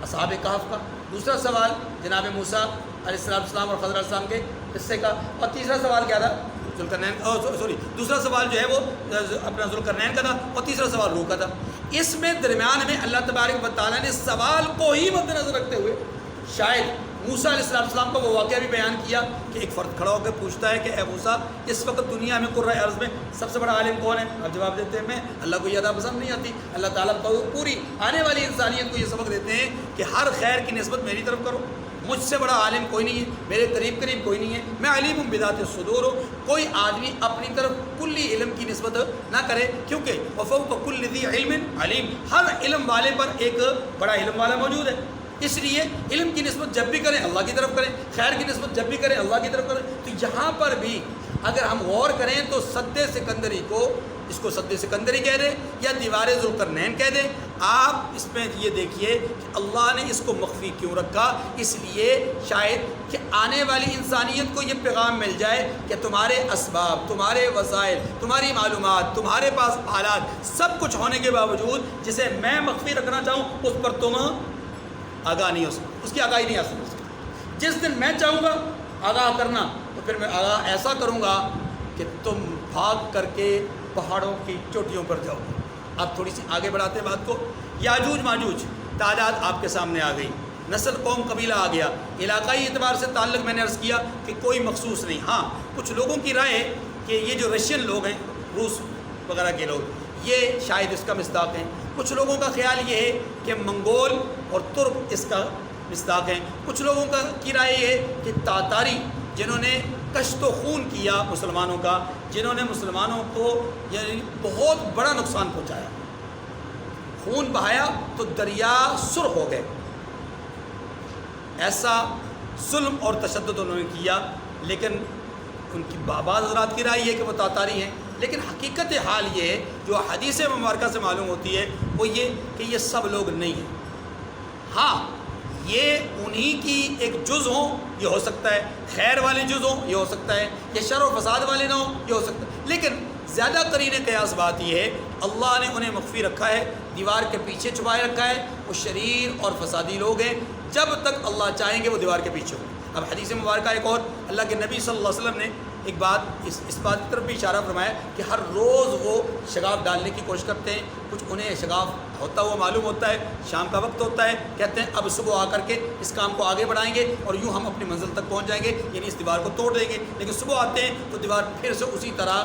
اصحاب کہف کا، دوسرا سوال جناب موسیٰ علیہ السلام اور خضر علیہ السلام کے قصے کا، اور تیسرا سوال کیا تھا؟ دوسرا سوال جو ہے وہ اپنا ذوالقرنین کا تھا، اور تیسرا سوال روح کا تھا۔ اس میں درمیان میں اللہ تبارک و تعالیٰ نے سوال کو ہی مد نظر رکھتے ہوئے شاید موسیٰ علیہ السلام کا وہ واقعہ بھی بیان کیا کہ ایک فرد کھڑا ہو کے پوچھتا ہے کہ اے موسیٰ، اس وقت دنیا میں قرۂ ارض میں سب سے بڑا عالم کون ہے؟ آپ جواب دیتے ہیں میں۔ اللہ کو یہ ادا پسند نہیں آتی۔ اللہ تعالیٰ پوری آنے والی انسانیت کو یہ سبق دیتے ہیں کہ ہر خیر کی نسبت میری طرف کرو، مجھ سے بڑا عالم کوئی نہیں ہے، میرے قریب کوئی نہیں ہے، میں علیم بذات الصدور ہوں۔ کوئی آدمی اپنی طرف کلی علم کی نسبت نہ کرے، کیونکہ وفوق کل ذی علم علیم، ہر علم والے پر ایک بڑا علم والا موجود ہے۔ اس لیے علم کی نسبت جب بھی کریں اللہ کی طرف کریں، خیر کی نسبت جب بھی کریں اللہ کی طرف کریں۔ تو یہاں پر بھی اگر ہم غور کریں تو سد سکندری کو، اس کو سد سکندری کہہ دیں یا دیوار ذوالقرنین کہہ دیں، آپ اس میں یہ دیکھیے کہ اللہ نے اس کو مخفی کیوں رکھا؟ اس لیے شاید کہ آنے والی انسانیت کو یہ پیغام مل جائے کہ تمہارے اسباب، تمہارے وسائل، تمہاری معلومات، تمہارے پاس آلات سب کچھ ہونے کے باوجود جسے میں مخفی رکھنا چاہوں اس پر تم آگاہ نہیں ہو سکتے، اس کی آگاہی نہیں حاصل ہو سکتی۔ جس دن میں چاہوں گا آگاہ کرنا تو پھر میں آگاہ ایسا کروں گا کہ تم بھاگ کر کے پہاڑوں کی چوٹیوں پر جاؤ گے۔ اب تھوڑی سی آگے بڑھاتے ہیں بات کو۔ یاجوج ماجوج تعداد آپ کے سامنے آ گئی، نسل قوم قبیلہ آ گیا، علاقائی اعتبار سے تعلق میں نے عرض کیا کہ کوئی مخصوص نہیں۔ ہاں کچھ لوگوں کی رائے ہے کہ یہ جو رشین لوگ ہیں، روس وغیرہ کے لوگ، یہ شاید اس کا مصداق ہیں۔ کچھ لوگوں کا خیال یہ ہے کہ منگول اور ترک اس کا مصداق ہیں۔ کچھ لوگوں کی رائے یہ ہے کہ تاتاری، جنہوں نے کشت و خون کیا مسلمانوں کا، جنہوں نے مسلمانوں کو یعنی بہت بڑا نقصان پہنچایا، خون بہایا تو دریا سرخ ہو گئے، ایسا ظلم اور تشدد انہوں نے کیا۔ لیکن ان کی بعض حضرات کی رائے یہ ہے کہ وہ تاتاری ہیں، لیکن حقیقت حال یہ ہے جو حدیث مبارکہ سے معلوم ہوتی ہے وہ یہ کہ یہ سب لوگ نہیں ہیں۔ ہاں یہ انہی کی ایک جز ہوں، یہ ہو سکتا ہے، خیر والے جز ہوں، یہ ہو سکتا ہے، یہ شر و فساد والے نہ ہوں، یہ ہو سکتا ہے، لیکن زیادہ قرین قیاس بات یہ ہے اللہ نے انہیں مخفی رکھا ہے، دیوار کے پیچھے چھپائے رکھا ہے۔ وہ شریر اور فسادی لوگ ہیں، جب تک اللہ چاہیں گے وہ دیوار کے پیچھے ہوں۔ اب حدیث مبارکہ ایک اور اللہ کے نبی صلی اللہ علیہ وسلم نے ایک بات اس بات کی طرف بھی اشارہ فرمایا کہ ہر روز وہ شگاف ڈالنے کی کوشش کرتے ہیں، کچھ انہیں شگاف ہوتا ہوا معلوم ہوتا ہے، شام کا وقت ہوتا ہے، کہتے ہیں اب صبح آ کر کے اس کام کو آگے بڑھائیں گے اور یوں ہم اپنی منزل تک پہنچ جائیں گے، یعنی اس دیوار کو توڑ دیں گے۔ لیکن صبح آتے ہیں تو دیوار پھر سے اسی طرح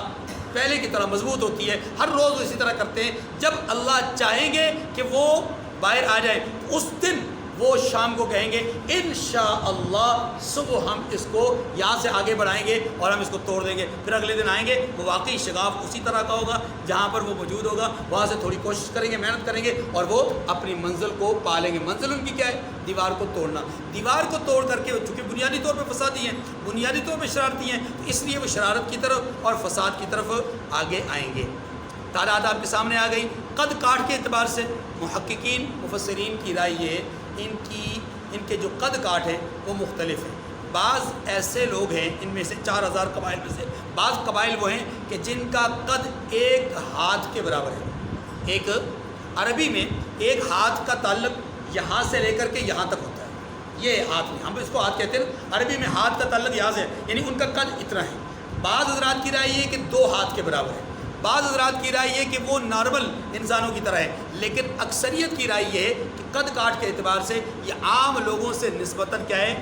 پہلے کی طرح مضبوط ہوتی ہے، ہر روز اسی طرح کرتے ہیں۔ جب اللہ چاہیں گے کہ وہ باہر آ جائے اس دن وہ شام کو کہیں گے انشاءاللہ صبح ہم اس کو یہاں سے آگے بڑھائیں گے اور ہم اس کو توڑ دیں گے۔ پھر اگلے دن آئیں گے، وہ واقعی شگاف اسی طرح کا ہوگا جہاں پر وہ موجود ہوگا، وہاں سے تھوڑی کوشش کریں گے، محنت کریں گے اور وہ اپنی منزل کو پا لیں گے۔ منزل ان کی کیا ہے؟ دیوار کو توڑنا۔ دیوار کو توڑ کر کے چونکہ بنیادی طور پہ فسادی ہیں، بنیادی طور پہ شرارتی ہیں، تو اس لیے وہ شرارت کی طرف اور فساد کی طرف آگے آئیں گے۔ تعداد آپ کے سامنے آ گئی۔ قد کاٹ کے اعتبار سے محققین مفسرین کی رائے یہ ہے ان کے جو قد کاٹ ہیں وہ مختلف ہیں۔ بعض ایسے لوگ ہیں ان میں سے 4000 قبائل میں سے بعض قبائل وہ ہیں کہ جن کا قد ایک ہاتھ کے برابر ہے. ایک عربی میں ایک ہاتھ کا تعلق یہاں سے لے کر کے یہاں تک ہوتا ہے. یہ ہاتھ میں ہم اس کو ہاتھ کہتے ہیں. عربی میں ہاتھ کا تعلق یہاں سے ہے، یعنی ان کا قد اتنا ہے. بعض حضرات کی رائے یہ کہ 2 ہاتھ کے برابر ہے. بعض حضرات کی رائے یہ کہ وہ نارمل انسانوں کی طرح ہے. لیکن اکثریت کی رائے یہ ہے کہ قد کاٹ کے اعتبار سے یہ عام لوگوں سے نسبتاً کیا ہے،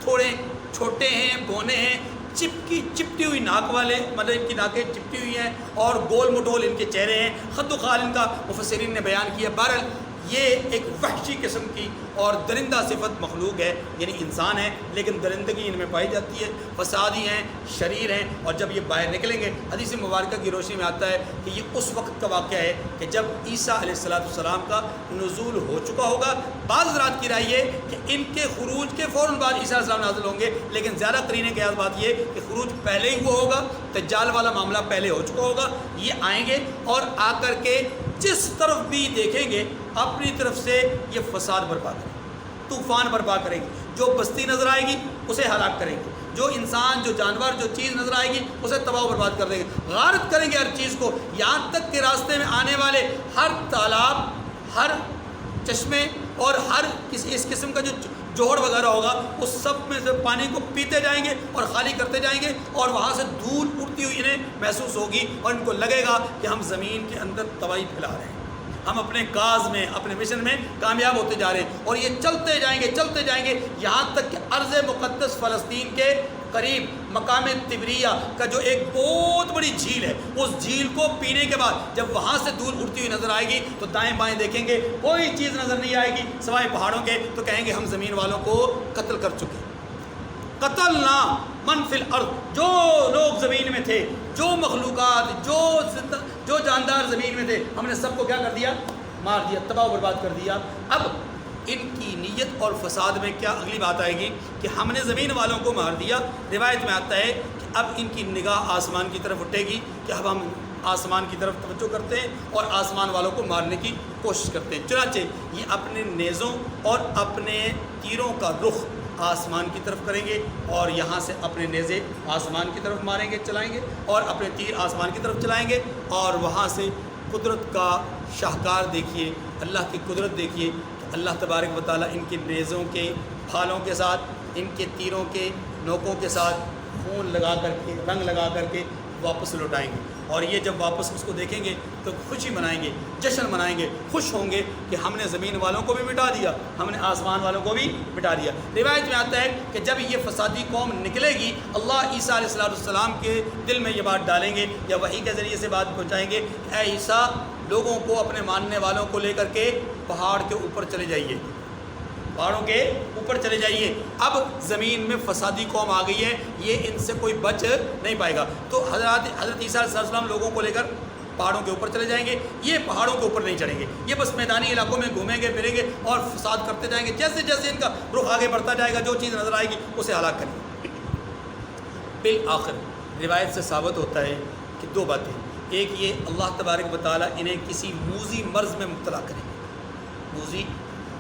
تھوڑے چھوٹے ہیں، بونے ہیں، چپٹی ہوئی ناک والے، مطلب ان کی ناکیں چپٹی ہوئی ہیں اور گول مٹول ان کے چہرے ہیں. خد و خال ان کا مفسرین نے بیان کیا. بہرحال یہ ایک وحشی قسم کی اور درندہ صفت مخلوق ہے، یعنی انسان ہے لیکن درندگی ان میں پائی جاتی ہے. فسادی ہیں، شریر ہیں، اور جب یہ باہر نکلیں گے حدیث مبارکہ کی روشنی میں آتا ہے کہ یہ اس وقت کا واقعہ ہے کہ جب عیسیٰ علیہ السلام کا نزول ہو چکا ہوگا. بعض حضرات کی رائے یہ کہ ان کے خروج کے فوراً بعد عیسیٰ علیہ السلام نازل ہوں گے، لیکن زیادہ قرینے کے بات یہ کہ خروج پہلے ہی ہوا ہوگا. دجال والا معاملہ پہلے ہو چکا ہوگا. یہ آئیں گے اور آ کر کے جس طرف بھی دیکھیں گے اپنی طرف سے یہ فساد برپا کریں گے، طوفان برپا کریں گے. جو بستی نظر آئے گی اسے ہلاک کریں گے، جو انسان، جو جانور، جو چیز نظر آئے گی اسے تباہ و برباد کر دیں گے. غارت کریں گے ہر چیز کو، یہاں تک کہ راستے میں آنے والے ہر تالاب، ہر چشمے اور ہر اس قسم کا جو جوہر وغیرہ ہوگا اس سب میں سے پانی کو پیتے جائیں گے اور خالی کرتے جائیں گے، اور وہاں سے دھول اڑتی ہوئی انہیں محسوس ہوگی اور ان کو لگے گا کہ ہم زمین کے اندر تباہی پھیلا رہے ہیں، ہم اپنے کاز میں، اپنے مشن میں کامیاب ہوتے جا رہے ہیں. اور یہ چلتے جائیں گے یہاں تک کہ ارض مقدس فلسطین کے قریب مقام تبریہ کا جو ایک بہت بڑی جھیل ہے، اس جھیل کو پینے کے بعد جب وہاں سے دھول اڑتی ہوئی نظر آئے گی تو دائیں بائیں دیکھیں گے کوئی چیز نظر نہیں آئے گی سوائے پہاڑوں کے، تو کہیں گے ہم زمین والوں کو قتل کر چکے. قتلنا من فی الارض، جو لوگ زمین میں تھے، جو مخلوقات، جو جاندار زمین میں تھے، ہم نے سب کو کیا کر دیا؟ مار دیا، تباہ و برباد کر دیا. اب ان کی نیت اور فساد میں کیا اگلی بات آئے گی کہ ہم نے زمین والوں کو مار دیا. روایت میں آتا ہے کہ اب ان کی نگاہ آسمان کی طرف اٹھے گی کہ اب ہم آسمان کی طرف توجہ کرتے ہیں اور آسمان والوں کو مارنے کی کوشش کرتے ہیں. چنانچہ یہ اپنے نیزوں اور اپنے تیروں کا رخ آسمان کی طرف کریں گے اور یہاں سے اپنے نیزے آسمان کی طرف ماریں گے، چلائیں گے، اور اپنے تیر آسمان کی طرف چلائیں گے. اور وہاں سے قدرت کا شاہکار دیکھیے، اللہ کی قدرت دیکھیے کہ اللہ تبارک و تعالیٰ ان کے نیزوں کے پھالوں کے ساتھ، ان کے تیروں کے نوکوں کے ساتھ خون لگا کر کے، رنگ لگا کر کے واپس لوٹائیں گے. اور یہ جب واپس اس کو دیکھیں گے تو خوشی منائیں گے، جشن منائیں گے، خوش ہوں گے کہ ہم نے زمین والوں کو بھی مٹا دیا، ہم نے آسمان والوں کو بھی مٹا دیا. روایت میں آتا ہے کہ جب یہ فسادی قوم نکلے گی اللہ عیسیٰ علیہ السلام کے دل میں یہ بات ڈالیں گے یا وحی کے ذریعے سے بات پہنچائیں گے، اے عیسیٰ لوگوں کو، اپنے ماننے والوں کو لے کر کے پہاڑ کے اوپر چلے جائیے، پہاڑوں کے اوپر چلے جائیے. اب زمین میں فسادی قوم آ گئی ہے، یہ ان سے کوئی بچ نہیں پائے گا. تو حضرت عیسیٰ علیہ السلام لوگوں کو لے کر پہاڑوں کے اوپر چلے جائیں گے. یہ پہاڑوں کے اوپر نہیں چڑھیں گے، یہ بس میدانی علاقوں میں گھومیں گے پھریں گے اور فساد کرتے جائیں گے. جیسے جیسے ان کا رخ آگے بڑھتا جائے گا جو چیز نظر آئے گی اسے ہلاک کریں گے. بالآخر روایت سے ثابت ہوتا ہے کہ 2 باتیں. ایک یہ اللہ تبارک و تعالیٰ انہیں کسی موذی مرض میں مبتلا کریں گے، موذی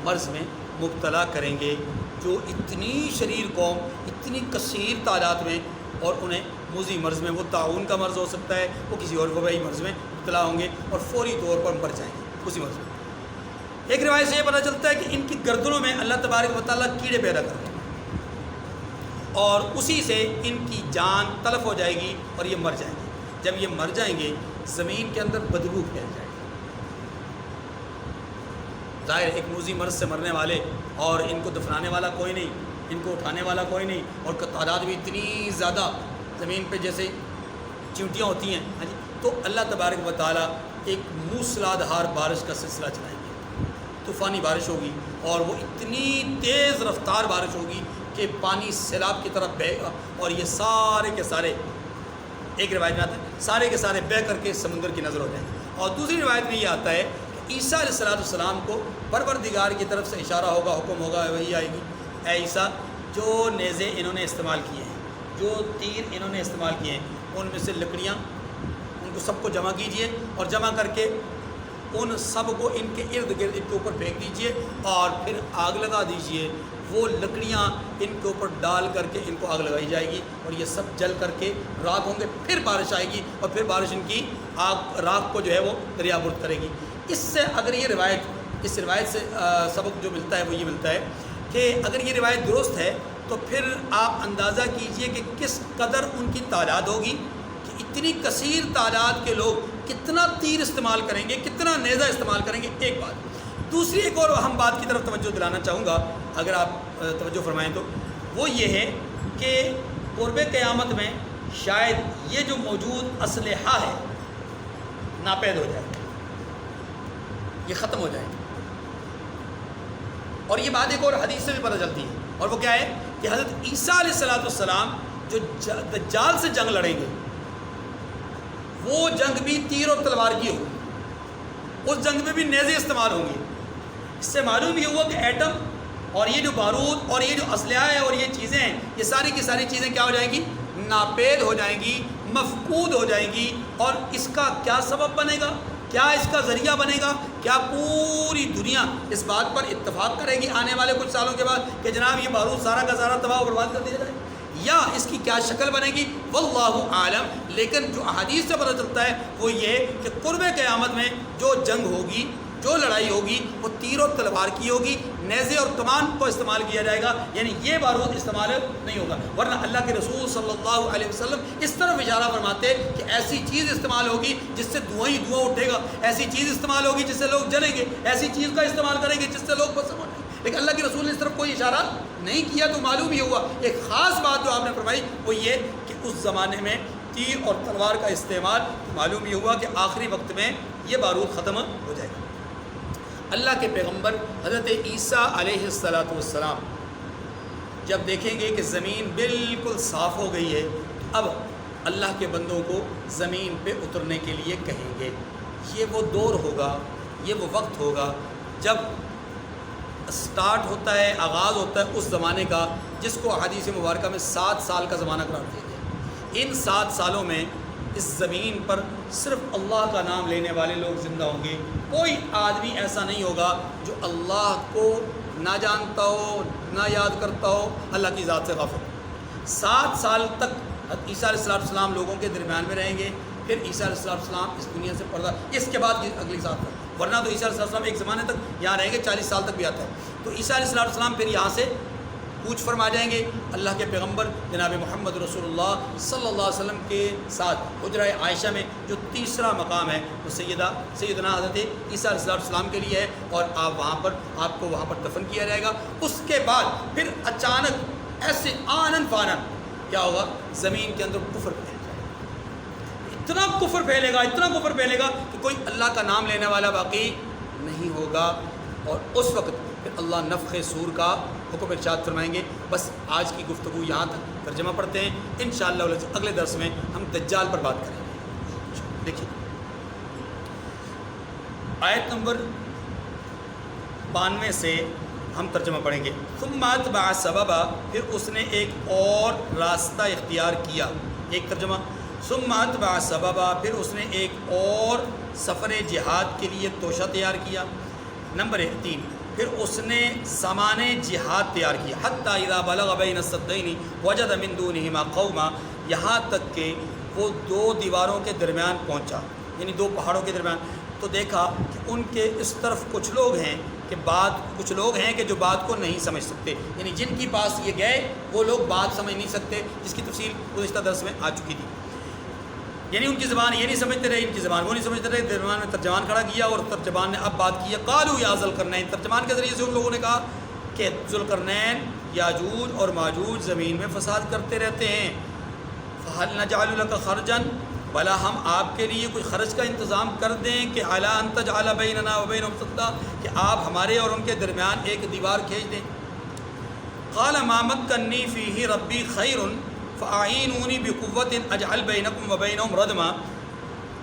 مرض میں مبتلا کریں گے، جو اتنی شریر قوم، اتنی کثیر تعداد میں، اور انہیں موذی مرض میں، وہ طاعون کا مرض ہو سکتا ہے، وہ کسی اور وبائی مرض میں مبتلا ہوں گے اور فوری طور پر مر جائیں گے اسی مرض میں. ایک روایت سے یہ پتہ چلتا ہے کہ ان کی گردنوں میں اللہ تبارک و تعالیٰ کیڑے پیدا کر دیں گے اور اسی سے ان کی جان تلف ہو جائے گی اور یہ مر جائیں گے. جب یہ مر جائیں گے زمین کے اندر بدبو پھیل جائے گی. ظاہر ایک موذی مرض سے مرنے والے اور ان کو دفنانے والا کوئی نہیں، ان کو اٹھانے والا کوئی نہیں، اور تعداد بھی اتنی زیادہ زمین پہ جیسے چیونٹیاں ہوتی ہیں. ہاں جی، تو اللہ تبارک و تعالیٰ ایک موسلا دھار بارش کا سلسلہ چلائیں گے. طوفانی بارش ہوگی اور وہ اتنی تیز رفتار بارش ہوگی کہ پانی سیلاب کی طرف بہے گا اور یہ سارے کے سارے، ایک روایت میں آتا ہے سارے کے سارے بہہ کر کے سمندر کی نظر ہو جائیں گے. اور دوسری روایت میں یہ آتا ہے کہ عیسیٰ علیہ السلام کو پروردگار کی طرف سے اشارہ ہوگا، حکم ہوگا، وہی آئے گی، اے عیسیٰ جو نیزے انہوں نے استعمال کیے ہیں، جو تیر انہوں نے استعمال کیے ہیں، ان میں سے لکڑیاں ان کو سب کو جمع کیجئے اور جمع کر کے ان سب کو ان کے ارد گرد ان کے اوپر پھینک دیجئے اور پھر آگ لگا دیجئے. وہ لکڑیاں ان کے اوپر ڈال کر کے ان کو آگ لگائی جائے گی اور یہ سب جل کر کے راکھ ہوں گے، پھر بارش آئے گی اور پھر بارش ان کی آگ راکھ کو جو ہے وہ دریا برد کرے گی۔ اس سے اگر یہ روایت، اس روایت سے سبق جو ملتا ہے وہ یہ ملتا ہے کہ اگر یہ روایت درست ہے تو پھر آپ اندازہ کیجئے کہ کس قدر ان کی تعداد ہوگی، کہ اتنی کثیر تعداد کے لوگ کتنا تیر استعمال کریں گے، کتنا نیزہ استعمال کریں گے۔ ایک بات، دوسری ایک اور اہم بات کی طرف توجہ دلانا چاہوں گا اگر آپ توجہ فرمائیں تو، وہ یہ ہے کہ قرب قیامت میں شاید یہ جو موجود اسلحہ ہے ناپید ہو جائے، یہ ختم ہو جائے۔ اور یہ بات ایک اور حدیث سے بھی پتہ چلتی ہے، اور وہ کیا ہے کہ حضرت عیسیٰ علیہ السلام جو دجال سے جنگ لڑیں گے وہ جنگ بھی تیر اور تلوار کی ہوگی، اس جنگ میں بھی نیزے استعمال ہوں گے۔ اس سے معلوم یہ ہوا کہ ایٹم اور یہ جو بارود اور یہ جو اسلحہ ہے اور یہ چیزیں ہیں، یہ ساری کی ساری چیزیں کیا ہو جائیں گی؟ ناپید ہو جائیں گی، مفقود ہو جائیں گی۔ اور اس کا کیا سبب بنے گا، کیا اس کا ذریعہ بنے گا؟ کیا پوری دنیا اس بات پر اتفاق کرے گی آنے والے کچھ سالوں کے بعد کہ جناب یہ بارود سارا کا سارا تباہ و برباد کر دیا جائے، یا اس کی کیا شکل بنے گی؟ واللہ عالم۔ لیکن جو احادیث سے پتہ چلتا ہے وہ یہ کہ قرب قیامت میں جو جنگ ہوگی، جو لڑائی ہوگی، وہ تیر و تلوار کی ہوگی، نیزے اور کمان کو استعمال کیا جائے گا، یعنی یہ بارود استعمال نہیں ہوگا۔ ورنہ اللہ کے رسول صلی اللہ علیہ وسلم اس طرف اشارہ فرماتے کہ ایسی چیز استعمال ہوگی جس سے دھواں ہی دھواں اٹھے گا، ایسی چیز استعمال ہوگی جس سے لوگ جلیں گے، ایسی چیز کا استعمال کریں گے جس سے لوگ بسم ہو جائیں گے۔ لیکن اللہ کے رسول نے اس طرف کوئی اشارہ نہیں کیا، تو معلوم یہ ہوا ایک خاص بات جو آپ نے فرمائی وہ یہ کہ اس زمانے میں تیر اور تلوار کا استعمال، معلوم یہ ہوا کہ آخری وقت میں یہ بارود ختم ہو جائے گا۔ اللہ کے پیغمبر حضرت عیسیٰ علیہ السلام جب دیکھیں گے کہ زمین بالکل صاف ہو گئی ہے، اب اللہ کے بندوں کو زمین پہ اترنے کے لیے کہیں گے۔ یہ وہ دور ہوگا، یہ وہ وقت ہوگا جب سٹارٹ ہوتا ہے، آغاز ہوتا ہے اس زمانے کا جس کو حدیث مبارکہ میں 7 سال کا زمانہ قرار دیا گیا۔ ان 7 سالوں میں اس زمین پر صرف اللہ کا نام لینے والے لوگ زندہ ہوں گے۔ کوئی آدمی ایسا نہیں ہوگا جو اللہ کو نہ جانتا ہو، نہ یاد کرتا ہو، اللہ کی ذات سے غافل ہو۔ 7 سال تک عیسیٰ علیہ السلام لوگوں کے درمیان میں رہیں گے، پھر عیسیٰ علیہ السلام اس دنیا سے پردہ، اس کے بعد اگلی ذات پر، ورنہ تو عیسیٰ علیہ السلام ایک زمانے تک یہاں رہیں گے، 40 سال تک بھی آتا ہے۔ تو عیسیٰ علیہ السلام پھر یہاں سے کوچ فرما جائیں گے۔ اللہ کے پیغمبر جناب محمد رسول اللہ صلی اللہ علیہ وسلم کے ساتھ حجرہ عائشہ میں جو تیسرا مقام ہے وہ سیدنا حضرت عیسیٰ علیہ السلام کے لیے ہے، اور آپ کو وہاں پر دفن کیا جائے گا۔ اس کے بعد پھر اچانک ایسے آنن فانن کیا ہوگا؟ زمین کے اندر کفر پھیل جائے گا، اتنا کفر پھیلے گا کہ کوئی اللہ کا نام لینے والا باقی نہیں ہوگا۔ اور اس وقت پھر اللہ نفخ صور کا حکم ارشاد فرمائیں گے۔ بس آج کی گفتگو یہاں تک، ترجمہ پڑھتے ہیں، انشاءاللہ اگلے درس میں ہم دجال پر بات کریں گے۔ دیکھیے آیت نمبر 92 سے ہم ترجمہ پڑھیں گے۔ ثم اتبع سببا، پھر اس نے ایک اور راستہ اختیار کیا۔ ایک ترجمہ، ثم اتبع سببا، پھر اس نے ایک اور سفر جہاد کے لیے توشہ تیار کیا۔ نمبر 3، پھر اس نے سامان جہاد تیار کیا۔ حتی اذا بلغ بین السدین وجد من دونہما قوما، یہاں تک کہ وہ 2 دیواروں کے درمیان پہنچا، یعنی 2 پہاڑوں کے درمیان، تو دیکھا کہ ان کے اس طرف کچھ لوگ ہیں کہ جو بات کو نہیں سمجھ سکتے، یعنی جن کی پاس یہ گئے وہ لوگ بات سمجھ نہیں سکتے، جس کی تفصیل گزشتہ درس میں آ چکی تھی۔ یعنی ان کی زبان یہ نہیں سمجھتے رہے، ان کی زبان وہ نہیں سمجھتے رہے، درمیان میں ترجمان کھڑا کیا اور ترجمان نے اب بات کی ہے۔ قالوا یا ذوالقرنین، ترجمان کے ذریعے سے ان لوگوں نے کہا کہ ذوالقرنین یاجوج اور ماجوج زمین میں فساد کرتے رہتے ہیں۔ فہل نجعل لک خرجا، بلا ہم آپ کے لیے کوئی خرچ کا انتظام کر دیں کہ علی ان تجعل بیننا و بینہم سدا، کہ آپ ہمارے اور ان کے درمیان ایک دیوار کھینچ دیں۔ قال ما مکنی فیہ ربی خیر فاعینونی بقوت اجعل بینکم و بینہم ردما۔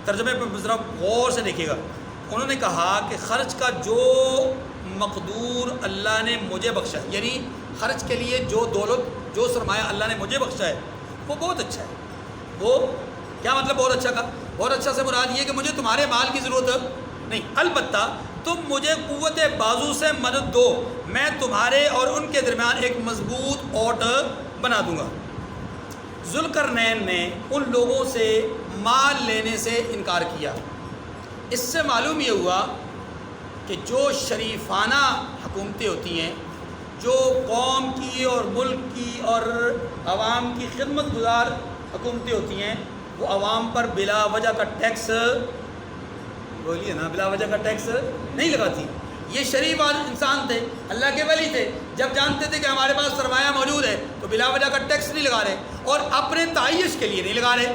ترجمے پہ ذرا غور سے دیکھیے گا۔ انہوں نے کہا کہ خرچ کا جو مقدور اللہ نے مجھے بخشا ہے، یعنی خرچ کے لیے جو دولت، جو سرمایہ اللہ نے مجھے بخشا ہے وہ بہت اچھا ہے۔ وہ کیا مطلب بہت اچھا کا؟ بہت اچھا سے مراد یہ کہ مجھے تمہارے مال کی ضرورت نہیں، البتہ تم مجھے قوت بازو سے مدد دو، میں تمہارے اور ان کے درمیان ایک مضبوط اوٹ بنا دوں گا۔ ذوالقرنین نے ان لوگوں سے مال لینے سے انکار کیا۔ اس سے معلوم یہ ہوا کہ جو شریفانہ حکومتیں ہوتی ہیں، جو قوم کی اور ملک کی اور عوام کی خدمت گزار حکومتیں ہوتی ہیں، وہ عوام پر بلا وجہ کا ٹیکس، بولیے نا، بلا وجہ کا ٹیکس نہیں لگاتی۔ یہ شریف انسان تھے، اللہ کے ولی تھے، جب جانتے تھے کہ ہمارے پاس سرمایہ موجود ہے تو بلا وجہ کا ٹیکس نہیں لگا رہے، اور اپنے تعیش کے لیے نہیں لگا رہے۔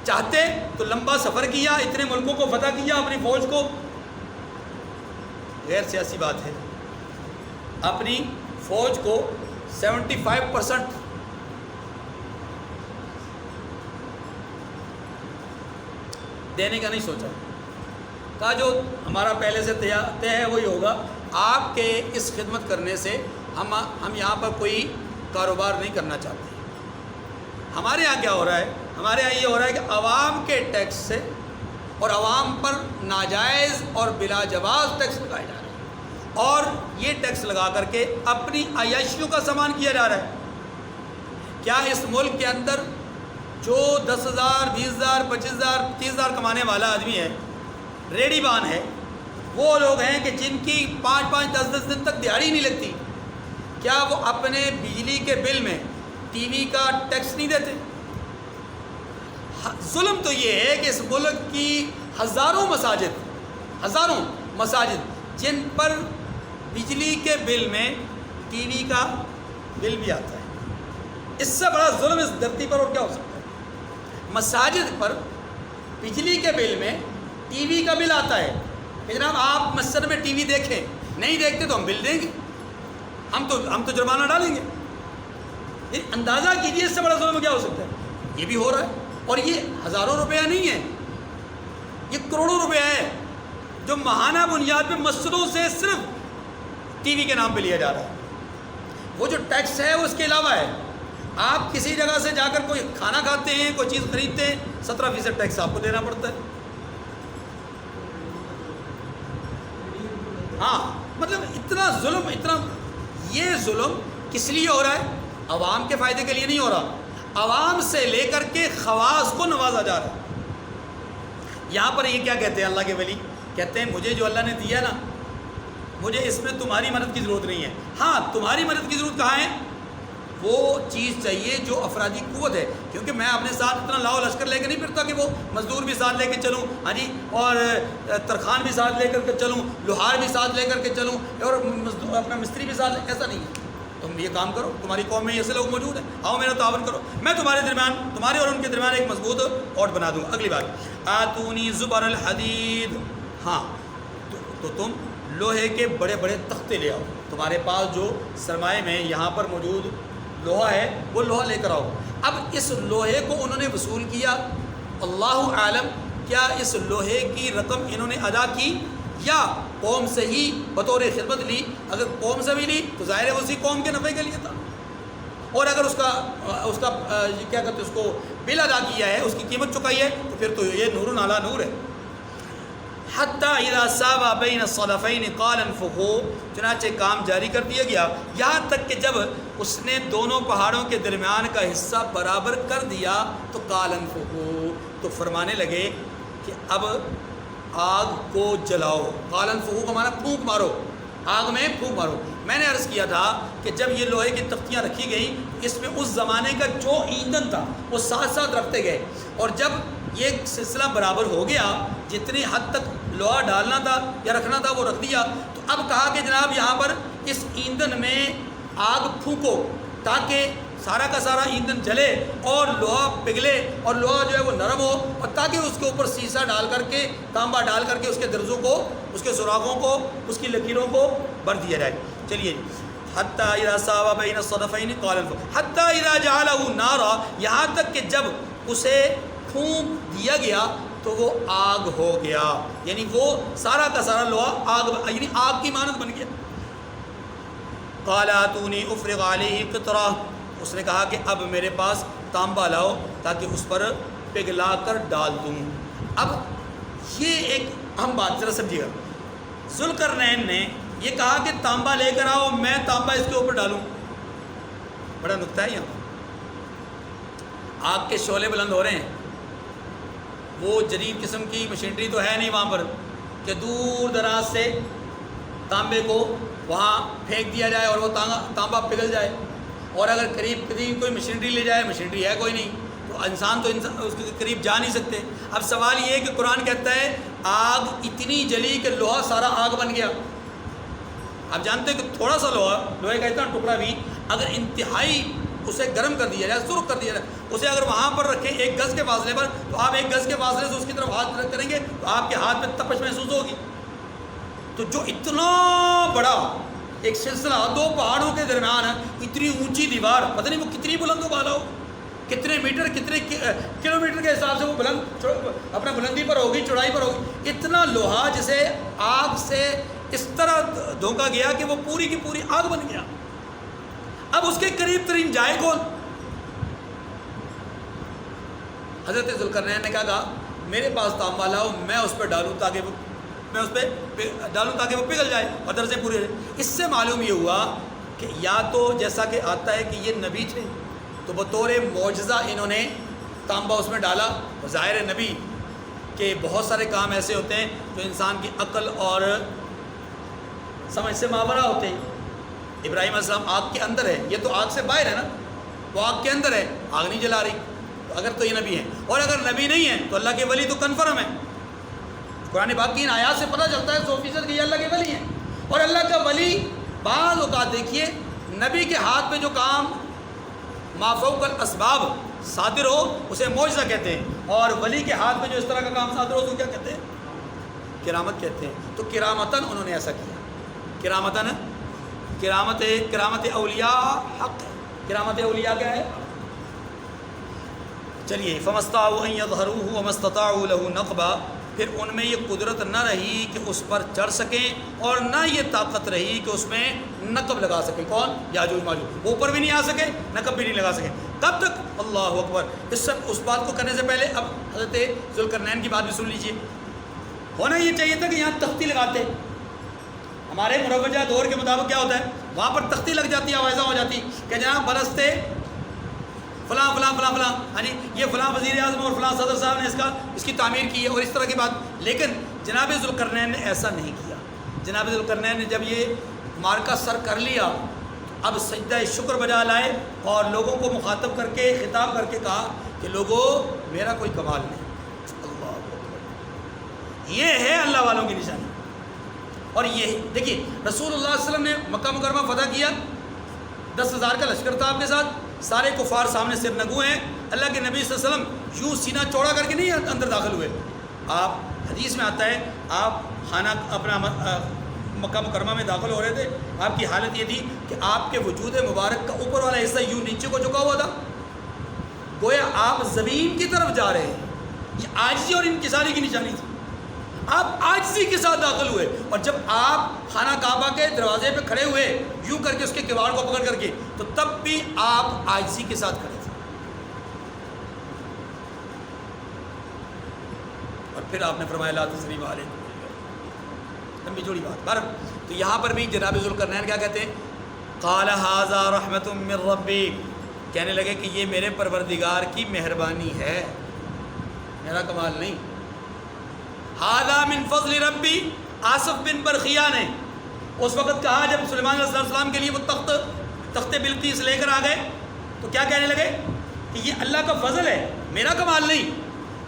چاہتے تو لمبا سفر کیا، اتنے ملکوں کو فتح کیا، اپنی فوج کو، غیر سیاسی بات ہے، اپنی فوج کو 75% دینے کا نہیں سوچا، کہا جو ہمارا پہلے سے طے ہے وہی ہوگا، آپ کے اس خدمت کرنے سے ہم یہاں پر کوئی کاروبار نہیں کرنا چاہتے۔ ہمارے یہاں کیا ہو رہا ہے؟ ہمارے یہاں یہ ہو رہا ہے کہ عوام کے ٹیکس سے اور عوام پر ناجائز اور بلا جواز ٹیکس لگائے جا رہے ہیں، اور یہ ٹیکس لگا کر کے اپنی عیاشیوں کا سامان کیا جا رہا ہے۔ کیا اس ملک کے اندر جو 10,000 20,000 25,000 30,000 کمانے والا آدمی ہے، ریڈی بان ہے، وہ لوگ ہیں کہ جن کی 5 10 دن تک دیہڑی نہیں لگتی، کیا وہ اپنے بجلی کے بل میں ٹی وی کا ٹیکس نہیں دیتے؟ ظلم تو یہ ہے کہ اس ملک کی ہزاروں مساجد جن پر بجلی کے بل میں ٹی وی کا بل بھی آتا ہے، اس سے بڑا ظلم اس دھرتی پر اور کیا ہو سکتا ہے؟ مساجد پر بجلی کے بل میں ٹی وی کا بل آتا ہے کہ جناب آپ مسجد میں ٹی وی دیکھیں، نہیں دیکھتے تو ہم بل دیں گے، ہم تو جرمانہ ڈالیں گے۔ اندازہ کیجیے اس سے بڑا ظلم کیا ہو سکتا ہے؟ یہ بھی ہو رہا ہے، اور یہ ہزاروں روپیہ نہیں ہے، یہ کروڑوں روپیہ ہے جو ماہانہ بنیاد پہ مسجدوں سے صرف ٹی وی کے نام پہ لیا جا رہا ہے۔ وہ جو ٹیکس ہے وہ اس کے علاوہ ہے۔ آپ کسی جگہ سے جا کر کوئی کھانا کھاتے ہیں، کوئی چیز خریدتے ہیں، 17% ٹیکس آپ کو دینا پڑتا ہے۔ ہاں، مطلب اتنا ظلم، یہ ظلم کس لیے ہو رہا ہے؟ عوام کے فائدے کے لیے نہیں ہو رہا، عوام سے لے کر کے خواص کو نوازا جا رہا ہے۔ یہاں پر یہ کیا کہتے ہیں اللہ کے ولی؟ کہتے ہیں مجھے جو اللہ نے دیا نا، مجھے اس میں تمہاری مدد کی ضرورت نہیں ہے۔ ہاں، تمہاری مدد کی ضرورت کہاں ہے؟ وہ چیز چاہیے جو افرادی قوت ہے، کیونکہ میں اپنے ساتھ اتنا لاؤ لشکر لے کے نہیں پھرتا کہ وہ مزدور بھی ساتھ لے کے چلوں، ہاں جی، اور ترخان بھی ساتھ لے کر کے چلوں، لوہار بھی ساتھ لے کر کے چلوں، اور اپنا مستری بھی ساتھ، ایسا نہیں ہے۔ تم یہ کام کرو، تمہاری قوم میں ایسے لوگ موجود ہیں، آؤ میرا تعاون کرو، میں تمہارے اور ان کے درمیان ایک مضبوط اوٹ بنا دوں گا۔ اگلی بات، آتونی زبر الحدید، ہاں تو تم لوہے کے بڑے بڑے تختے لے آؤ، تمہارے پاس جو سرمایہ میں یہاں پر موجود لوہا ہے وہ لوہا لے کر آؤ۔ اب اس لوہے کو انہوں نے وصول کیا، اللہ عالم کیا اس لوہے کی رقم انہوں نے ادا کی یا قوم سے ہی بطور خدمت لی؟ اگر قوم سے بھی لی تو ظاہر ہے اسی قوم کے نفع کے لیے تھا، اور اگر اس کا کیا کہتے ہیں، اس کو بل ادا کیا ہے، اس کی قیمت چکائی ہے، تو پھر تو یہ نور علی نور ہے۔ حتی اذا ساوا بین الصدفین قال انفخوا، چنانچہ کام جاری کر دیا گیا یہاں تک کہ جب اس نے دونوں پہاڑوں کے درمیان کا حصہ برابر کر دیا تو قال انفخوا، تو فرمانے لگے کہ اب آگ کو جلاؤ۔ قال انفخوا کا معنی پھونک مارو، آگ میں پھونک مارو۔ میں نے عرض کیا تھا کہ جب یہ لوہے کی تختیاں رکھی گئیں، اس میں اس زمانے کا جو ایندھن تھا وہ ساتھ ساتھ رکھتے گئے، اور جب یہ سلسلہ برابر ہو گیا، جتنی حد تک لوہا ڈالنا تھا یا رکھنا تھا وہ رکھ دیا، تو اب کہا کہ جناب یہاں پر اس ایندھن میں آگ پھونکو تاکہ سارا کا سارا ایندھن جلے اور لوہا پگھلے اور لوہا جو ہے وہ نرم ہو، اور تاکہ اس کے اوپر سیسا ڈال کر کے، تانبا ڈال کر کے اس کے درزوں کو، اس کے سوراخوں کو، اس کی لکیروں کو بھر دیا جائے۔ چلیے، حتی اذا ساوا بین الصدفین قال انفخوا حتی اذا جعلہ نارا، یہاں تک کہ جب اسے پھونک دیا گیا تو وہ آگ ہو گیا، یعنی وہ سارا کا سارا لوہا آگ، یعنی آگ کی مانند بن گیا۔ قال اتونی افرغ علیہ قطرہ، اس نے کہا کہ اب میرے پاس تانبا لاؤ تاکہ اس پر پگھلا کر ڈال دوں۔ اب یہ ایک اہم بات ذرا سمجھیے گا، ذوالقرنین نے یہ کہا کہ تانبا لے کر آؤ، میں تانبا اس کے اوپر ڈالوں. بڑا نکتہ ہے یہاں. آگ کے شعلے بلند ہو رہے ہیں، وہ جدید قسم کی مشینری تو ہے نہیں وہاں پر کہ دور دراز سے تانبے کو وہاں پھینک دیا جائے اور وہ تانبا پگھل جائے. اور اگر قریب کوئی مشینری لے جائے، مشینری ہے کوئی نہیں، تو انسان اس کے قریب جا نہیں سکتے. اب سوال یہ ہے کہ قرآن کہتا ہے آگ اتنی جلی کہ لوہا سارا آگ بن گیا. آپ جانتے ہیں کہ تھوڑا سا لوہے کا اتنا ٹکڑا بھی اگر انتہائی اسے گرم کر دیا جائے، سرخ کر دیا جائے، اسے اگر وہاں پر رکھیں 1 گز کے فاصلے پر، تو آپ 1 گز کے فاصلے سے اس کی طرف ہاتھ کریں گے تو آپ کے ہاتھ میں تپش محسوس ہوگی. تو جو اتنا بڑا ایک سلسلہ 2 پہاڑوں کے درمیان ہے، اتنی اونچی دیوار، پتہ نہیں وہ کتنی بلند و بالا ہو، کتنے میٹر کتنے کلو میٹر کے حساب سے وہ بلند اپنا بلندی پر ہوگی، چوڑائی پر ہوگی. اتنا لوہا جسے آگ سے اس طرح دھوکا گیا کہ وہ پوری کی پوری آگ بن گیا. اب اس کے قریب ترین جائے کون؟ حضرت ذوالقرنین نے کہا میرے پاس تانبا لاؤ، میں اس پہ ڈالوں تاکہ وہ پگھل جائے اور درجے پورے رہے. اس سے معلوم یہ ہوا کہ یا تو جیسا کہ آتا ہے کہ یہ نبی تھے تو بطور معجزہ انہوں نے تانبا اس میں ڈالا. ظاہر نبی کہ بہت سارے کام ایسے ہوتے ہیں جو انسان کی عقل اور سمجھ سے ماورا ہوتے ہیں. ابراہیم علیہ السلام آگ کے اندر ہے، یہ تو آگ سے باہر ہے نا، وہ آگ کے اندر ہے، آگ نہیں جلا رہی. اگر تو یہ نبی ہیں، اور اگر نبی نہیں ہیں تو اللہ کے ولی تو کنفرم ہے. قرآن باقی ان آیات سے پتہ چلتا ہے 100% کہ یہ اللہ کے ولی ہیں. اور اللہ کا ولی بعض اوقات دیکھیے نبی کے ہاتھ میں جو کام مافوق الاسباب صادر ہو اسے معجزہ کہتے ہیں، اور ولی کے ہاتھ میں جو اس طرح کا کام صادر ہو تو کیا کہتے ہیں؟ کرامت کہتے ہیں. تو کرامتاً انہوں نے ایسا کیا. کرامتاً کرامت اولیاء حق ہے. کرامت اولیاء کیا ہے؟ چلیے فمستطاعوا ان يظهروه وما استطاعوا له نقبا، پھر ان میں یہ قدرت نہ رہی کہ اس پر چڑھ سکیں اور نہ یہ طاقت رہی کہ اس میں نقب لگا سکیں. کون؟ یاجوج ماجوج. اوپر بھی نہیں آ سکے، نقب بھی نہیں لگا سکے. کب تک؟ اللہ اکبر. اس بات کو کرنے سے پہلے اب حضرت ذوالقرنین کی بات بھی سن لیجئے. ہونا یہ چاہیے تھا کہ یہاں تختی لگاتے. ہمارے مروجہ دور کے مطابق کیا ہوتا ہے، وہاں پر تختی لگ جاتی ہے، آوازہ ہو جاتی کہ جناب برستے فلاں فلاں فلاں فلاں، ہاں جی یہ فلاں وزیر اعظم اور فلاں صدر صاحب نے اس کی تعمیر کی ہے اور اس طرح کی بات. لیکن جناب ذوالقرنین نے ایسا نہیں کیا. جناب ذوالقرنین نے جب یہ مارکہ سر کر لیا اب سجدہ شکر بجا لائے اور لوگوں کو مخاطب کر کے خطاب کر کے کہا کہ لوگوں میرا کوئی کمال نہیں. اللہ اکبر. یہ ہے اللہ والوں کی نشانی. اور یہ دیکھیے رسول اللہ صلی اللہ علیہ وسلم نے مکہ مکرمہ فتح کیا، 10,000 کا لشکر تھا آپ کے ساتھ، سارے کفار سامنے سر نگو ہیں. اللہ کے نبی صلی اللہ علیہ وسلم یوں سینہ چوڑا کر کے نہیں اندر داخل ہوئے. آپ حدیث میں آتا ہے آپ خانہ اپنا مکہ مکرمہ میں داخل ہو رہے تھے، آپ کی حالت یہ تھی کہ آپ کے وجود مبارک کا اوپر والا حصہ یوں نیچے کو جھکا ہوا تھا، گویا آپ زمین کی طرف جا رہے ہیں. یہ عاجزی اور انکساری کی نشانی تھی. آپ عاجزی کے ساتھ داخل ہوئے، اور جب آپ خانہ کعبہ کے دروازے پہ کھڑے ہوئے یوں کر کے اس کے کیوار کو پکڑ کر کے، تو تب بھی آپ عاجزی کے ساتھ کھڑے تھے. اور پھر آپ نے فرمایا لا تثریب علیکم، لمبی جوڑی بات بار. تو یہاں پر بھی جناب ذوالقرنین کیا کہتے ہیں؟ قال ھذا رحمت من ربی، کہنے لگے کہ یہ میرے پروردگار کی مہربانی ہے، میرا کمال نہیں. ھذا من فضل ربی، آصف بن برخیہ نے اس وقت کہا جب سلیمان علیہ السلام کے لیے وہ تخت بلقیس لے کر آ گئے تو کیا کہنے لگے کہ یہ اللہ کا فضل ہے، میرا کمال نہیں.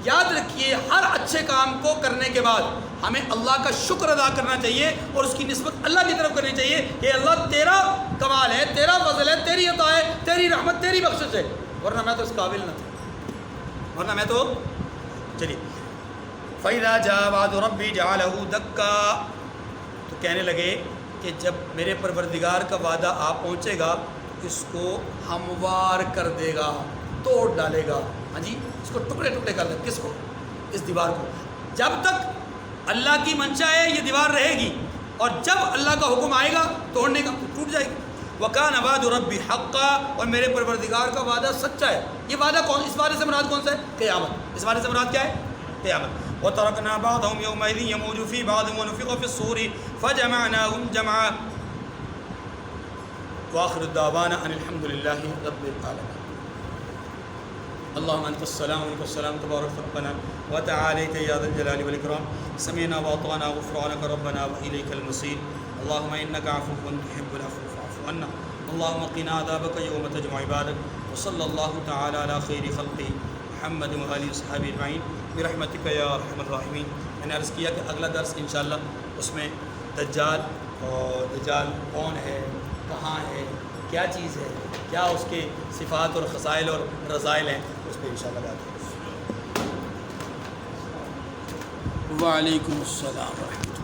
یاد رکھیے ہر اچھے کام کو کرنے کے بعد ہمیں اللہ کا شکر ادا کرنا چاہیے اور اس کی نسبت اللہ کی طرف کرنی چاہیے کہ اللہ تیرا کمال ہے، تیرا فضل ہے، تیری عطا ہے، تیری رحمت، تیری بخشش ہے، ورنہ میں تو اس قابل نہ تھا، ورنہ میں تو. چلیے فَإِذَا جَاءَ وَعْدُ رَبِّي جَعَلَهُ دَكَّا، تو کہنے لگے کہ جب میرے پروردگار کا وعدہ آ پہنچے گا اس کو ہموار کر دے گا، توڑ ڈالے گا. ہاں جی اس کو ٹکڑے ٹکڑے کر دے. کس کو؟ اس دیوار کو. جب تک اللہ کی منشا ہے یہ دیوار رہے گی، اور جب اللہ کا حکم آئے گا توڑنے کا ٹوٹ جائے گی. وَكَانَ وَعْدُ رَبِّي حَقًّا، اور میرے پروردگار کا وعدہ سچا ہے. یہ وعدہ کون؟ اس وعدے سے مراد کون سا ہے؟ قیامت. اس وعدے سے مراد کیا ہے؟ قیامت. وتركنا بعضهم يومئذ يموج في بعض ونفخ في الصور فجمعناهم جمعا وآخر الدعوانا أن الحمد لله رب العالمين. اللهم أنت السلام ومنك السلام تبارك ربنا وتعاليت يا ذا الجلال والإكرام. سمعنا وأطعنا غفرانك ربنا وإليك المصير. اللهم إنك عفو تحب العفو فاعف عنا. اللهم قنا عذابك يوم تجمع عبادك. وصلى الله تعالى على خير خلقه محمد وآله وصحبه أجمعين برحمتك یا ارحم الراحمین. میں نے عرض کیا کہ اگلا درس انشاءاللہ اس میں دجال اور دجال کون ہے، کہاں ہے، کیا چیز ہے، کیا اس کے صفات اور خصائل اور رذائل ہیں، اس پہ انشاءاللہ بات ہوگی. وعلیکم السلام ورحمۃ اللہ.